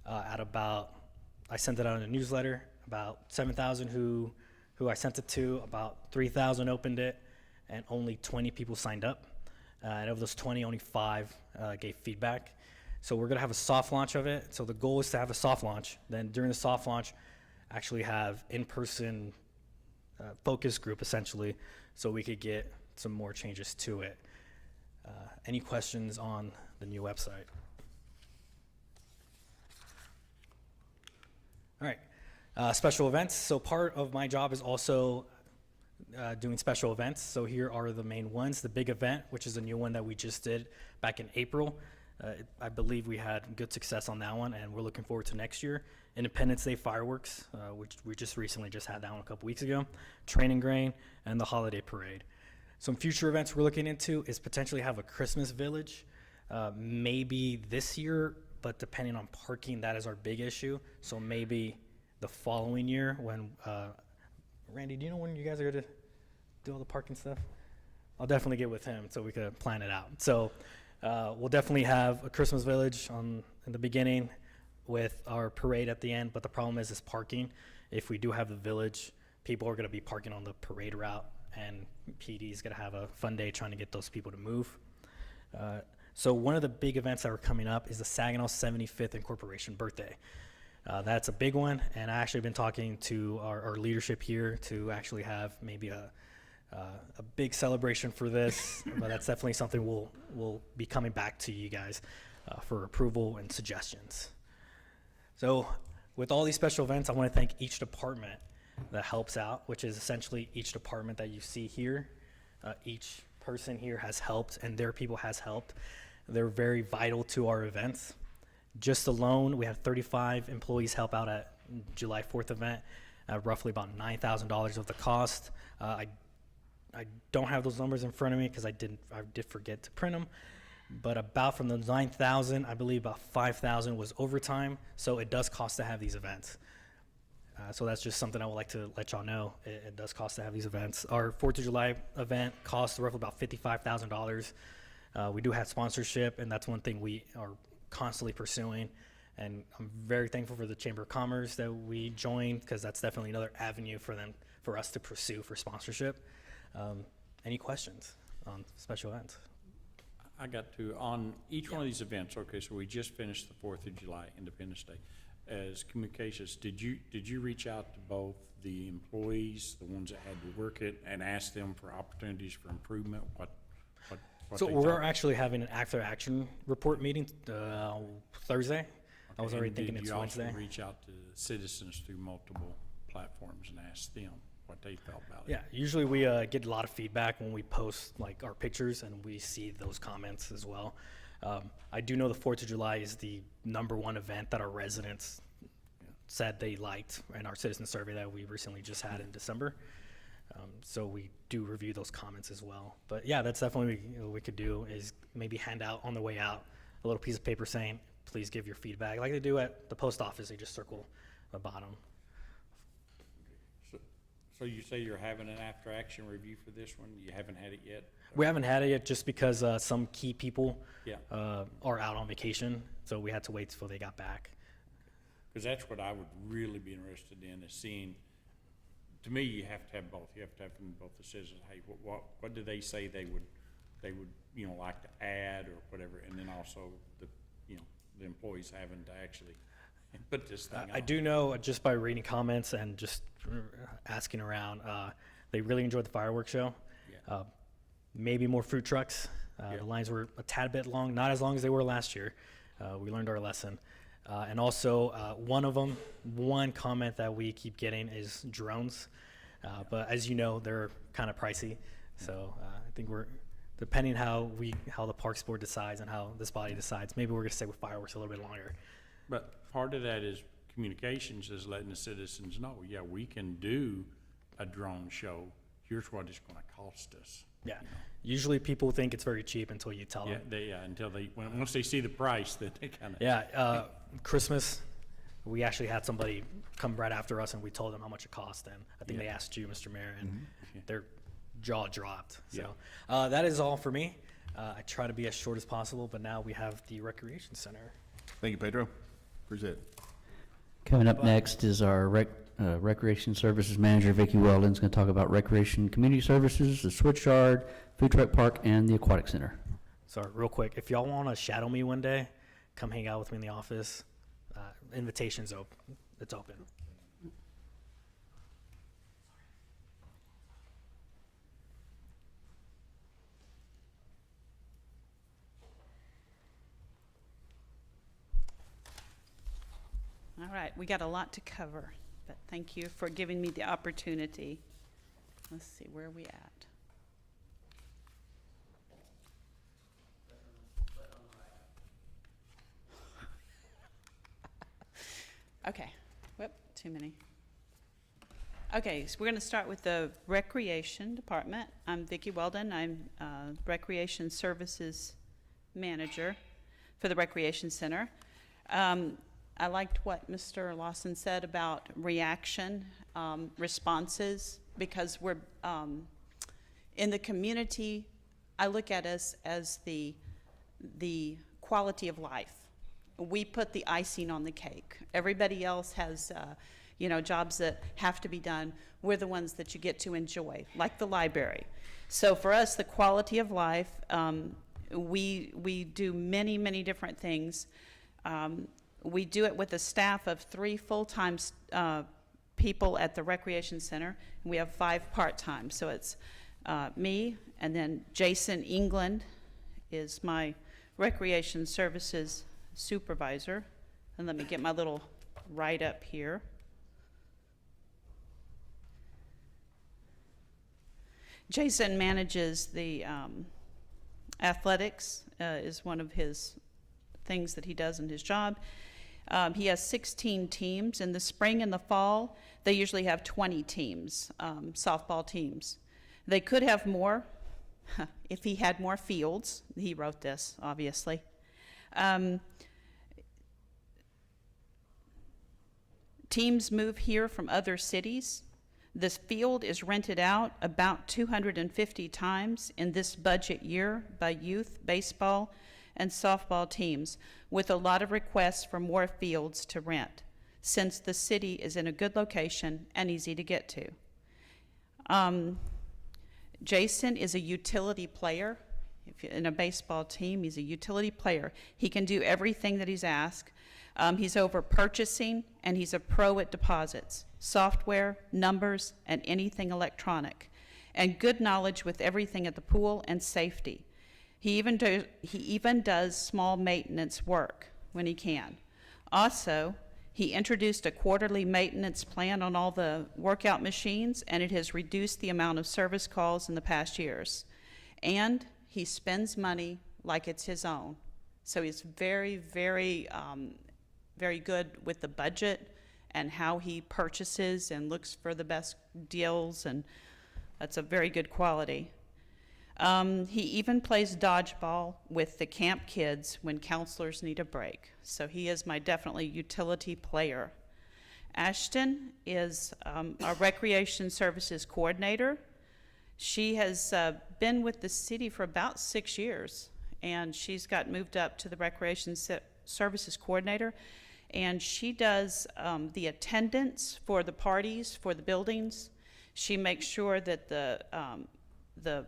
I sent it out in a newsletter, about 7,000 who I sent it to, about 3,000 opened it, and only 20 people signed up. And of those 20, only 5 gave feedback. So we're gonna have a soft launch of it. So the goal is to have a soft launch. Then during the soft launch, actually have in-person focus group essentially, so we could get some more changes to it. Any questions on the new website? All right, special events. So part of my job is also doing special events. So here are the main ones. The big event, which is a new one that we just did back in April. I believe we had good success on that one, and we're looking forward to next year. Independence Day fireworks, which we just recently had that one a couple weeks ago. Training Grain, and the holiday parade. Some future events we're looking into is potentially have a Christmas village, maybe this year, but depending on parking, that is our big issue. So maybe the following year when, Randy, do you know when you guys are gonna do all the parking stuff? I'll definitely get with him so we could plan it out. So we'll definitely have a Christmas village in the beginning with our parade at the end, but the problem is parking. If we do have the village, people are gonna be parking on the parade route, and PD is gonna have a fun day trying to get those people to move. So one of the big events that are coming up is the Saginaw 75th Incorporation birthday. That's a big one, and I actually been talking to our leadership here to actually have maybe a big celebration for this, but that's definitely something we'll be coming back to you guys for approval and suggestions. So with all these special events, I want to thank each department that helps out, which is essentially each department that you see here. Each person here has helped, and their people has helped. They're very vital to our events. Just alone, we had 35 employees help out at July 4th event, roughly about $9,000 of the cost. I don't have those numbers in front of me because I did forget to print them, but about from the 9,000, I believe about 5,000 was overtime, so it does cost to have these events. So that's just something I would like to let y'all know. It does cost to have these events. Our 4th of July event costs roughly about $55,000. We do have sponsorship, and that's one thing we are constantly pursuing. And I'm very thankful for the Chamber of Commerce that we joined, because that's definitely another avenue for us to pursue for sponsorship. Any questions on special events? I got to, on each one of these events, okay, so we just finished the 4th of July, Independence Day. As communications, did you reach out to both the employees, the ones that had to work it, and ask them for opportunities for improvement? What So they we're thought? actually having an after action report meeting Thursday. I was already thinking it's Wednesday. Did you also reach out to citizens through multiple platforms and ask them what they felt about it? Yeah, usually we get a lot of feedback when we post like our pictures, and we see those comments as well. I do know the 4th of July is the #1 event that our residents said they liked in our citizen survey that we recently just had in December. So we do review those comments as well. But yeah, that's definitely what we could do, is maybe hand out on the way out a little piece of paper saying, please give your feedback. Like they do at the post office, they just circle the bottom. So you say you're having an after-action review for this one? You haven't had it yet? We haven't had it yet just because some key people Yeah. are out on vacation, so we had to wait till they got back. Because that's what I would really be interested in, is seeing to me, you have to have both. You have to have from both the citizens, hey, what do they say they would, like to add or whatever, and then also the employees having to actually put this thing on. I do know, just by reading comments and just asking around, they really enjoyed the fireworks show. Yeah. Maybe more food trucks. The lines were a tad bit long, not as long as they were last year. We learned our lesson. And also, one comment that we keep getting is drones. But as you know, they're kind of pricey. So I think depending how the Parks Board decides and how this body decides, maybe we're going to stay with fireworks a little bit longer. But part of that is communications, is letting the citizens know, yeah, we can do a drone show. Here's what it's going to cost us. Yeah. Usually people think it's very cheap until you tell them. Until once they see the price, that they kind of. Yeah. Christmas, we actually had somebody come right after us and we told them how much it cost. And I think they asked you, Mr. Mayor, and their jaw dropped. So that is all for me. I try to be as short as possible, but now we have the Recreation Center. Thank you, Pedro. Appreciate it. Coming up next is our Recreation Services Manager, Vicki Weldon's going to talk about recreation community services, the switchyard, food truck park, and the aquatic center. So real quick, if y'all want to shadow me one day, come hang out with me in the office. Invitation's open. It's open. All right, we got a lot to cover, but thank you for giving me the opportunity. Let's see, where are we at? Okay, whoop, too many. Okay, so we're going to start with the Recreation Department. I'm Vicki Weldon. I'm Recreation Services Manager for the Recreation Center. I liked what Mr. Lawson said about reaction, responses, because we're in the community. I look at us as the quality of life. We put the icing on the cake. Everybody else has, jobs that have to be done. We're the ones that you get to enjoy, like the library. So for us, the quality of life, we do many, many different things. We do it with a staff of 3 full-time people at the Recreation Center, and we have 5 part-time. So it's me, and then Jason England is my Recreation Services Supervisor. And let me get my little write-up here. Jason manages the athletics, is one of his things that he does in his job. He has 16 teams. In the spring and the fall, they usually have 20 teams, softball teams. They could have more if he had more fields. He wrote this, obviously. Teams move here from other cities. This field is rented out about 250 times in this budget year by youth, baseball, and softball teams, with a lot of requests for more fields to rent, since the city is in a good location and easy to get to. Jason is a utility player. If you're in a baseball team, he's a utility player. He can do everything that he's asked. He's over purchasing, and he's a pro at deposits, software, numbers, and anything electronic, and good knowledge with everything at the pool and safety. He even does small maintenance work when he can. Also, he introduced a quarterly maintenance plan on all the workout machines, and it has reduced the amount of service calls in the past years. And he spends money like it's his own. So he's very, very, very good with the budget and how he purchases and looks for the best deals, and that's a very good quality. He even plays dodgeball with the camp kids when counselors need a break. So he is my definitely utility player. Ashton is our Recreation Services Coordinator. She has been with the city for about 6 years, and she's got moved up to the Recreation Services Coordinator, and she does the attendance for the parties, for the buildings. She makes sure that the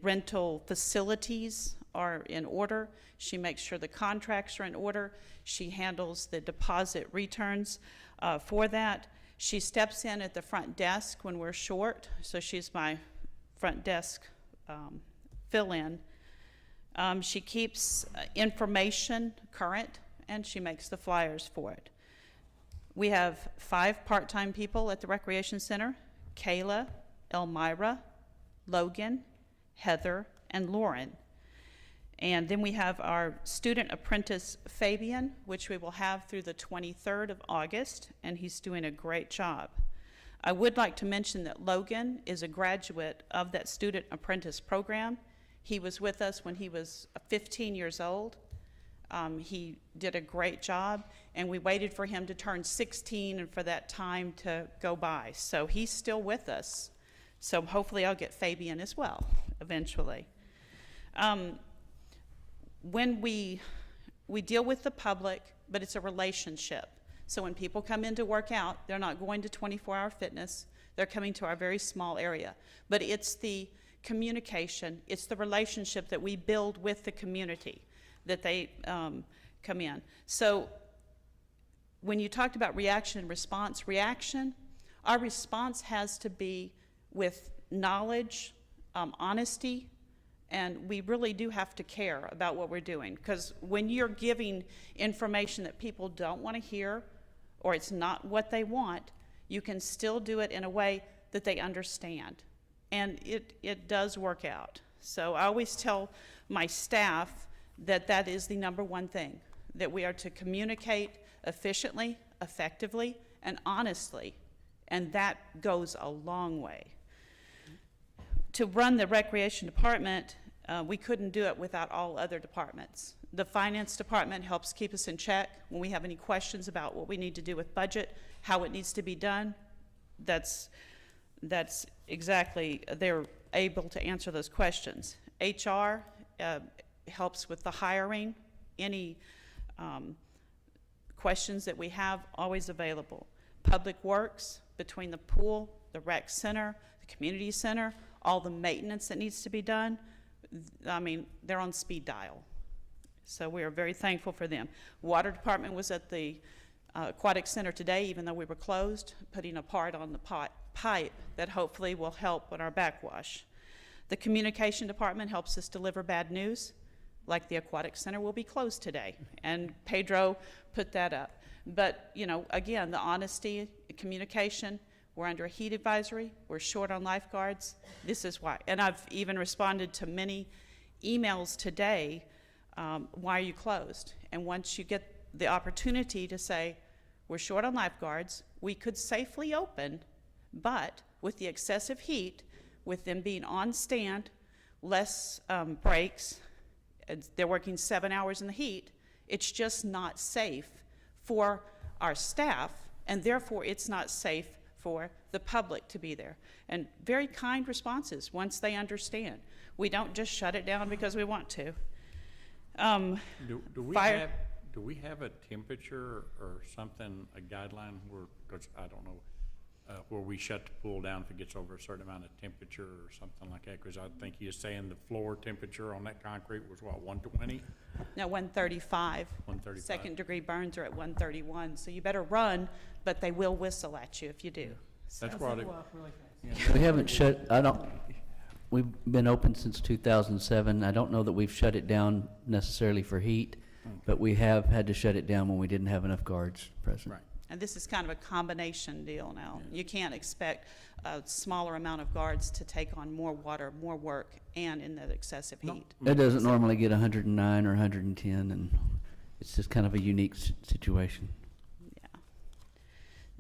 rental facilities are in order. She makes sure the contracts are in order. She handles the deposit returns for that. She steps in at the front desk when we're short, so she's my front desk fill-in. She keeps information current, and she makes the flyers for it. We have 5 part-time people at the Recreation Center: Kayla, Elmira, Logan, Heather, and Lauren. And then we have our student apprentice Fabian, which we will have through the 23rd of August, and he's doing a great job. I would like to mention that Logan is a graduate of that student apprentice program. He was with us when he was 15 years old. He did a great job, and we waited for him to turn 16 and for that time to go by. So he's still with us. So hopefully I'll get Fabian as well eventually. When we deal with the public, but it's a relationship. So when people come in to work out, they're not going to 24-hour fitness. They're coming to our very small area. But it's the communication, it's the relationship that we build with the community that they come in. So when you talked about reaction and response, our response has to be with knowledge, honesty, and we really do have to care about what we're doing, because when you're giving information that people don't want to hear or it's not what they want, you can still do it in a way that they understand, and it does work out. So I always tell my staff that that is the number one thing, that we are to communicate efficiently, effectively, and honestly, and that goes a long way. To run the recreation department, we couldn't do it without all other departments. The finance department helps keep us in check when we have any questions about what we need to do with budget, how it needs to be done. That's exactly, they're able to answer those questions. HR helps with the hiring, any questions that we have, always available. Public Works, between the pool, the rec center, the community center, all the maintenance that needs to be done, I mean, they're on speed dial. So we are very thankful for them. Water department was at the aquatic center today, even though we were closed, putting a part on the pipe that hopefully will help with our backwash. The communication department helps us deliver bad news, like the aquatic center will be closed today, and Pedro put that up. But, you know, again, the honesty, communication, we're under a heat advisory, we're short on lifeguards, this is why. And I've even responded to many emails today, why are you closed? And once you get the opportunity to say, we're short on lifeguards, we could safely open, but with the excessive heat, with them being on stand, less breaks, they're working 7 hours in the heat, it's just not safe for our staff, and therefore it's not safe for the public to be there. And very kind responses once they understand. We don't just shut it down because we want to. Do we have a temperature or something, a guideline where, because I don't know, where we shut the pool down if it gets over a certain amount of temperature or something like that? Because I think you're saying the floor temperature on that concrete was what, 120? No, 135. 135. Second degree burns are at 131. So you better run, but they will whistle at you if you do. That's why We haven't shut, we've been open since 2007. I don't know that we've shut it down necessarily for heat, but we have had to shut it down when we didn't have enough guards present. Right. And this is kind of a combination deal now. You can't expect a smaller amount of guards to take on more water, more work, and in that excessive heat. It doesn't normally get 109 or 110, and it's just kind of a unique situation. Yeah.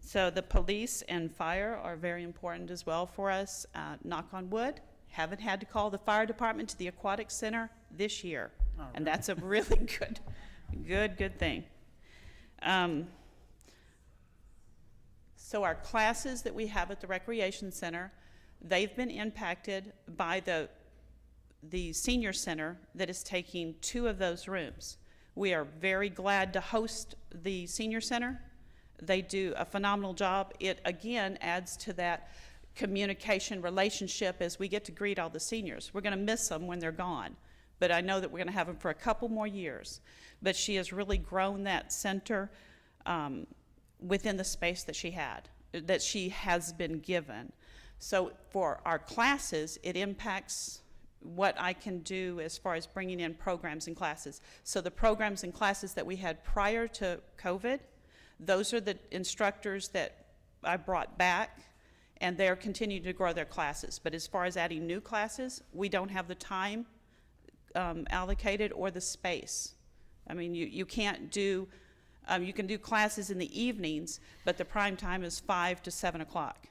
So the police and fire are very important as well for us. Knock on wood, haven't had to call the fire department to the aquatic center this year. And that's a really good thing. So our classes that we have at the recreation center, they've been impacted by the senior center that is taking 2 of those rooms. We are very glad to host the senior center. They do a phenomenal job. It, again, adds to that communication relationship as we get to greet all the seniors. We're going to miss them when they're gone, but I know that we're going to have them for a couple more years. But she has really grown that center within the space that she has been given. So for our classes, it impacts what I can do as far as bringing in programs and classes. So the programs and classes that we had prior to COVID, those are the instructors that I brought back, and they're continuing to grow their classes. But as far as adding new classes, we don't have the time allocated or the space. I mean, you can't do, you can do classes in the evenings, but the prime time is 5 to 7 o'clock.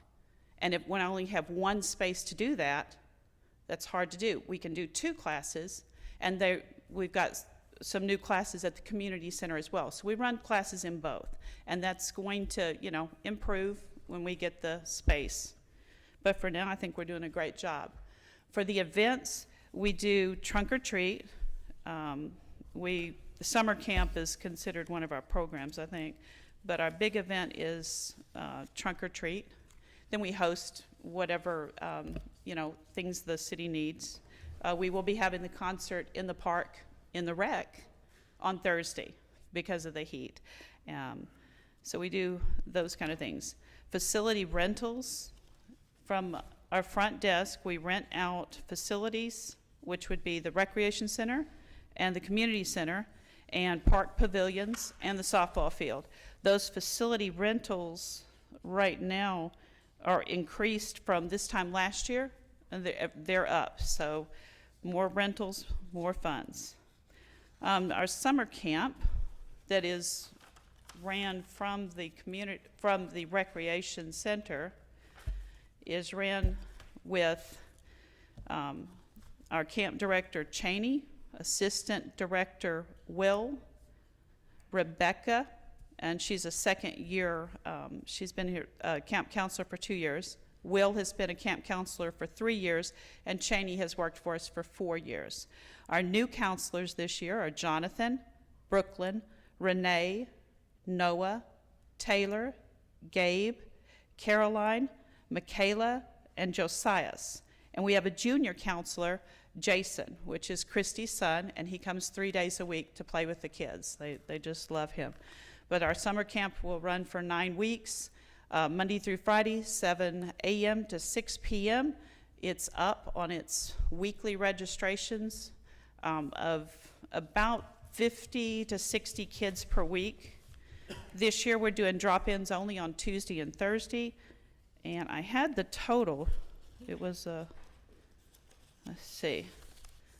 And if we only have one space to do that, that's hard to do. We can do 2 classes, and we've got some new classes at the community center as well. So we run classes in both, and that's going to, improve when we get the space. But for now, I think we're doing a great job. For the events, we do trunk or treat. The summer camp is considered one of our programs, I think, but our big event is trunk or treat. Then we host whatever, things the city needs. We will be having the concert in the park, in the rec, on Thursday because of the heat. So we do those kind of things. Facility rentals. From our front desk, we rent out facilities, which would be the recreation center and the community center and park pavilions and the softball field. Those facility rentals right now are increased from this time last year, and they're up. So more rentals, more funds. Our summer camp that is ran from the recreation center is ran with our camp director Cheney, assistant director Will, Rebecca, and she's a second year, she's been here camp counselor for 2 years. Will has been a camp counselor for 3 years, and Cheney has worked for us for 4 years. Our new counselors this year are Jonathan, Brooklyn, Renee, Noah, Taylor, Gabe, Caroline, Michaela, and Josias. And we have a junior counselor, Jason, which is Christy's son, and he comes 3 days a week to play with the kids. They just love him. But our summer camp will run for 9 weeks, Monday through Friday, 7 a.m. to 6 p.m. It's up on its weekly registrations of about 50 to 60 kids per week. This year we're doing drop-ins only on Tuesday and Thursday. And I had the total. It was, let's see,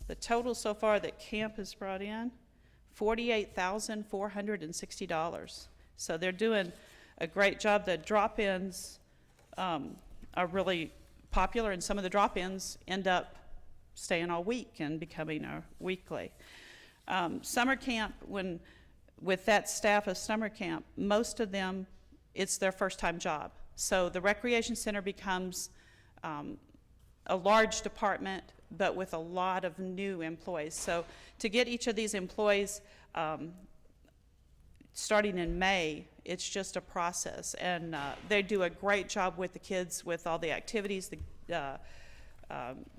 the total so far that camp has brought in, $48,460. So they're doing a great job. The drop-ins are really popular, and some of the drop-ins end up staying all week and becoming a weekly. Summer camp, with that staff of summer camp, most of them, it's their first-time job. So the recreation center becomes a large department, but with a lot of new employees. So to get each of these employees starting in May, it's just a process. And they do a great job with the kids with all the activities, the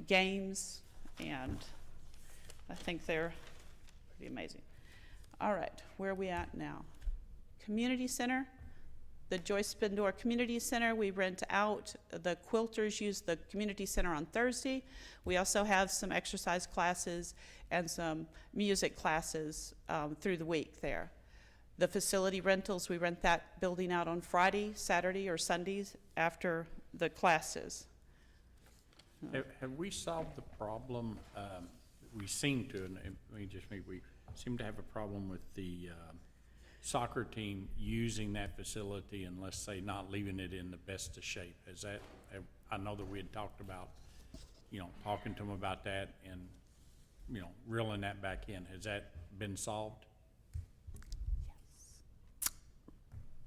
games, and I think they're pretty amazing. All right, where are we at now? Community center. The Joyce Spindor Community Center, we rent out. The quilters use the community center on Thursday. We also have some exercise classes and some music classes through the week there. The facility rentals, we rent that building out on Friday, Saturday, or Sundays after the classes. Have we solved the problem? We seem to, and we seem to have a problem with the soccer team using that facility and, let's say, not leaving it in the best of shape. Is that, I know that we had talked about, talking to them about that and, reeling that back in. Has that been solved?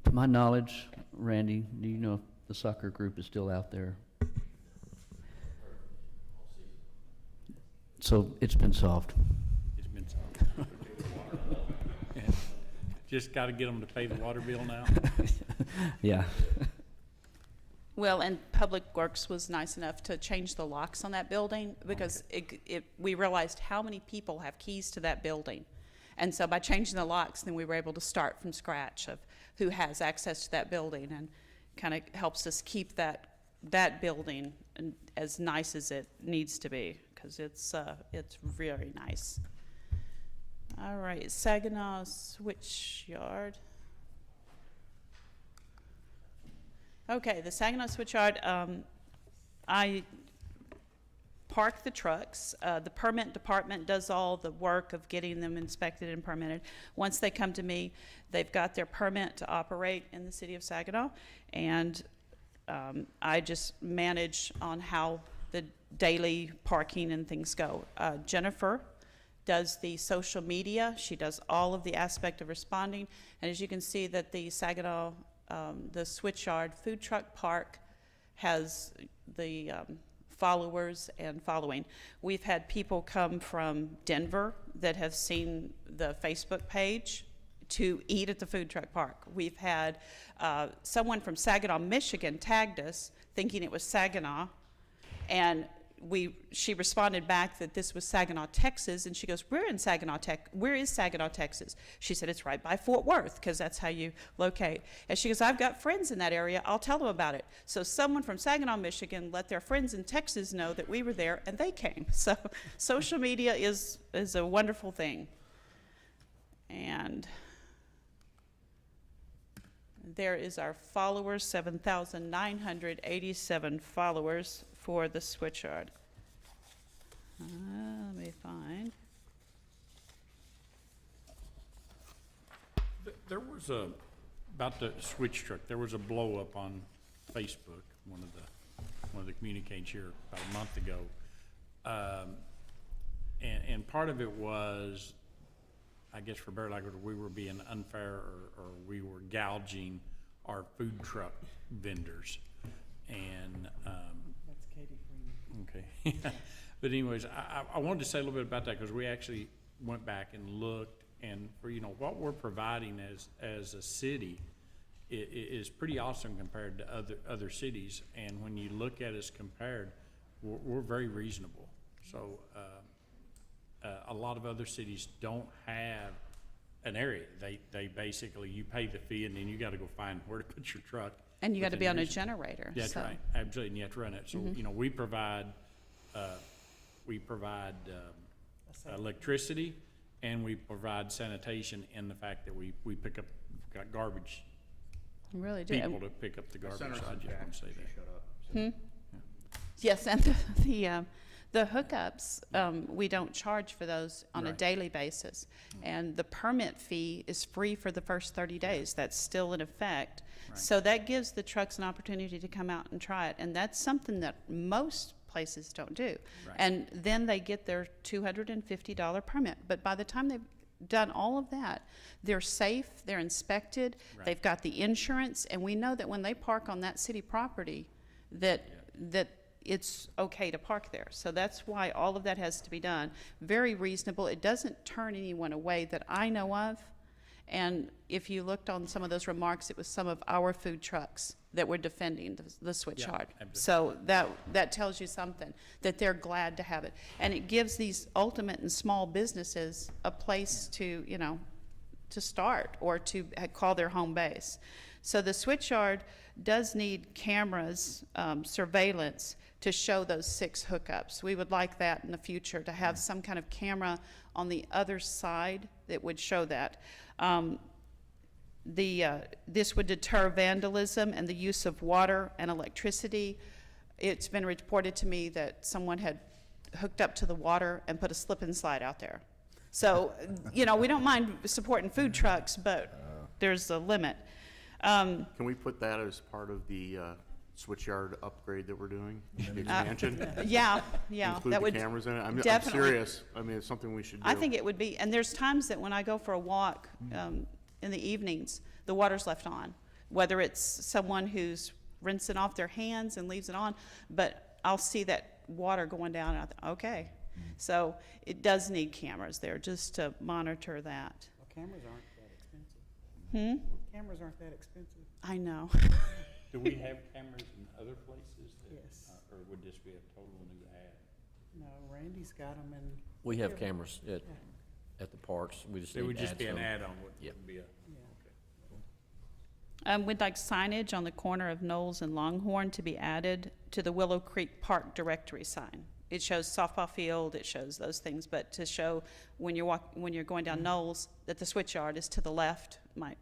To my knowledge, Randy, do you know if the soccer group is still out there? So it's been solved. It's been solved. Just gotta get them to pay the water bill now? Yeah. Well, and Public Works was nice enough to change the locks on that building because we realized how many people have keys to that building. And so by changing the locks, then we were able to start from scratch of who has access to that building, and kind of helps us keep that building as nice as it needs to be, because it's very nice. All right, Saginaw Switchyard. Okay, the Saginaw Switchyard, I park the trucks. The permit department does all the work of getting them inspected and permitted. Once they come to me, they've got their permit to operate in the city of Saginaw, and I just manage on how the daily parking and things go. Jennifer does the social media. She does all of the aspect of responding, and as you can see that the Saginaw, the Switchyard Food Truck Park has the followers and following. We've had people come from Denver that have seen the Facebook page to eat at the food truck park. We've had someone from Saginaw, Michigan tagged us thinking it was Saginaw, and she responded back that this was Saginaw, Texas, and she goes, where is Saginaw, Texas? She said, it's right by Fort Worth, because that's how you locate. And she goes, I've got friends in that area, I'll tell them about it. So someone from Saginaw, Michigan let their friends in Texas know that we were there, and they came. So social media is a wonderful thing. And there is our followers, 7,987 followers for the Switchyard. Let me find. There was about the switch truck, there was a blow up on Facebook, one of the communicates here about a month ago. And part of it was, I guess for better language, we were being unfair, or we were gouging our food truck vendors. And That's Katie Freeman. okay. But anyways, I wanted to say a little bit about that, because we actually went back and looked, and for, what we're providing as a city is pretty awesome compared to other cities. And when you look at us compared, we're very reasonable. So a lot of other cities don't have an area. They basically, you pay the fee, and then you got to go find where to put your truck. And you got to within be on a reason. generator. That's so. right, absolutely, and you have to run it. So, we provide electricity, and we provide sanitation in the fact that we got garbage. You really do. People to pick up the garbage. I just want to say that. Yes, and the hookups, we don't charge for those on a daily basis. And the permit fee is free for the first 30 days. That's still in effect. So that gives the trucks an opportunity to come out and try it. And that's something that most places don't do. And then they get their $250 permit. But by the time they've done all of that, they're safe, they're inspected, they've got the insurance, and we know that when they park on that city property, that it's okay to park there. So that's why all of that has to be done. Very reasonable. It doesn't turn anyone away that I know of. And if you looked on some of those remarks, it was some of our food trucks that were defending the Switchyard. So that tells you something, that they're glad to have it. And it gives these ultimate and small businesses a place to, to start or to call their home base. So the Switchyard does need cameras, surveillance, to show those 6 hookups. We would like that in the future, to have some kind of camera on the other side that would show that. This would deter vandalism and the use of water and electricity. It's been reported to me that someone had hooked up to the water and put a slip and slide out there. So, we don't mind supporting food trucks, but there's a limit. Can we put that as part of the Switchyard upgrade that we're doing, the expansion? Yeah. Include that the would cameras in it? I'm definitely. serious. I mean, it's something we should do. I think it would be, and there's times that when I go for a walk in the evenings, the water's left on, whether it's someone who's rinsing off their hands and leaves it on, but I'll see that water going down, and I think, okay. So it does need cameras there just to monitor that. Well, cameras aren't that expensive. Cameras aren't that expensive. I know. Do we have cameras in other places? Yes. Or would this be a total new ad? No, Randy's got them and. We have cameras at the parks. We just It need would just ads be an from- add-on, wouldn't Yeah. be a, We'd like signage on the corner of Knowles and Longhorn to be added to the Willow Creek Park directory sign. It shows softball field, it shows those things, but to show when you're going down Knowles, that the switch yard is to the left might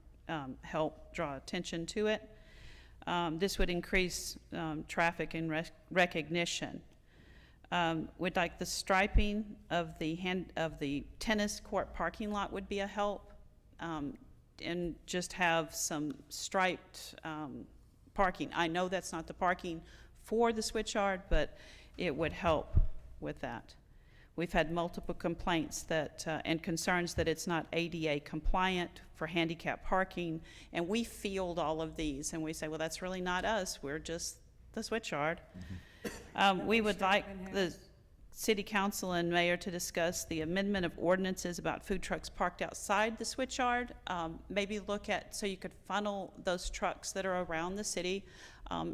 help draw attention to it. This would increase traffic and recognition. We'd like the striping of the tennis court parking lot would be a help, and just have some striped parking. I know that's not the parking for the switch yard, but it would help with that. We've had multiple complaints that and concerns that it's not ADA compliant for handicap parking, and we field all of these, and we say, well, that's really not us. We're just the switch yard. We would like the city council and mayor to discuss the amendment of ordinances about food trucks parked outside the switch yard. Maybe look at, so you could funnel those trucks that are around the city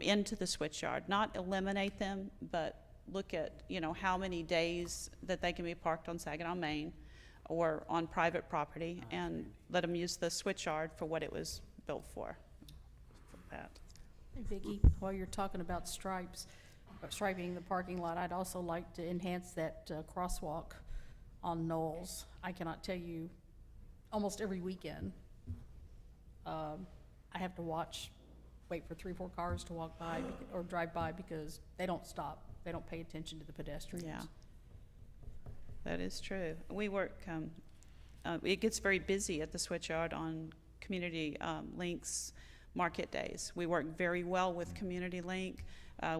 into the switch yard. Not eliminate them, but look at, how many days that they can be parked on Saginaw Main or on private property, and let them use the switch yard for what it was built for. That. Hey, Vicki, while you're talking about striping the parking lot, I'd also like to enhance that crosswalk on Knowles. I cannot tell you, almost every weekend, I have to wait for 3 or 4 cars to walk by or drive by because they don't stop. They don't pay attention to the pedestrians. Yeah, that is true. We work, it gets very busy at the switch yard on Community Link's market days. We work very well with Community Link.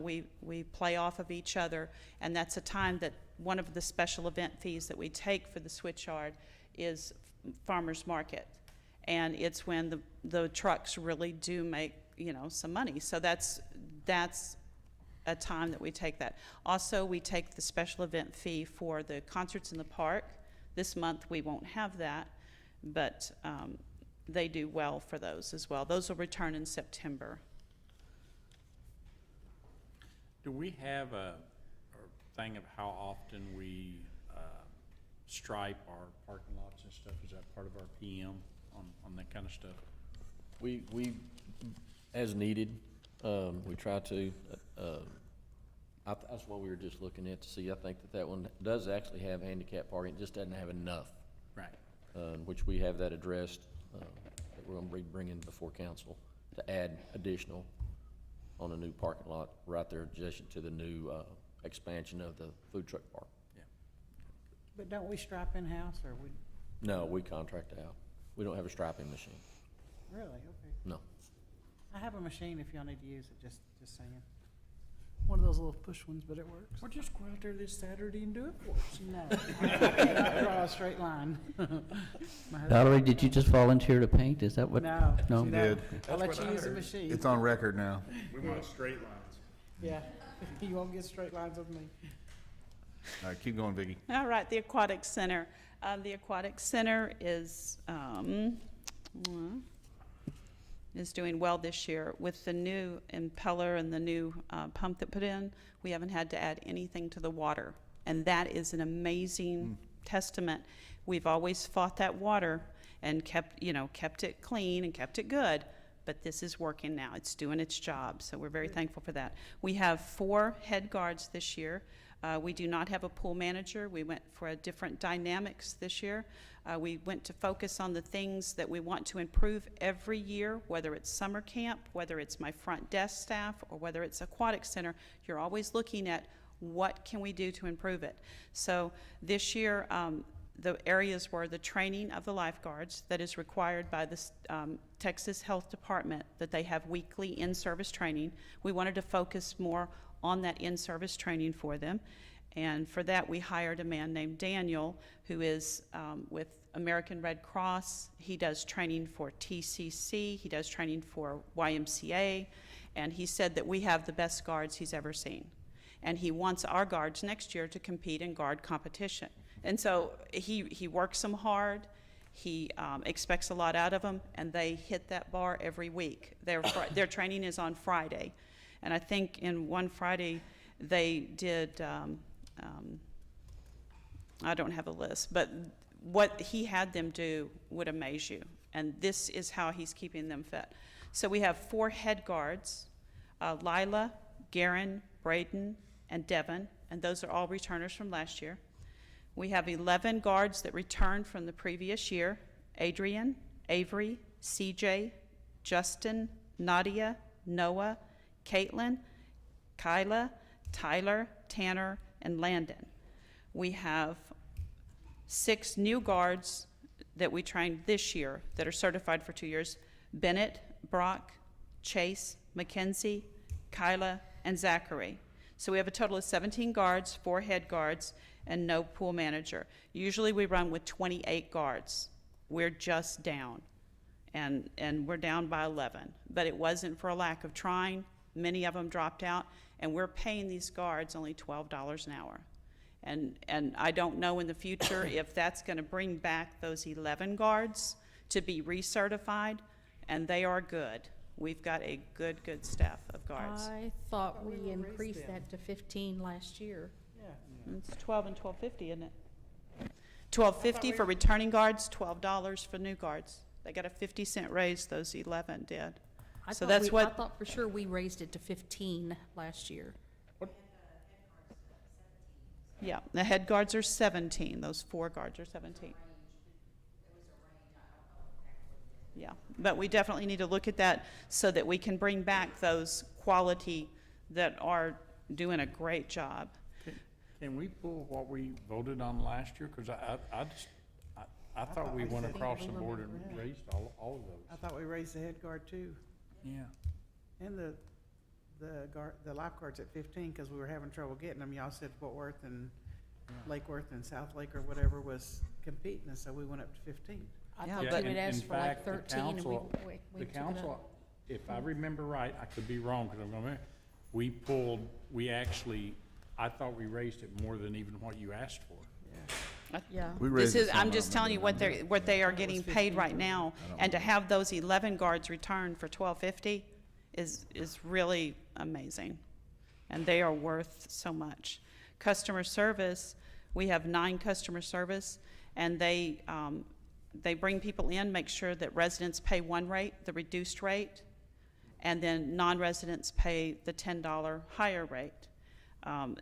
We play off of each other, and that's a time that one of the special event fees that we take for the switch yard is farmers market, and it's when the trucks really do make some money. So that's a time that we take that. Also, we take the special event fee for the concerts in the park. This month we won't have that, but they do well for those as well. Those will return in September. do we have a thing of how often we stripe our parking lots and stuff? Is that part of our PM on that kind of stuff? We as needed, we try to, that's what we were just looking at to see. I think that one does actually have handicap parking, it just doesn't have enough. Right. Which we have that addressed, that we're gonna be bringing before council to add additional on a new parking lot right there adjacent to the new, expansion of the food truck park. But don't we stripe in-house, or we? No, we contract out. We don't have a striping machine. Really? Okay. No. I have a machine if y'all need to use it, just saying. One of those little push ones, but it works. Well, just go out there this Saturday and do it for us. No, I cannot draw a straight line. My husband- Valerie, did you just volunteer to paint? Is that what? No. No? She did. I'll That's let what you I use the heard. machine. It's on record now. We want straight lines. Yeah, you won't get straight lines with me. All right, keep going, Vicki. All right, the Aquatic Center. The Aquatic Center is doing well this year. With the new impeller and the new pump that put in, we haven't had to add anything to the water. And that is an amazing testament. We've always fought that water and kept it clean and kept it good. But this is working now. It's doing its job. So we're very thankful for that. We have 4 head guards this year. We do not have a pool manager. We went for a different dynamics this year. We went to focus on the things that we want to improve every year, whether it's summer camp, whether it's my front desk staff, or whether it's aquatic center. You're always looking at what can we do to improve it. So this year, the areas were the training of the lifeguards that is required by the Texas Health Department, that they have weekly in-service training. We wanted to focus more on that in-service training for them. And for that, we hired a man named Daniel, who is with American Red Cross. He does training for TCC. He does training for YMCA. And he said that we have the best guards he's ever seen. And he wants our guards next year to compete in guard competition. And so he works them hard. He expects a lot out of them, and they hit that bar every week. Their training is on Friday. And I think in one Friday, they did, I don't have a list, but what he had them do would amaze you. And this is how he's keeping them fit. So we have 4 head guards, Lila, Garen, Braden, and Devin, and those are all returners from last year. We have 11 guards that returned from the previous year: Adrian, Avery, CJ, Justin, Nadia, Noah, Caitlin, Kyla, Tyler, Tanner, and Landon. We have 6 new guards that we trained this year that are certified for 2 years: Bennett, Brock, Chase, Mackenzie, Kyla, and Zachary. So we have a total of 17 guards, 4 head guards, and no pool manager. Usually we run with 28 guards. We're just down, and we're down by 11. But it wasn't for a lack of trying. Many of them dropped out, and we're paying these guards only $12 an hour. And I don't know in the future if that's going to bring back those 11 guards to be recertified, and they are good. We've got a good staff of guards. I thought we increased that to 15 last year. It's 12 and $12.50, isn't it? $12.50 for returning guards, $12 for new guards. They got a 50-cent raise, those 11 did. I So thought that's I what, thought for sure we raised it to 15 last year. yeah, the head guards are 17, those 4 guards are 17. Yeah, but we definitely need to look at that so that we can bring back those quality that are doing a great job. Can we pull what we voted on last year? Because I thought we went across the board and raised all of those. I thought we raised the head guard too, Yeah. and the lifeguards at 15, because we were having trouble getting them. Y'all said Fort Worth and Lake Worth and South Lake or whatever was competing, and so we went up to 15. I Yeah, thought but you had asked in for like fact, 13 and we the took it council, up. if I remember right, I could be wrong because I'm gonna, I thought we raised it more than even what you asked for. Yeah. We This raised it is, some, I'm I just don't telling you remember what they are getting paid right now, and to have those 11 guards returned for $12.50 is really amazing, and they are worth so much. Customer service, we have 9 customer service, and they bring people in, make sure that residents pay one rate, the reduced rate, and then non-residents pay the $10 higher rate.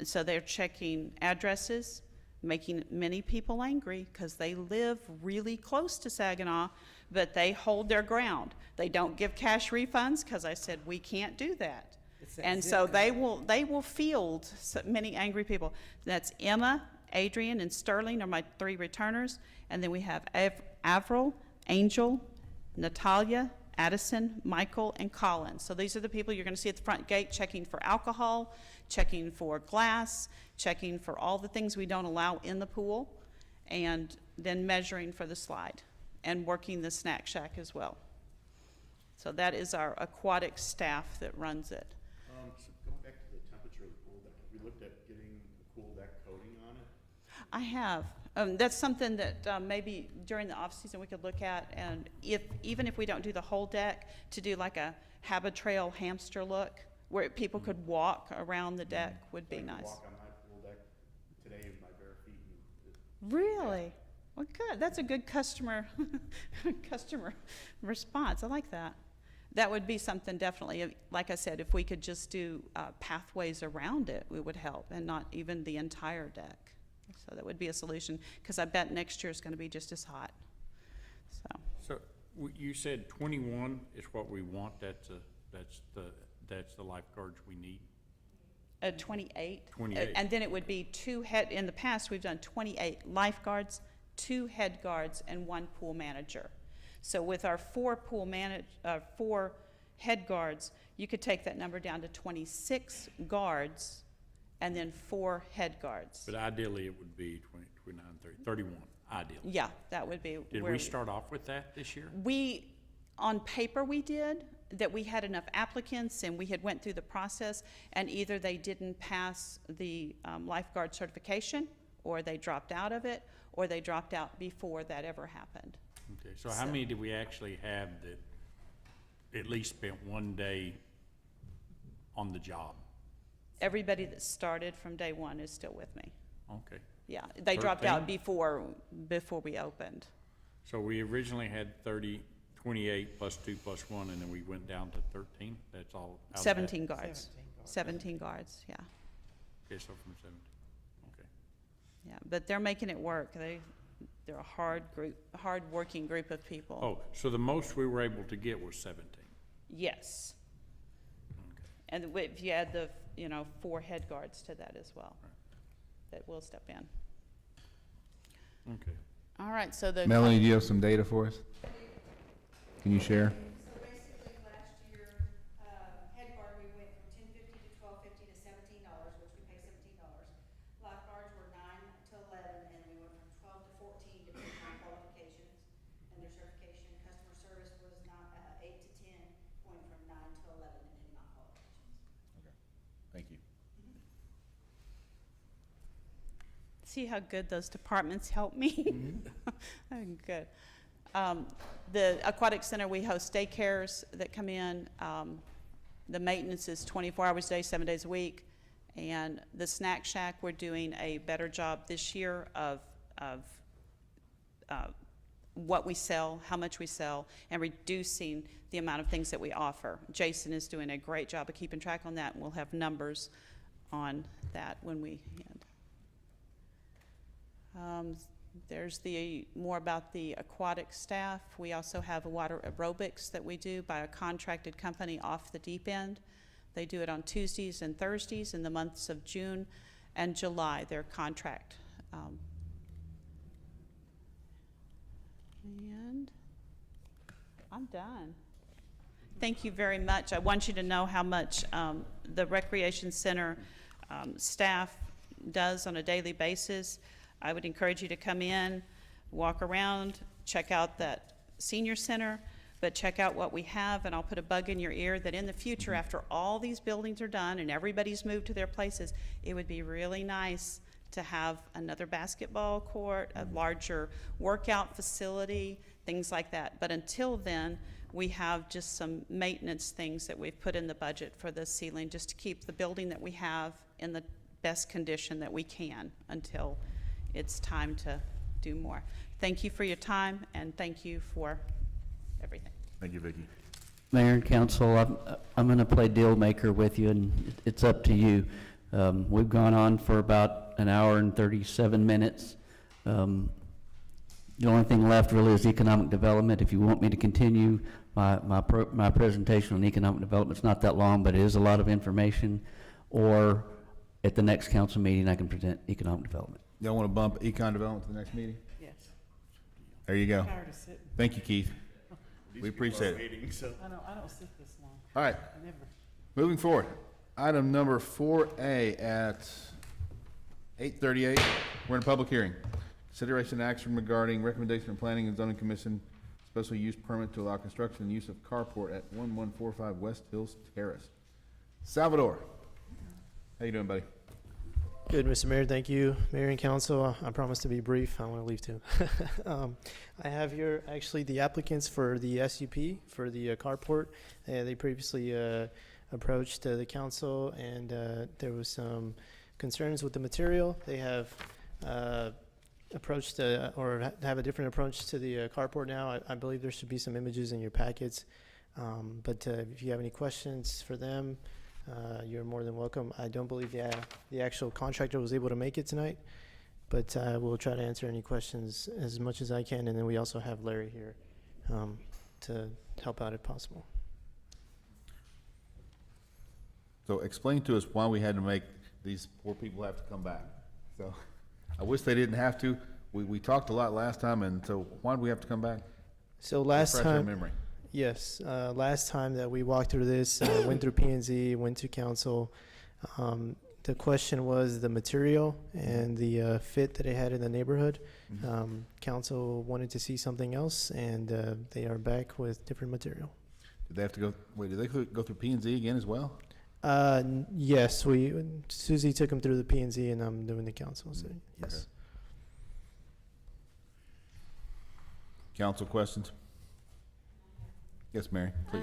So they're checking addresses, making many people angry because they live really close to Saginaw, but they hold their ground. They don't give cash refunds because I said we can't do that. And so they will field many angry people. That's Emma, Adrian, and Sterling are my 3 returners, and then we have Avril, Angel, Natalia, Addison, Michael, and Colin. So these are the people you're going to see at the front gate checking for alcohol, checking for glass, checking for all the things we don't allow in the pool, and then measuring for the slide and working the snack shack as well. So that is our aquatic staff that runs it. So going back to the temperature of the pool deck, we looked at getting the pool deck coating on it. I have. That's something that maybe during the off-season we could look at, and even if we don't do the whole deck, to do like a Habitrail hamster look, where people could walk around the deck would be nice. Walk on my pool deck today with my bare feet. Really? Well, good. That's a good customer response. I like that. That would be something definitely, like I said, if we could just do pathways around it, it would help, and not even the entire deck. So that would be a solution, because I bet next year is going to be just as hot. So you said 21 is what we want. That's the lifeguards we need. 28. 28. And then it would be 2 head, in the past, we've done 28 lifeguards, 2 head guards, and 1 pool manager. So with our 4 head guards, you could take that number down to 26 guards and then 4 head guards. But ideally, it would be 20, 29, 30, 31, ideally. Yeah, that would be Did where we start off with that this year? On paper we did, that we had enough applicants and we had went through the process, and either they didn't pass the lifeguard certification, or they dropped out of it, or they dropped out before that ever happened. Okay, so how many do we actually have that at least spent one day on the job? Everybody that started from day one is still with me. Okay. Yeah, they dropped out 13? before we opened. So we originally had 28 plus 2 plus 1, and then we went down to 13? That's all out of that? 17 guards. 17 guards, yeah. Okay, so from 17, okay. Yeah, but they're making it work. They're a hard-working group of people. Oh, so the most we were able to get was 17? Yes. And if you add the, 4 head guards to that as well, that will step in. Okay. All right, so the. Melanie, do you have some data for us? Can you share? So basically, last year, head guard, we went from $10.50 to $12.50 to $17, which we pay $17. Lifeguards were 9 to 11, and we went from 12 to 14 depending on qualifications and their certification. Customer service was not 8 to 10, going from 9 to 11 depending on qualifications. Thank you. See how good those departments help me? Good. The aquatic center, we host daycares that come in. The maintenance is 24 hours a day, 7 days a week. And the snack shack, we're doing a better job this year of what we sell, how much we sell, and reducing the amount of things that we offer. Jason is doing a great job of keeping track on that, and we'll have numbers on that when we end. There's more about the aquatic staff. We also have a water aerobics that we do by a contracted company off the deep end. They do it on Tuesdays and Thursdays in the months of June and July, their contract. And I'm done. Thank you very much. I want you to know how much the Recreation Center staff does on a daily basis. I would encourage you to come in, walk around, check out that senior center, but check out what we have, and I'll put a bug in your ear that in the future, after all these buildings are done and everybody's moved to their places, it would be really nice to have another basketball court, a larger workout facility, things like that. But until then, we have just some maintenance things that we've put in the budget for the ceiling, just to keep the building that we have in the best condition that we can until it's time to do more. Thank you for your time, and thank you for everything. Thank you, Vicki. Mayor and council, I'm going to play deal maker with you, and it's up to you. We've gone on for about an hour and 37 minutes. The only thing left really is economic development. If you want me to continue my presentation on economic development, it's not that long, but it is a lot of information. Or at the next council meeting, I can present economic development. Y'all want to bump econ development to the next meeting? Yes. There you go. Tired of sitting. Thank you, Keith. We appreciate it. I don't sit this long. All right, I never. moving forward. Item number 4A at 8:38. We're in a public hearing. Consideration and action regarding recommendation from Planning and Zoning Commission special use permit to allow construction and use of carport at 1145 West Hills Terrace. Salvador, how you doing, buddy? Good, Mr. Mayor, thank you. Mayor and council, I promise to be brief. I want to leave too. I have here actually the applicants for the SUP for the carport. They previously approached the council, and there was some concerns with the material. They have approached or have a different approach to the carport now. I believe there should be some images in your packets. But if you have any questions for them, you're more than welcome. I don't believe the actual contractor was able to make it tonight, but we'll try to answer any questions as much as I can. And then we also have Larry here to help out if possible. So explain to us why we had to make these poor people have to come back. So I wish they didn't have to. We talked a lot last time, and so why did we have to come back? So last Refresh our time, memory. yes, last time that we walked through this, went through P&Z, went to council. The question was the material and the fit that it had in the neighborhood. Council wanted to see something else, and they are back with different material. Did they have to go? Wait, did they go through P&Z again as well? Yes, Susie took them through the P&Z, and I'm doing the council. So yes. Council questions? Yes, Mary, please.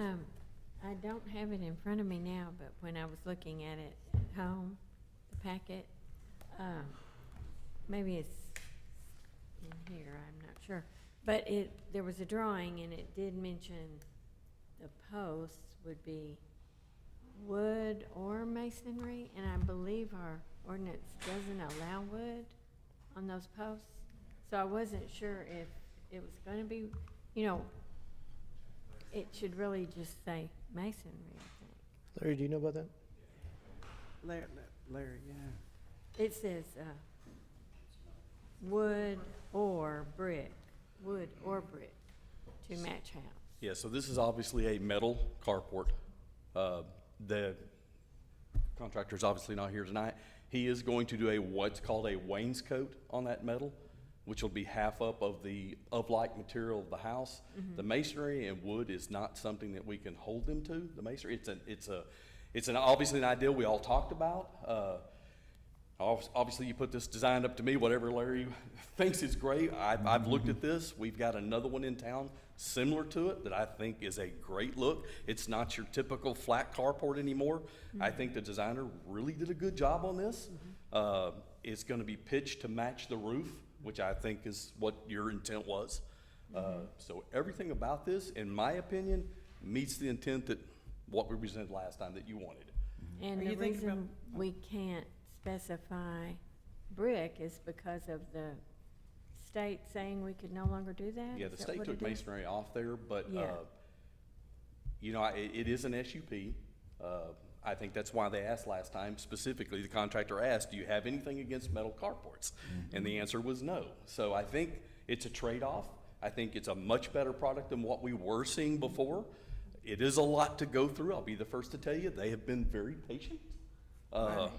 I don't have it in front of me now, but when I was looking at it at home, the packet, maybe it's in here, I'm not sure. But there was a drawing and it did mention the posts would be wood or masonry, and I believe our ordinance doesn't allow wood on those posts. So I wasn't sure if it was gonna be, you know, it should really just say masonry, I think. Larry, do you know about that? Larry, yeah. It says, wood or brick to match house. Yeah, so this is obviously a metal carport. The contractor's obviously not here tonight. He is going to do what's called a wainscot on that metal, which will be half up of the up-like material of the house. The masonry and wood is not something that we can hold them to. The masonry, it's obviously an idea we all talked about. Obviously, you put this design up to me, whatever Larry thinks is great. I've looked at this. We've got another one in town similar to it that I think is a great look. It's not your typical flat carport anymore. I think the designer really did a good job on this. It's going to be pitched to match the roof, which I think is what your intent was. So everything about this, in my opinion, meets the intent that what we presented last time that you wanted. And the reason we can't specify brick is because of the state saying we could no longer do that? Yeah, the Is that state what took it is? masonry off there, but, Yeah. you know, it is an SUP. I think that's why they asked last time, specifically, the contractor asked, do you have anything against metal carports? And the answer was no. So I think it's a trade-off. I think it's a much better product than what we were seeing before. It is a lot to go through. I'll be the first to tell you, they have been very patient. Right.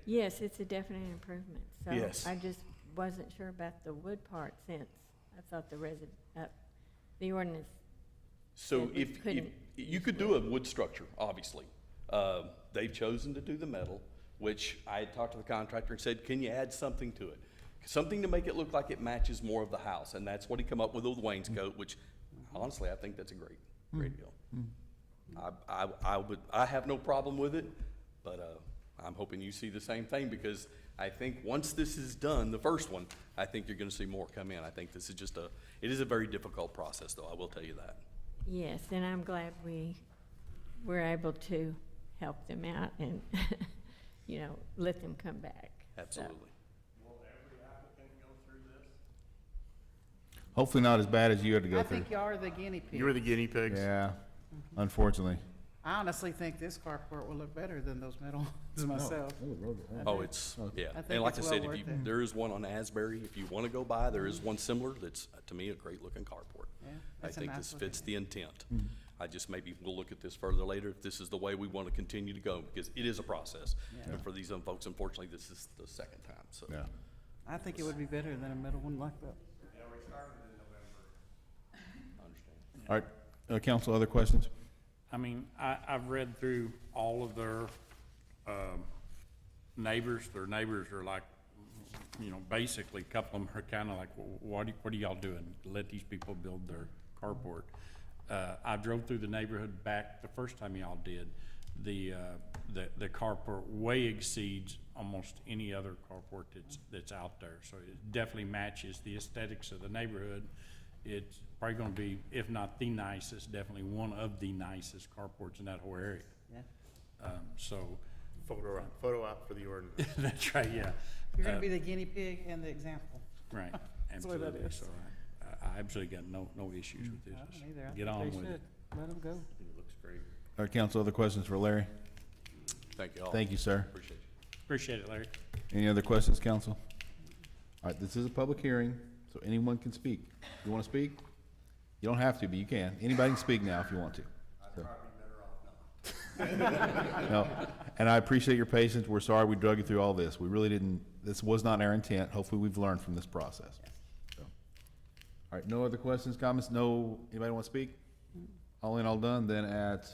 Yes, it's a definite improvement. So Yes. I just wasn't sure about the wood part since I thought the ordinance. So said we if couldn't you could do a wood structure, obviously. They've chosen to do the metal, which I had talked to the contractor and said, can you add something to it? Something to make it look like it matches more of the house, and that's what he come up with wainscot, which honestly, I think that's a great deal. I have no problem with it, but, I'm hoping you see the same thing, because I think once this is done, the first one, I think you're gonna see more come in. I think this is it is a very difficult process, though, I will tell you that. Yes, and I'm glad we were able to help them out and, you know, let them come back. So, Absolutely. Hopefully not as bad as you had to go I through. think you are the guinea pig. You were the guinea pigs. Yeah, unfortunately. I honestly think this carport will look better than those metal ones myself. Oh, it's, yeah. I think And like I it's said, well if you, worth it. there is one on Asbury, if you wanna go by, there is one similar that's, to me, a great looking carport. Yeah, I that's a think nice this looking fits the intent. I just maybe we'll look at this further later if this is the way we want to continue to go, because it is a process. Yeah. And for these young folks, unfortunately, this is the second time, so. Yeah. I think it would be better than a metal one like that. I understand. All right, council, other questions? I mean, I've read through all of their, neighbors. Their neighbors are like, you know, basically, a couple of them are kinda like, what are y'all doing? Let these people build their carport. I drove through the neighborhood back the first time y'all did. The carport way exceeds almost any other carport that's out there. So it definitely matches the aesthetics of the neighborhood. It's probably gonna be, if not the nicest, definitely one of the nicest carports in that whole area. Yeah. So. Photo op for the ordinance. That's right, yeah. You're gonna be the guinea pig and the example. Right, That's the way that absolutely. is. So I absolutely got no issues with this. I don't either. I Get think on they with it. should. Let them go. It looks great. All right, council, other questions for Larry? Thank you all. Thank you, sir. Appreciate you. Appreciate it, Larry. Any other questions, council? All right, this is a public hearing, so anyone can speak. You want to speak? You don't have to, but you can. Anybody can speak now if you want to. So. No, and I appreciate your patience. We're sorry we drug you through all this. We really didn't, this was not our intent. Hopefully, we've learned from this process. So. All right, no other questions, comments? No, anybody want to speak? All in, all done, then at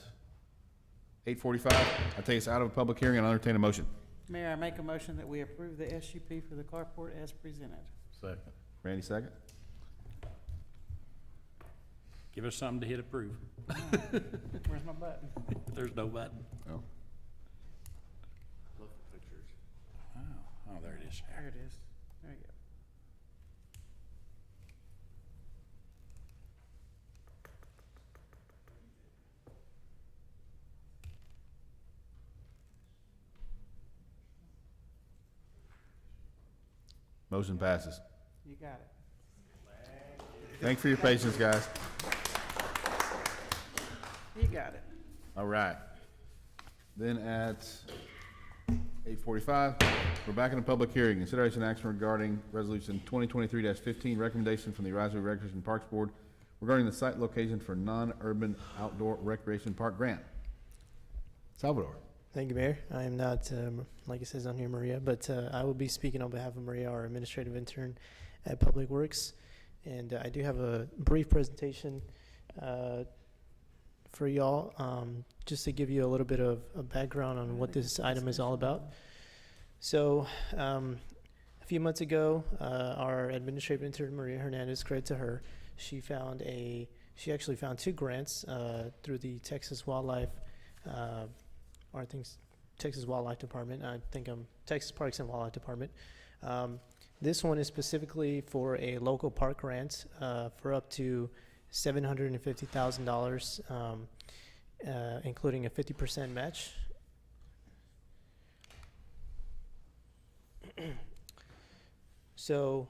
8:45, I take us out of a public hearing and I'll entertain a motion. Mayor, I make a motion that we approve the SUP for the carport as presented. Second. Randy, second. Give us something to hit approve. Where's my button? There's no button. Oh. Love the pictures. Oh, there it is. There it is. There you go. Motion passes. You got it. Thanks for your patience, guys. You got it. All right. Then at 8:45, we're back in a public hearing. Consideration action regarding Resolution 2023-15, recommendation from the Advisory Recreation Parks Board regarding the site location for non-urban outdoor recreation park grant. Salvador. Thank you, Mayor. I am not, like it says on here, Maria, but I will be speaking on behalf of Maria, our administrative intern at Public Works. And I do have a brief presentation for y'all, just to give you a little bit of a background on what this item is all about. So a few months ago, our administrative intern, Maria Hernandez, credit to her, she actually found 2 grants through the Texas Wildlife or I think Texas Wildlife Department. Texas Parks and Wildlife Department. This one is specifically for a local park grant for up to $750,000, including a 50% match. So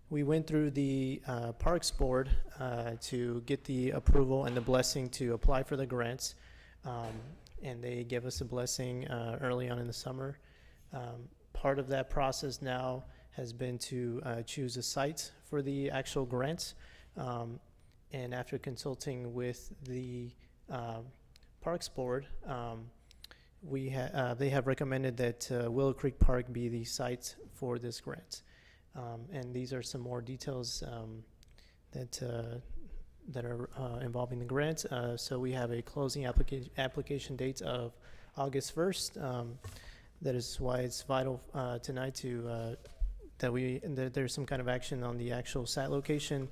we went through the Parks Board to get the approval and the blessing to apply for the grants. And they gave us a blessing early on in the summer. Part of that process now has been to choose a site for the actual grant. And after consulting with the Parks Board, they have recommended that Willow Creek Park be the site for this grant. And these are some more details that are involving the grant. So we have a closing application date of August 1st. That is why it's vital tonight that there's some kind of action on the actual site location.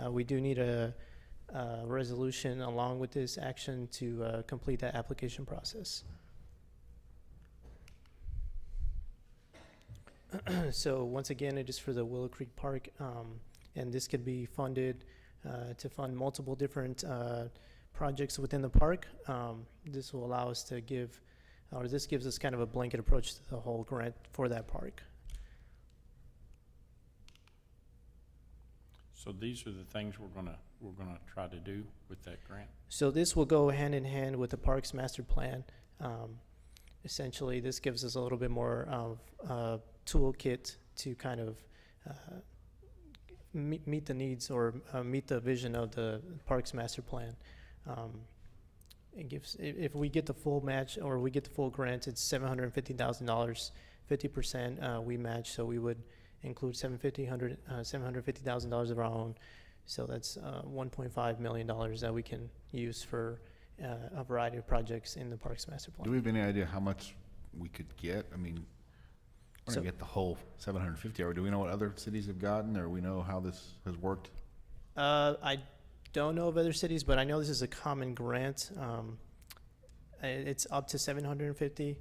We do need a resolution along with this action to complete that application process. So once again, it is for the Willow Creek Park, and this could be funded to fund multiple different projects within the park. This will allow us to this gives us kind of a blanket approach to the whole grant for that park. So these are the things we're gonna try to do with that grant? So this will go hand in hand with the parks master plan. Essentially, this gives us a little bit more of a toolkit to kind of meet the needs or meet the vision of the parks master plan. It gives, if we get the full match or we get the full grant, it's $750,000, 50% we match, so we would include $750,000 of our own. So that's $1.5 million that we can use for a variety of projects in the parks master plan. Do we have any idea how much we could get? I mean, we're gonna get the whole 750, or do we know what other cities have gotten, or we know how this has worked? I don't know of other cities, but I know this is a common grant. It's up to 750.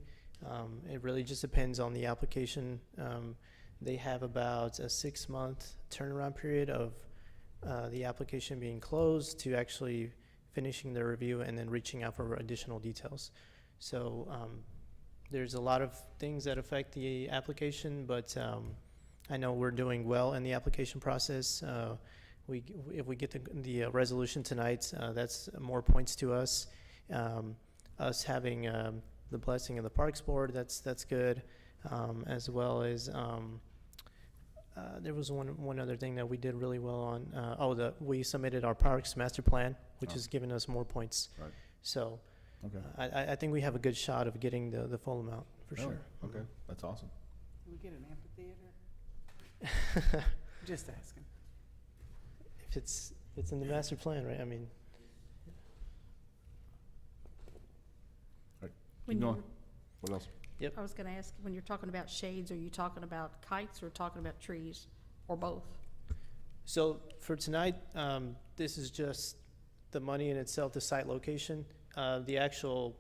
It really just depends on the application. They have about a 6-month turnaround period of the application being closed to actually finishing the review and then reaching out for additional details. So there's a lot of things that affect the application, but I know we're doing well in the application process. If we get the resolution tonight, that's more points to us. Us having the blessing of the Parks Board, that's good, as well as there was one other thing that we did really well on. We submitted our Parks Master Plan, which has given us more points. Right. So Okay. I think we have a good shot of getting the full amount for Oh, sure. Okay, that's awesome. Can we get an amphitheater? Just asking. If it's in the master plan, right? I mean, When Keep you- going. What else? Yep. I was gonna ask, when you're talking about shades, are you talking about kites or talking about trees, or both? So for tonight, this is just the money in itself, the site location. The actual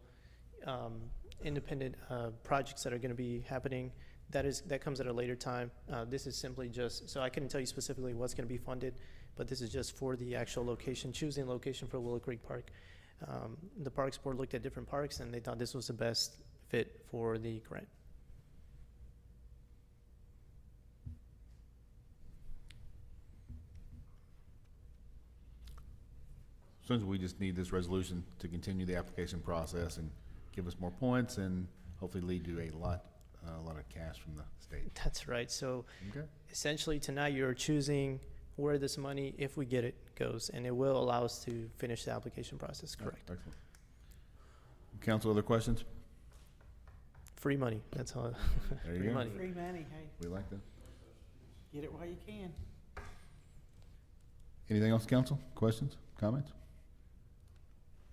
independent projects that are going to be happening, that comes at a later time. This is simply just, so I couldn't tell you specifically what's going to be funded, but this is just for the actual location, choosing location for Willow Creek Park. The Parks Board looked at different parks, and they thought this was the best fit for the grant. Essentially, we just need this resolution to continue the application process and give us more points and hopefully lead to a lot of cash from the state. That's right. So Okay. essentially tonight you're choosing where this money, if we get it, goes, and it will allow us to finish the application process. Correct. Excellent. Council, other questions? Free money. That's all. There you Free go. money. Free money, hey, We like that. get it while you can. Anything else, council? Questions, comments?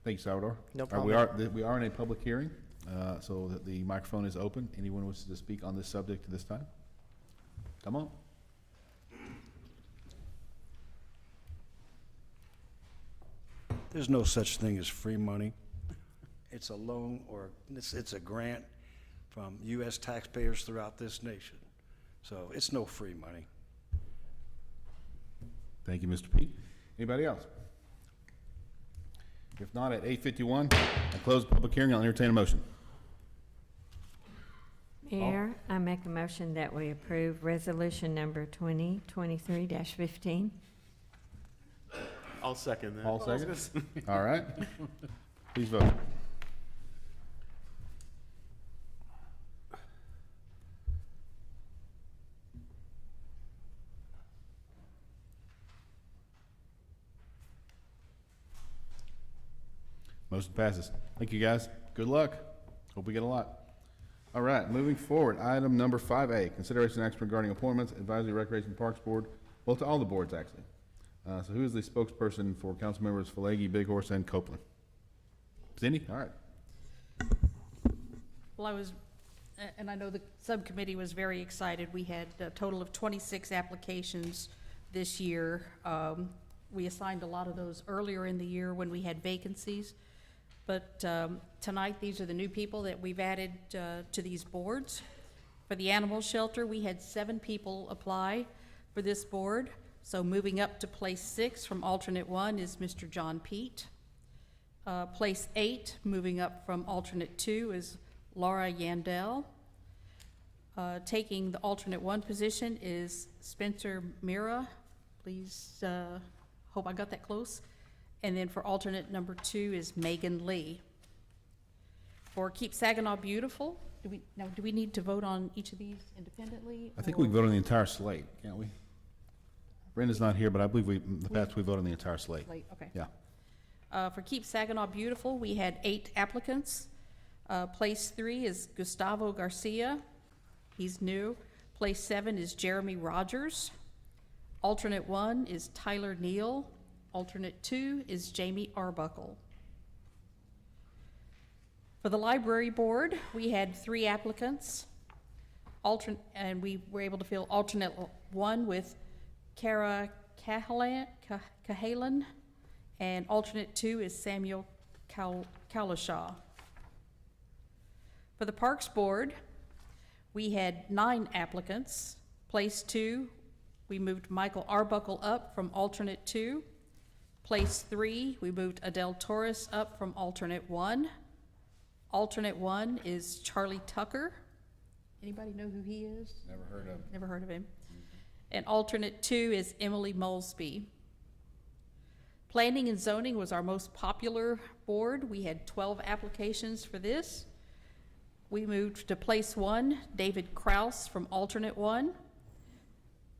Thank you, Salvador. No All right, problem. we are in a public hearing, so that the microphone is open. Anyone wishes to speak on this subject at this time? Come on. There's no such thing as free money. It's a loan or it's a grant from U.S. taxpayers throughout this nation. So it's no free money. Thank you, Mr. Pete. Anybody else? If not, at 8:51, I close the public hearing. I'll entertain a motion. Mayor, I make a motion that we approve resolution number 2023-15. I'll second that. All seconds? All right. Please vote. Motion passes. Thank you, guys. Good luck. Hope we get a lot. All right, moving forward, item number 5A, consideration and action regarding appointments, advisory recreation Parks Board, well, to all the boards, actually. So who is the spokesperson for council members Falegi, Big Horse, and Copeland? Cindy? All right. Well, and I know the subcommittee was very excited. We had a total of 26 applications this year. We assigned a lot of those earlier in the year when we had vacancies. But tonight, these are the new people that we've added to these boards. For the animal shelter, we had 7 people apply for this board. So moving up to place 6 from alternate 1 is Mr. John Pete. Place 8, moving up from alternate 2, is Laura Yandell. Taking the alternate 1 position is Spencer Mira. Please, hope I got that close. And then for alternate number 2 is Megan Lee. For Keep Saginaw Beautiful, do we need to vote on each of these independently? I think we or- can vote on the entire slate, can't we? Brenda's not here, but I believe in the past we voted on the entire slate. Okay. Yeah. For Keep Saginaw Beautiful, we had 8 applicants. Place 3 is Gustavo Garcia. He's new. Place 7 is Jeremy Rogers. Alternate 1 is Tyler Neal. Alternate 2 is Jamie Arbuckle. For the library board, we had 3 applicants. And we were able to fill alternate 1 with Kara Cahalan, and alternate 2 is Samuel Kalashaw. For the Parks Board, we had 9 applicants. Place 2, we moved Michael Arbuckle up from alternate 2. Place 3, we moved Adele Torres up from alternate 1. Alternate 1 is Charlie Tucker. Anybody know who he is? Never heard of. Never heard of him. And alternate 2 is Emily Molesby. Planning and Zoning was our most popular board. We had 12 applications for this. We moved to place 1, David Kraus from alternate 1.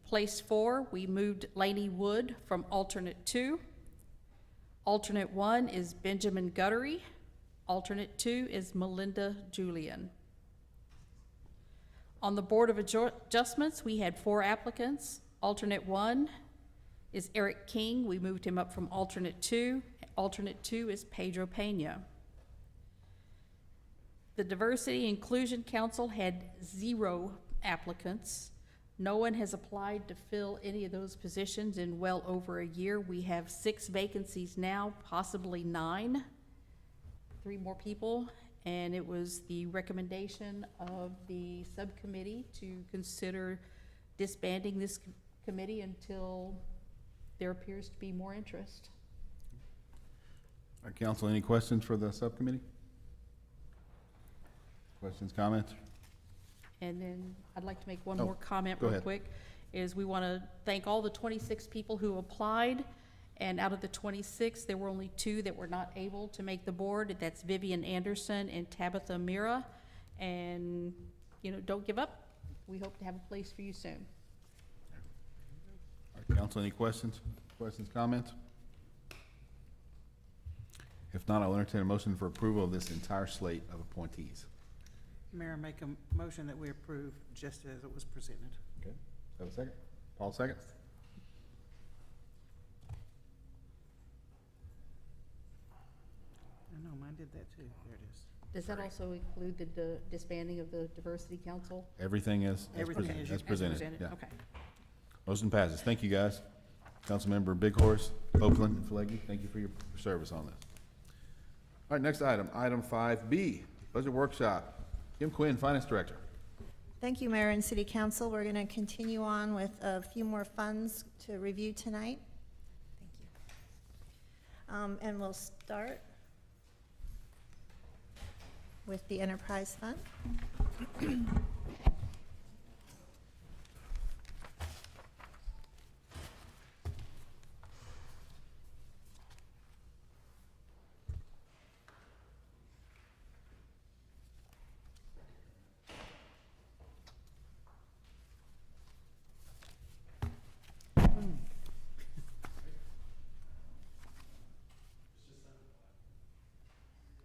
Place 4, we moved Lainey Wood from alternate 2. Alternate 1 is Benjamin Guttery. Alternate 2 is Melinda Julian. On the Board of Adjustments, we had 4 applicants. Alternate 1 is Eric King. We moved him up from alternate 2. Alternate 2 is Pedro Pena. The Diversity Inclusion Council had 0 applicants. No one has applied to fill any of those positions in well over a year. We have 6 vacancies now, possibly 9, 3 more people. And it was the recommendation of the subcommittee to consider disbanding this committee until there appears to be more interest. All right, council, any questions for the subcommittee? Questions, comments? And then I'd like to make one Oh, more comment go real ahead. quick, is we want to thank all the 26 people who applied, and out of the 26, there were only 2 that were not able to make the board. That's Vivian Anderson and Tabitha Mira. And, you know, don't give up. We hope to have a place for you soon. All right, council, any questions? Questions, comments? If not, I'll entertain a motion for approval of this entire slate of appointees. Mayor, make a motion that we approve just as it was presented. Okay, have a second? Paul, seconds? I know, mine did that too. There it is. Does that also include the disbanding of the Diversity Council? Everything as Everything presented, as as presented, yeah. Okay. Motion passes. Thank you, guys. Councilmember Big Horse, Oakland, and Fleggy, thank you for your service on this. All right, next item, item 5B, budget workshop. Kim Quinn, Finance Director. Thank you, Mayor and City Council. We're going to continue on with a few more funds to review tonight. Thank you. And we'll start with the Enterprise Fund.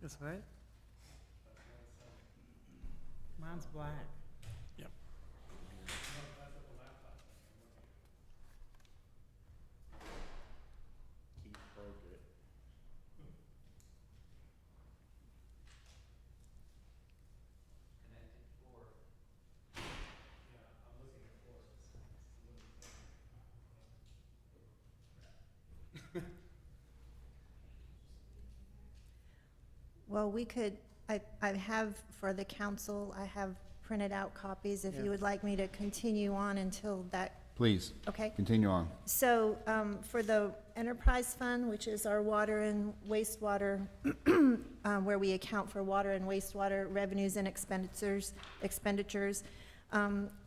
That's right. Mine's black. Yep. Keith broke it. Well, we could, I have for the council, I have printed out copies if you would like me to continue on until that, Please, okay? continue on. So, for the Enterprise Fund, which is our water and wastewater, where we account for water and wastewater revenues and expenditures,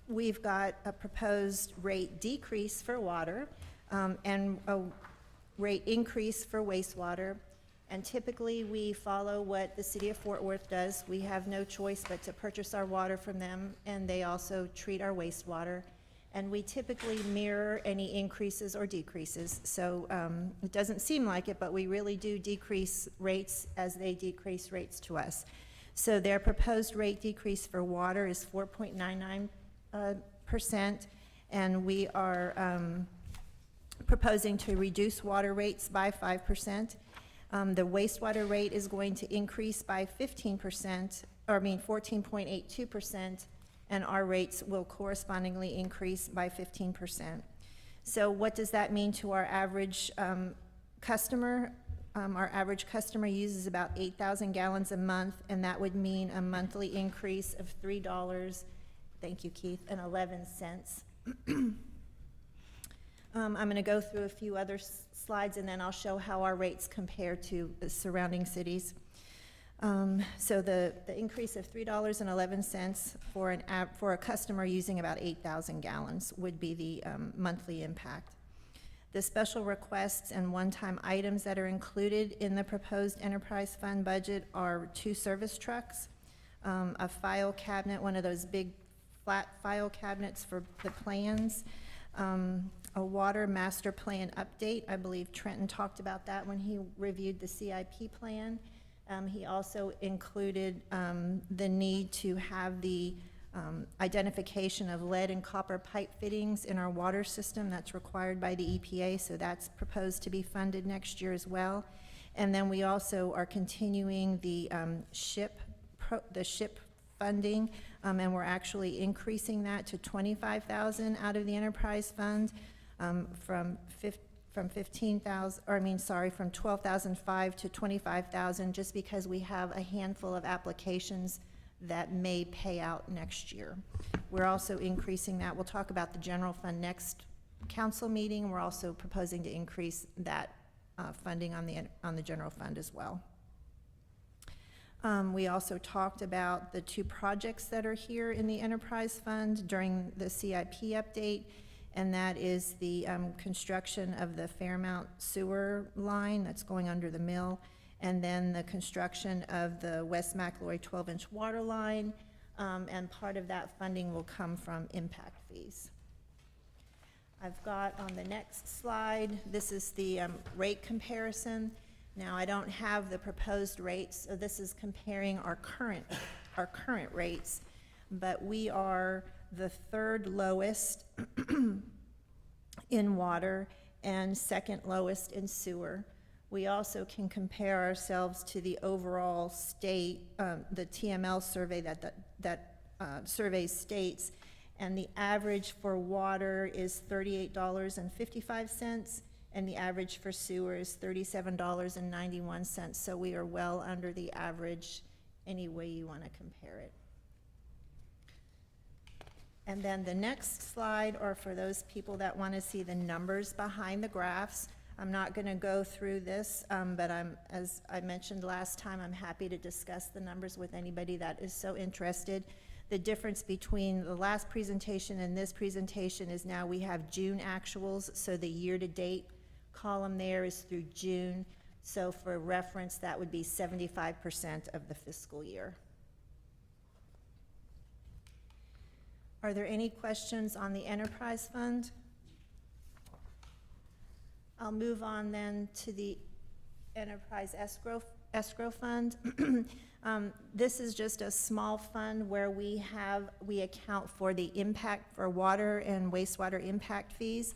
we've got a proposed rate decrease for water, and a rate increase for wastewater. And typically, we follow what the city of Fort Worth does. We have no choice but to purchase our water from them, and they also treat our wastewater. And we typically mirror any increases or decreases. So it doesn't seem like it, but we really do decrease rates as they decrease rates to us. So their proposed rate decrease for water is 4.99%, and we are proposing to reduce water rates by 5%. The wastewater rate is going to increase by 14.82%, and our rates will correspondingly increase by 15%. So what does that mean to our average customer? Our average customer uses about 8,000 gallons a month, and that would mean a monthly increase of $3, thank you, Keith, and 11 cents. I'm going to go through a few other slides, and then I'll show how our rates compare to the surrounding cities. So the increase of $3.11 for a customer using about 8,000 gallons would be the monthly impact. The special requests and one-time items that are included in the proposed enterprise fund budget are 2 service trucks, a file cabinet, one of those big flat file cabinets for the plans, a water master plan update. I believe Trenton talked about that when he reviewed the CIP plan. He also included the need to have the identification of lead and copper pipe fittings in our water system. That's required by the EPA, so that's proposed to be funded next year as well. And then we also are continuing the SHIP funding, and we're actually increasing that to $25,000 out of the enterprise fund, from 12,005 to 25,000, just because we have a handful of applications that may pay out next year. We're also increasing that. We'll talk about the general fund next council meeting. We're also proposing to increase that funding on the general fund as well. We also talked about the two projects that are here in the enterprise fund during the CIP update, and that is the construction of the Fairmount sewer line that's going under the mill, and then the construction of the West McElroy 12-inch water line, and part of that funding will come from impact fees. I've got on the next slide, this is the rate comparison. Now, I don't have the proposed rates, so this is comparing our current rates, but we are the third lowest in water and second lowest in sewer. We also can compare ourselves to the overall state, the TML survey that surveys states, and the average for water is $38.55, and the average for sewer is $37.91. So we are well under the average any way you want to compare it. And then the next slide are for those people that want to see the numbers behind the graphs. I'm not going to go through this, but as I mentioned last time, I'm happy to discuss the numbers with anybody that is so interested. The difference between the last presentation and this presentation is now we have June actuals, so the year-to-date column there is through June. So for reference, that would be 75% of the fiscal year. Are there any questions on the enterprise fund? I'll move on then to the enterprise escrow fund. This is just a small fund where we account for the impact for water and wastewater impact fees.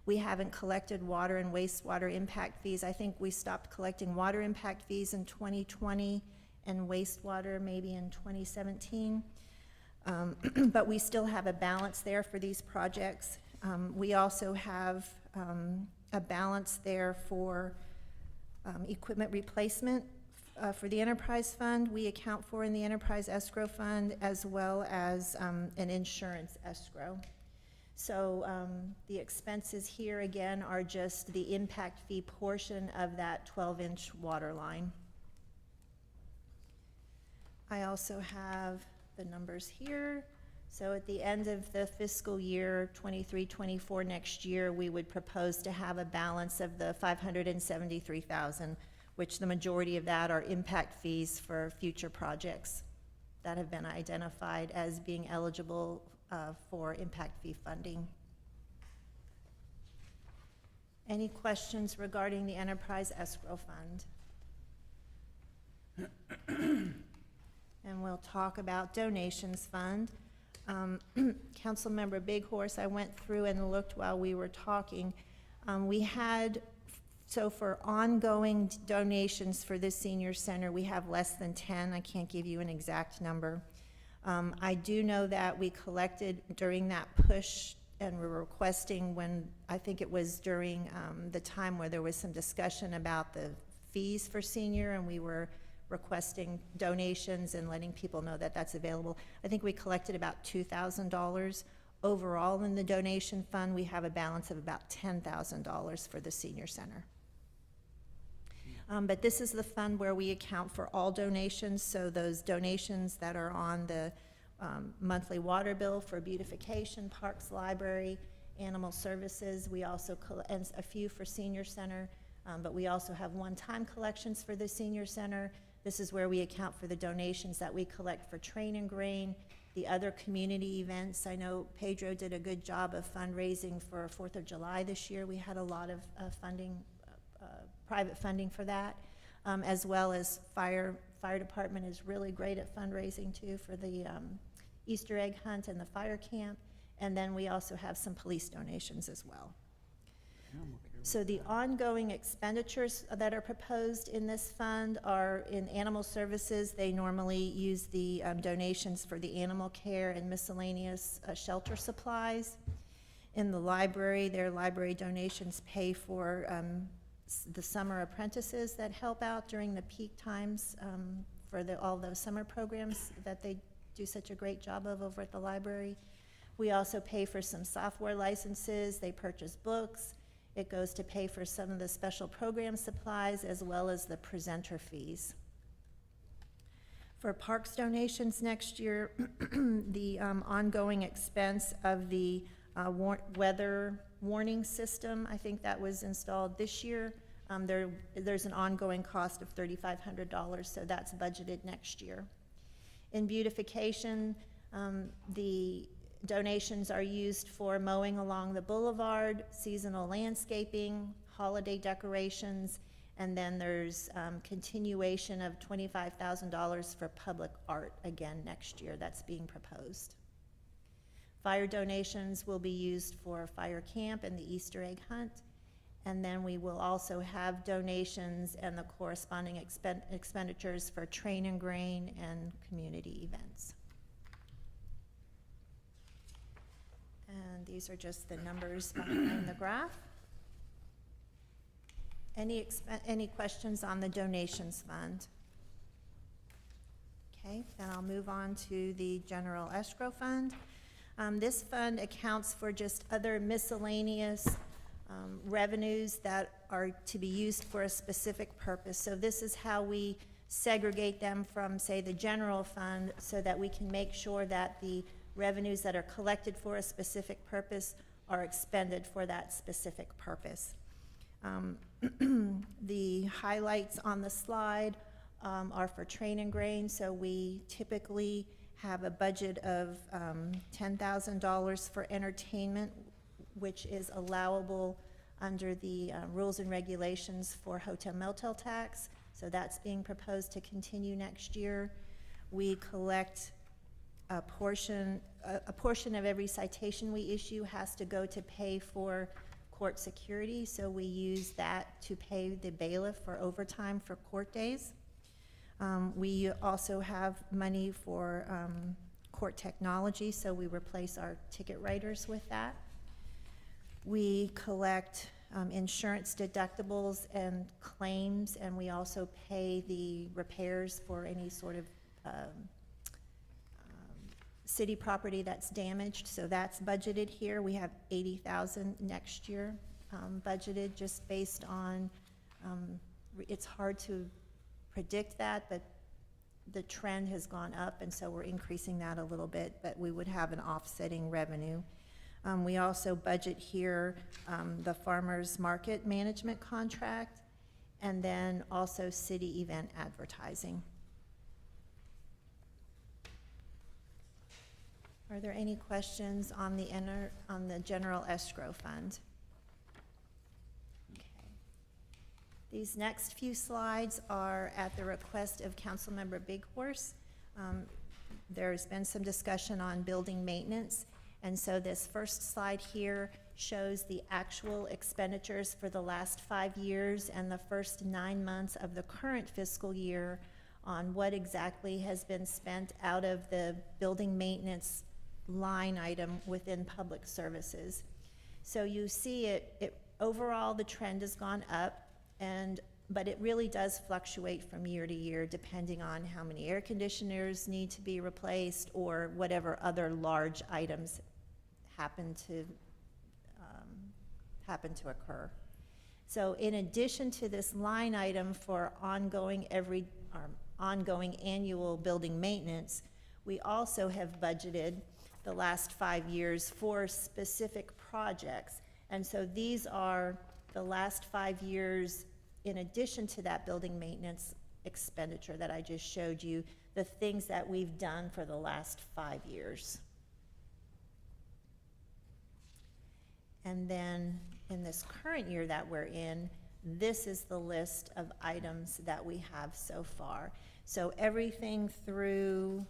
We haven't collected water and wastewater impact fees. I think we stopped collecting water impact fees in 2020 and wastewater maybe in 2017. But we still have a balance there for these projects. We also have a balance there for equipment replacement for the enterprise fund. We account for in the enterprise escrow fund, as well as an insurance escrow. So the expenses here again are just the impact fee portion of that 12-inch water line. I also have the numbers here. So at the end of the fiscal year 23-24 next year, we would propose to have a balance of the $573,000, which the majority of that are impact fees for future projects that have been identified as being eligible for impact fee funding. Any questions regarding the enterprise escrow fund? And we'll talk about donations fund. Councilmember Big Horse, I went through and looked while we were talking. So for ongoing donations for this senior center, we have less than 10. I can't give you an exact number. I do know that we collected during that push, and we were requesting when, I think it was during the time where there was some discussion about the fees for senior, and we were requesting donations and letting people know that that's available. I think we collected about $2,000. Overall in the donation fund, we have a balance of about $10,000 for the senior center. But this is the fund where we account for all donations, so those donations that are on the monthly water bill for beautification, parks, library, animal services. We also and a few for senior center, but we also have one-time collections for the senior center. This is where we account for the donations that we collect for Train and Grain, the other community events. I know Pedro did a good job of fundraising for 4th of July this year. We had a lot of funding, private funding for that, as well as fire department is really great at fundraising too for the Easter egg hunt and the fire camp. And then we also have some police donations as well. So the ongoing expenditures that are proposed in this fund are in animal services. They normally use the donations for the animal care and miscellaneous shelter supplies. In the library, their library donations pay for the summer apprentices that help out during the peak times for all those summer programs that they do such a great job of over at the library. We also pay for some software licenses. They purchase books. It goes to pay for some of the special program supplies as well as the presenter fees. For parks donations next year, the ongoing expense of the weather warning system, I think that was installed this year. There's an ongoing cost of $3,500, so that's budgeted next year. In beautification, the donations are used for mowing along the boulevard, seasonal landscaping, holiday decorations, and then there's continuation of $25,000 for public art again next year. That's being proposed. Fire donations will be used for fire camp and the Easter egg hunt. And then we will also have donations and the corresponding expenditures for train and grain and community events. And these are just the numbers behind the graph. Any questions on the donations fund? Okay, then I'll move on to the general escrow fund. This fund accounts for just other miscellaneous revenues that are to be used for a specific purpose. So this is how we segregate them from, say, the general fund so that we can make sure that the revenues that are collected for a specific purpose are expended for that specific purpose. The highlights on the slide are for train and grain. So we typically have a budget of $10,000 for entertainment, which is allowable under the rules and regulations for hotel motel tax. So that's being proposed to continue next year. We collect a portion of every citation we issue has to go to pay for court security. So we use that to pay the bailiff for overtime for court days. We also have money for court technology, so we replace our ticket writers with that. We collect insurance deductibles and claims, and we also pay the repairs for any sort of city property that's damaged, so that's budgeted here. We have $80,000 next year budgeted, just based on, it's hard to predict that, but the trend has gone up, and so we're increasing that a little bit, but we would have an offsetting revenue. We also budget here the farmers market management contract, and then also city event advertising. Are there any questions on the general escrow fund? Okay. These next few slides are at the request of Councilmember Bighorse. There's been some discussion on building maintenance, and so this first slide here shows the actual expenditures for the last 5 years and the first 9 months of the current fiscal year on what exactly has been spent out of the building maintenance line item within public services. So you see overall the trend has gone up, but it really does fluctuate from year to year depending on how many air conditioners need to be replaced or whatever other large items happen to occur. So in addition to this line item for ongoing annual building maintenance, we also have budgeted the last 5 years for specific projects. And so these are the last 5 years in addition to that building maintenance expenditure that I just showed you, the things that we've done for the last 5 years. And then in this current year that we're in, this is the list of items that we have so far. So everything through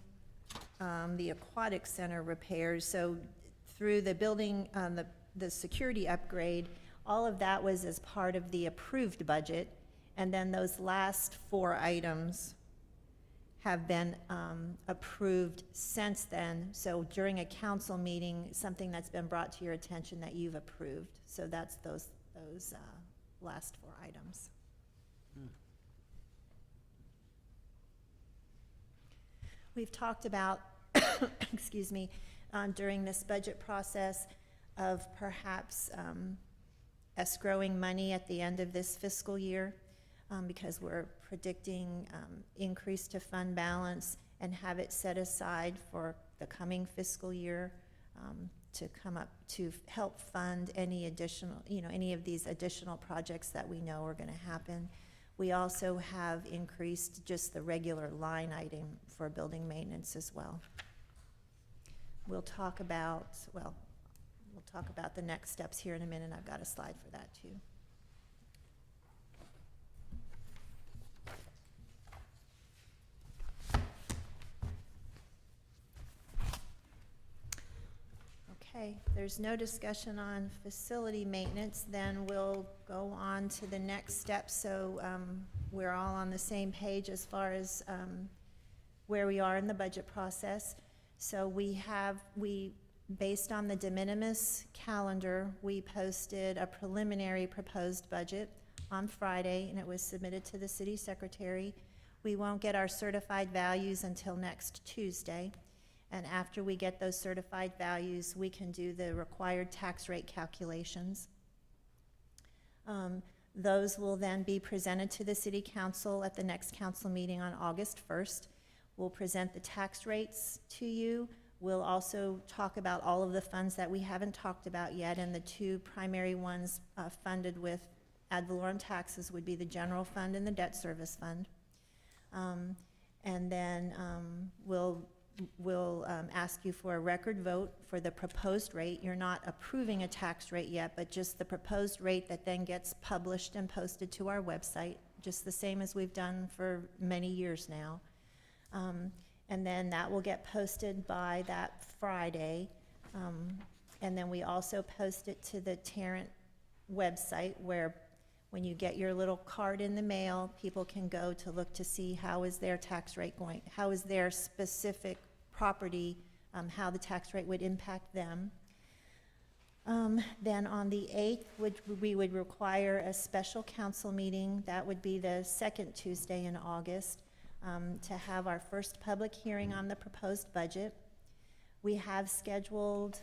the aquatic center repairs, so through the building, the security upgrade, All of that was as part of the approved budget, and then those last 4 items have been approved since then. So during a council meeting, something that's been brought to your attention that you've approved. So that's those last 4 items. We've talked about, excuse me, during this budget process of perhaps escrowing money at the end of this fiscal year, because we're predicting increase to fund balance, and have it set aside for the coming fiscal year to come up to help fund any additional, any of these additional projects that we know are going to happen. We also have increased just the regular line item for building maintenance as well. We'll talk about the next steps here in a minute. I've got a slide for that too. Okay, there's no discussion on facility maintenance, then we'll go on to the next step. So we're all on the same page as far as where we are in the budget process. So based on the de minimis calendar, we posted a preliminary proposed budget on Friday, and it was submitted to the city secretary. We won't get our certified values until next Tuesday. And after we get those certified values, we can do the required tax rate calculations. Those will then be presented to the city council at the next council meeting on August 1st. We'll present the tax rates to you. We'll also talk about all of the funds that we haven't talked about yet, and the 2 primary ones funded with ad valorem taxes would be the general fund and the debt service fund. And then we'll ask you for a record vote for the proposed rate. You're not approving a tax rate yet, but just the proposed rate that then gets published and posted to our website, just the same as we've done for many years now. And then that will get posted by that Friday. And then we also post it to the Tarrant website, where when you get your little card in the mail, people can go to look to see how is their tax rate going, how is their specific property, how the tax rate would impact them. Then on the 8th, we would require a special council meeting. That would be the 2nd Tuesday in August, to have our first public hearing on the proposed budget. We have scheduled,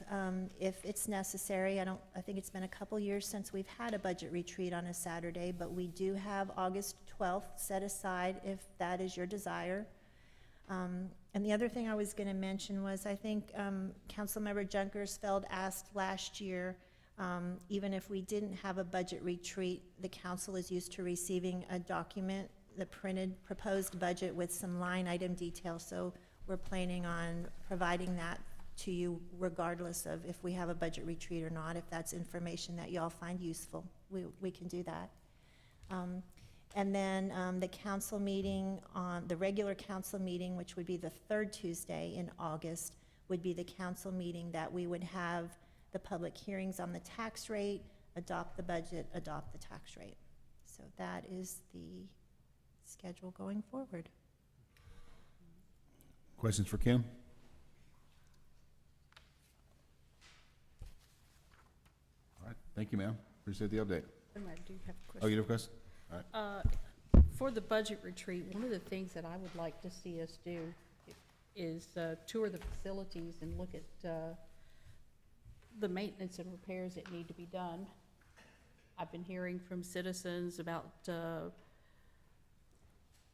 if it's necessary, I think it's been a couple years since we've had a budget retreat on a Saturday, but we do have August 12th set aside if that is your desire. And the other thing I was going to mention was, I think Councilmember Junkersfeld asked last year, even if we didn't have a budget retreat, the council is used to receiving a document, the printed proposed budget with some line item details. So we're planning on providing that to you regardless of if we have a budget retreat or not. If that's information that y'all find useful, we can do that. And then the council meeting, the regular council meeting, which would be the 3rd Tuesday in August, would be the council meeting that we would have the public hearings on the tax rate, adopt the budget, adopt the tax rate. So that is the schedule going forward. Questions for Kim? All right, thank you, ma'am. Appreciate the update. I do have a question. Oh, you have a question? All right. For the budget retreat, one of the things that I would like to see us do is tour the facilities and look at the maintenance and repairs that need to be done. I've been hearing from citizens about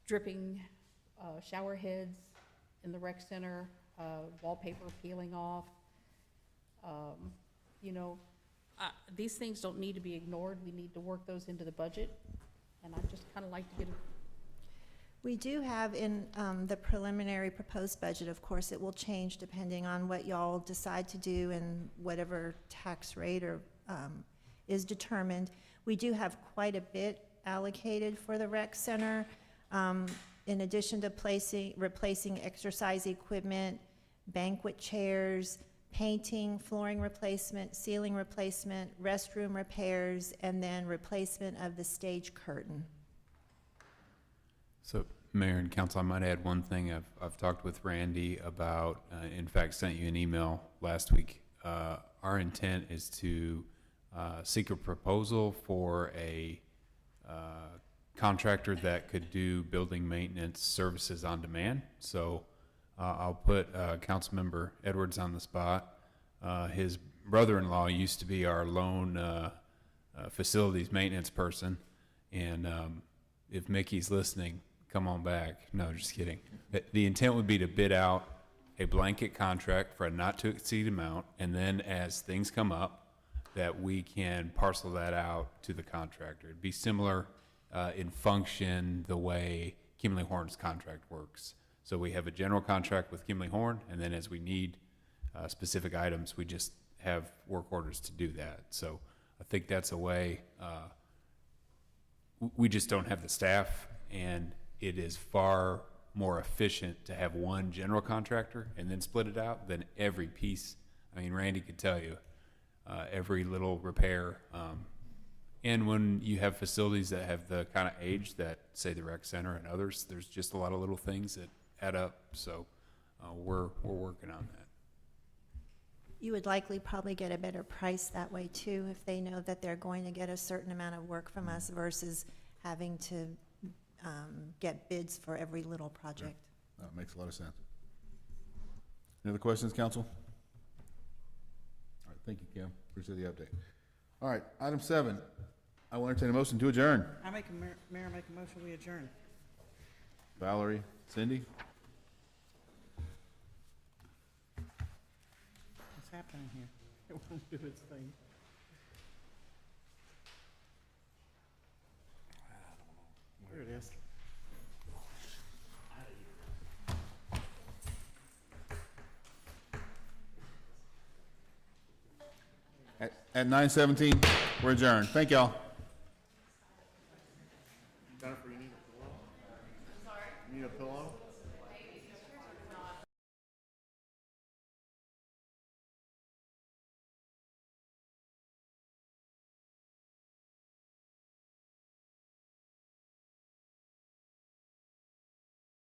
dripping shower heads in the rec center, wallpaper peeling off. These things don't need to be ignored. We need to work those into the budget. And I'd just kind of like to get We do have in the preliminary proposed budget, of course, it will change depending on what y'all decide to do and whatever tax rate or is determined. We do have quite a bit allocated for the rec center. In addition to replacing exercise equipment, banquet chairs, painting, flooring replacement, ceiling replacement, restroom repairs, and then replacement of the stage curtain. So, Mayor and Council, I might add one thing. I've talked with Randy about, in fact, sent you an email last week. Our intent is to seek a proposal for a contractor that could do building maintenance services on demand. So I'll put Councilmember Edwards on the spot. His brother-in-law used to be our lone facilities maintenance person, and if Mickey's listening, come on back. No, just kidding. The intent would be to bid out a blanket contract for a not-to-exceed amount, and then as things come up, that we can parcel that out to the contractor. It'd be similar in function the way Kimley Horn's contract works. So we have a general contract with Kimley Horn, and then as we need specific items, we just have work orders to do that. So I think that's a way, we just don't have the staff, and it is far more efficient to have one general contractor and then split it out than every piece. I mean, Randy could tell you, every little repair. And when you have facilities that have the kind of age that, say, the rec center and others, there's just a lot of little things that add up. So we're working on that. You would likely probably get a better price that way too, if they know that they're going to get a certain amount of work from us versus having to get bids for every little project. That makes a lot of sense. Any other questions, council? All right, thank you, Kim. Appreciate the update. All right, item 7. I will entertain a motion to adjourn. I make a, Mayor, make a motion, we adjourn. Valerie, Cindy? What's happening here? It won't do its thing. There it is. At 9:17, we're adjourned. Thank y'all. Jennifer, you need a pillow? I'm sorry? You need a pillow?